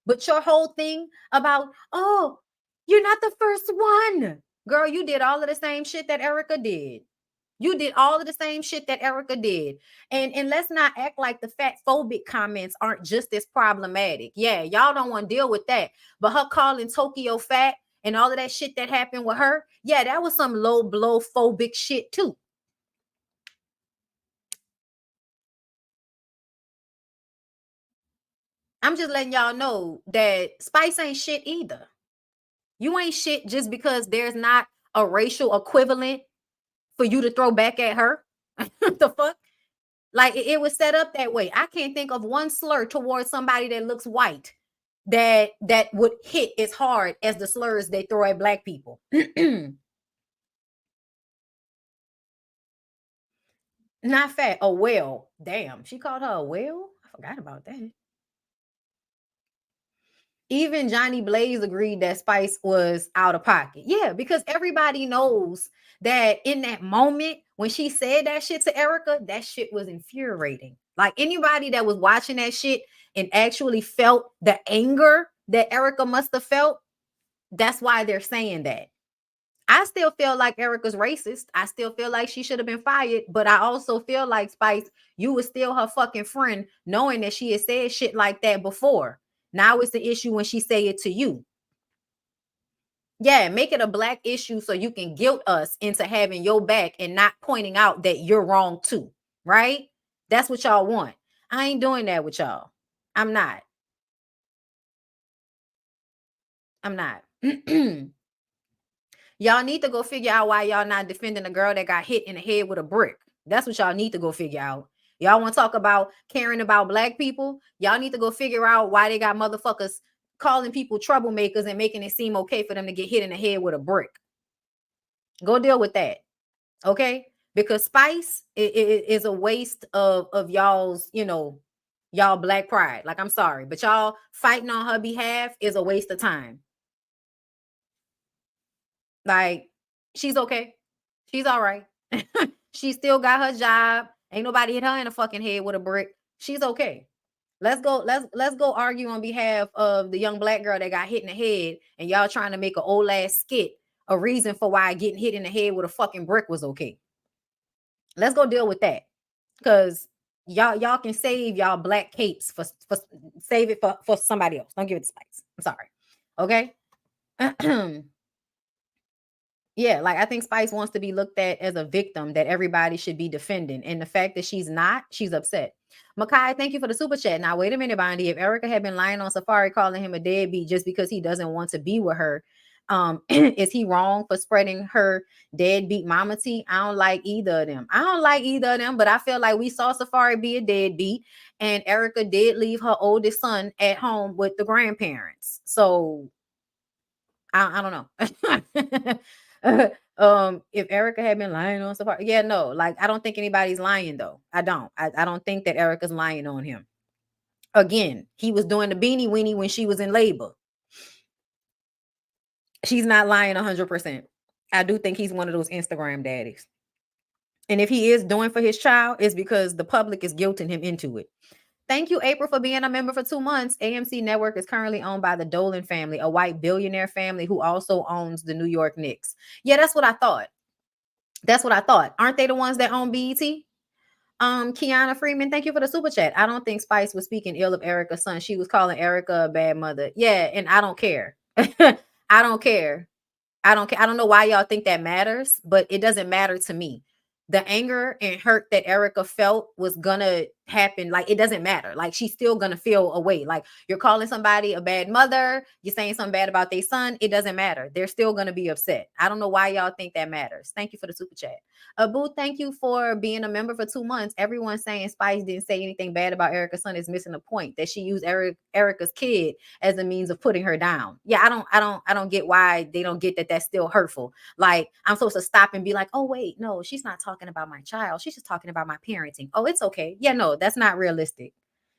But your whole thing about, oh, you're not the first one. Girl, you did all of the same shit that Erica did. You did all of the same shit that Erica did. And let's not act like the fat phobic comments aren't just as problematic. Yeah, y'all don't want to deal with that. But her calling Tokyo fat and all of that shit that happened with her, yeah, that was some low blow phobic shit too. I'm just letting y'all know that Spice ain't shit either. You ain't shit just because there's not a racial equivalent for you to throw back at her. The fuck? Like it was set up that way. I can't think of one slur towards somebody that looks white that would hit as hard as the slurs they throw at black people. Not fat, a whale. Damn, she called her a whale? I forgot about that. Even Johnny Blaze agreed that Spice was out of pocket. Yeah, because everybody knows that in that moment when she said that shit to Erica, that shit was infuriating. Like anybody that was watching that shit and actually felt the anger that Erica must have felt, that's why they're saying that. I still feel like Erica's racist. I still feel like she should have been fired, but I also feel like Spice, you was still her fucking friend, knowing that she had said shit like that before. Now it's the issue when she say it to you. Yeah, make it a black issue so you can guilt us into having your back and not pointing out that you're wrong too, right? That's what y'all want. I ain't doing that with y'all. I'm not. I'm not. Y'all need to go figure out why y'all not defending a girl that got hit in the head with a brick. That's what y'all need to go figure out. Y'all want to talk about caring about black people? Y'all need to go figure out why they got motherfuckers calling people troublemakers and making it seem okay for them to get hit in the head with a brick. Go deal with that. Okay? Because Spice is a waste of y'all's, y'all black pride. Like, I'm sorry, but y'all fighting on her behalf is a waste of time. Like, she's okay. She's all right. She still got her job. Ain't nobody hit her in the fucking head with a brick. She's okay. Let's go argue on behalf of the young black girl that got hit in the head, and y'all trying to make an old ass skit a reason for why getting hit in the head with a fucking brick was okay. Let's go deal with that. Cause y'all can save y'all black capes for save it for somebody else. Don't give it to Spice. I'm sorry. Okay. Yeah, like I think Spice wants to be looked at as a victim that everybody should be defending. And the fact that she's not, she's upset. Makai, thank you for the super chat. Now, wait a minute, Bondi. If Erica had been lying on Safari calling him a deadbeat just because he doesn't want to be with her, is he wrong for spreading her deadbeat mama tea? I don't like either of them. I don't like either of them, but I feel like we saw Safari be a deadbeat, and Erica did leave her oldest son at home with the grandparents. So I don't know. If Erica had been lying on Safari, yeah, no, like I don't think anybody's lying though. I don't think that Erica's lying on him. Again, he was doing the beanie weenie when she was in labor. She's not lying 100%. I do think he's one of those Instagram daddies. And if he is doing for his child, it's because the public is guilting him into it. Thank you, April, for being a member for 2 months. AMC Network is currently owned by the Dolan family, a white billionaire family who also owns the New York Knicks. Yeah, that's what I thought. That's what I thought. Aren't they the ones that own BET? Kiana Freeman, thank you for the super chat. I don't think Spice was speaking ill of Erica's son. She was calling Erica a bad mother. Yeah, and I don't care. I don't care. I don't care. I don't know why y'all think that matters, but it doesn't matter to me. The anger and hurt that Erica felt was gonna happen. Like, it doesn't matter. Like, she's still gonna feel a way. Like, you're calling somebody a bad mother, you're saying something bad about their son, it doesn't matter. They're still gonna be upset. I don't know why y'all think that matters. Thank you for the super chat. Abu, thank you for being a member for 2 months. Everyone saying Spice didn't say anything bad about Erica's son is missing the point that she used Erica's kid as a means of putting her down. Yeah, I don't get why they don't get that that's still hurtful. Like, I'm supposed to stop and be like, oh wait, no, she's not talking about my child. She's just talking about my parenting. Oh, it's okay. Yeah, no, that's not realistic.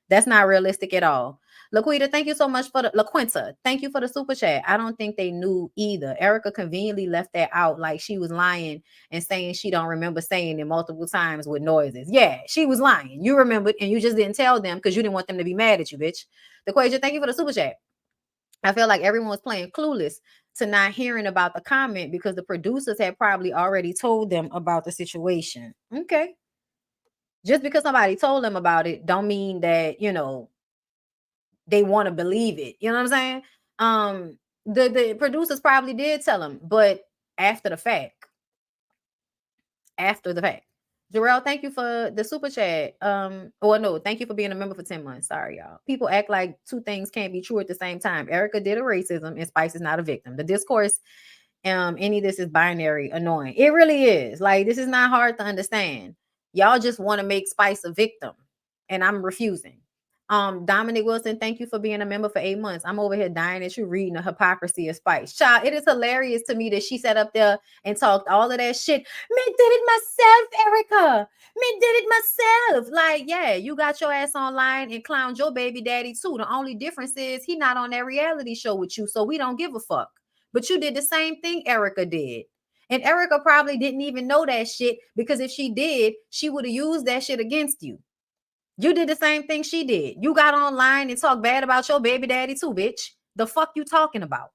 That's not realistic at all. LaQuita, thank you so much for the LaQuinta. Thank you for the super chat. I don't think they knew either. Erica conveniently left that out like she was lying and saying she don't remember saying it multiple times with noises. Yeah, she was lying. You remembered and you just didn't tell them because you didn't want them to be mad at you, bitch. LaQuaja, thank you for the super chat. I feel like everyone was playing clueless to not hearing about the comment because the producers had probably already told them about the situation. Okay. Just because somebody told them about it don't mean that, they want to believe it. You know what I'm saying? The producers probably did tell them, but after the fact. Jarrell, thank you for the super chat. Or no, thank you for being a member for 10 months. Sorry, y'all. People act like two things can't be true at the same time. Erica did a racism and Spice is not a victim. The discourse, any of this is binary, annoying. It really is. Like, this is not hard to understand. Y'all just want to make Spice a victim, and I'm refusing. Dominic Wilson, thank you for being a member for 8 months. I'm over here dying at you reading the hypocrisy of Spice. Child, it is hilarious to me that she sat up there and talked all of that shit. Me did it myself, Erica. Me did it myself. Like, yeah, you got your ass online and clowned your baby daddy too. The only difference is he not on that reality show with you, so we don't give a fuck. But you did the same thing Erica did. And Erica probably didn't even know that shit, because if she did, she would have used that shit against you. You did the same thing she did. You got online and talked bad about your baby daddy too, bitch. The fuck you talking about?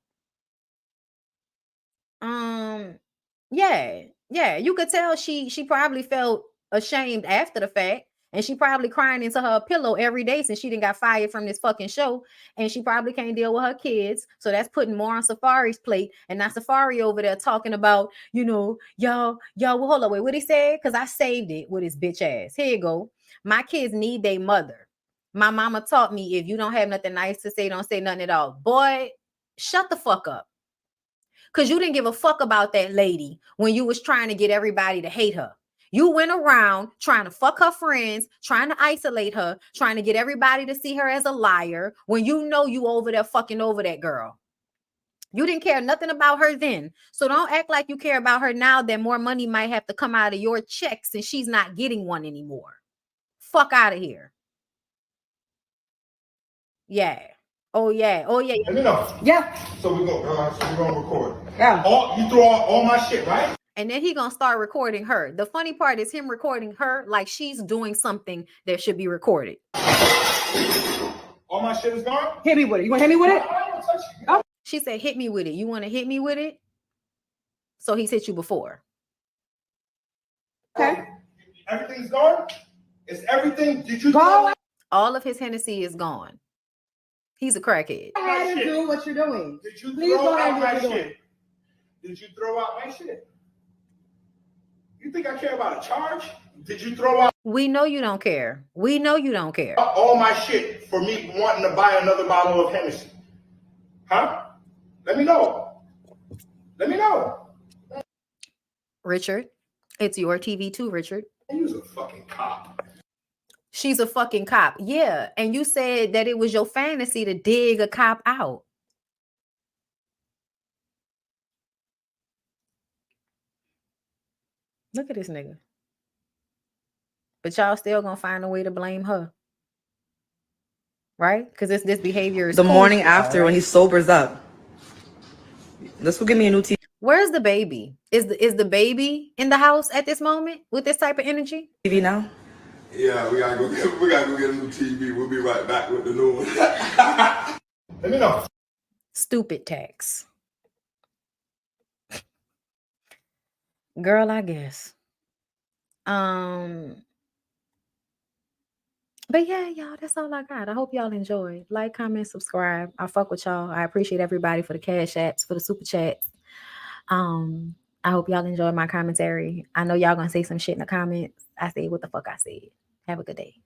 Yeah, you could tell she probably felt ashamed after the fact, and she probably crying into her pillow every day since she didn't got fired from this fucking show, and she probably can't deal with her kids, so that's putting more on Safari's plate. And now Safari over there talking about, y'all, well, hold on, wait, what he said? Because I saved it with his bitch ass. Here you go. My kids need their mother. My mama taught me, if you don't have nothing nice to say, don't say nothing at all. Boy, shut the fuck up. Because you didn't give a fuck about that lady when you was trying to get everybody to hate her. You went around trying to fuck her friends, trying to isolate her, trying to get everybody to see her as a liar, when you know you over there fucking over that girl. You didn't care nothing about her then. So don't act like you care about her now that more money might have to come out of your checks and she's not getting one anymore. Fuck out of here. Yeah. Oh yeah. Let me know. Yeah. So we're gonna record. Yeah. You throw out all my shit, right? And then he gonna start recording her. The funny part is him recording her like she's doing something that should be recorded. All my shit is gone? Hit me with it. You want to hit me with it? I don't touch you. Oh. She said, hit me with it. You want to hit me with it? So he's hit you before. Okay. Everything's gone? Is everything? Did you Go All of his Hennessy is gone. He's a crackhead. ahead and do what you're doing. Did you Please throw go ahead out and do my what you're doing. shit? Did you throw out my shit? You think I care about a charge? Did you throw out We know you don't care. We know you don't care. all my shit for me wanting to buy another bottle of Hennessy? Huh? Let me know. Let me know. Richard, it's your TV too, Richard. He was a fucking cop. She's a fucking cop. Yeah. And you said that it was your fantasy to dig a cop out. Look at this nigga. But y'all still gonna find a way to blame her. Right? Because this behavior is the cool. morning after when he sobers up. This will give me a new TV Where's the baby? Is the baby in the house at this moment with this type of energy? now. Yeah, we gotta go get a new TV. We'll be right back with the new one. Let me know. Stupid tax. Girl, I guess. But yeah, y'all, that's all I got. I hope y'all enjoyed. Like, comment, subscribe. I fuck with y'all. I appreciate everybody for the cash apps, for the super chats. I hope y'all enjoyed my commentary. I know y'all gonna say some shit in the comments. I say what the fuck I said. Have a good day.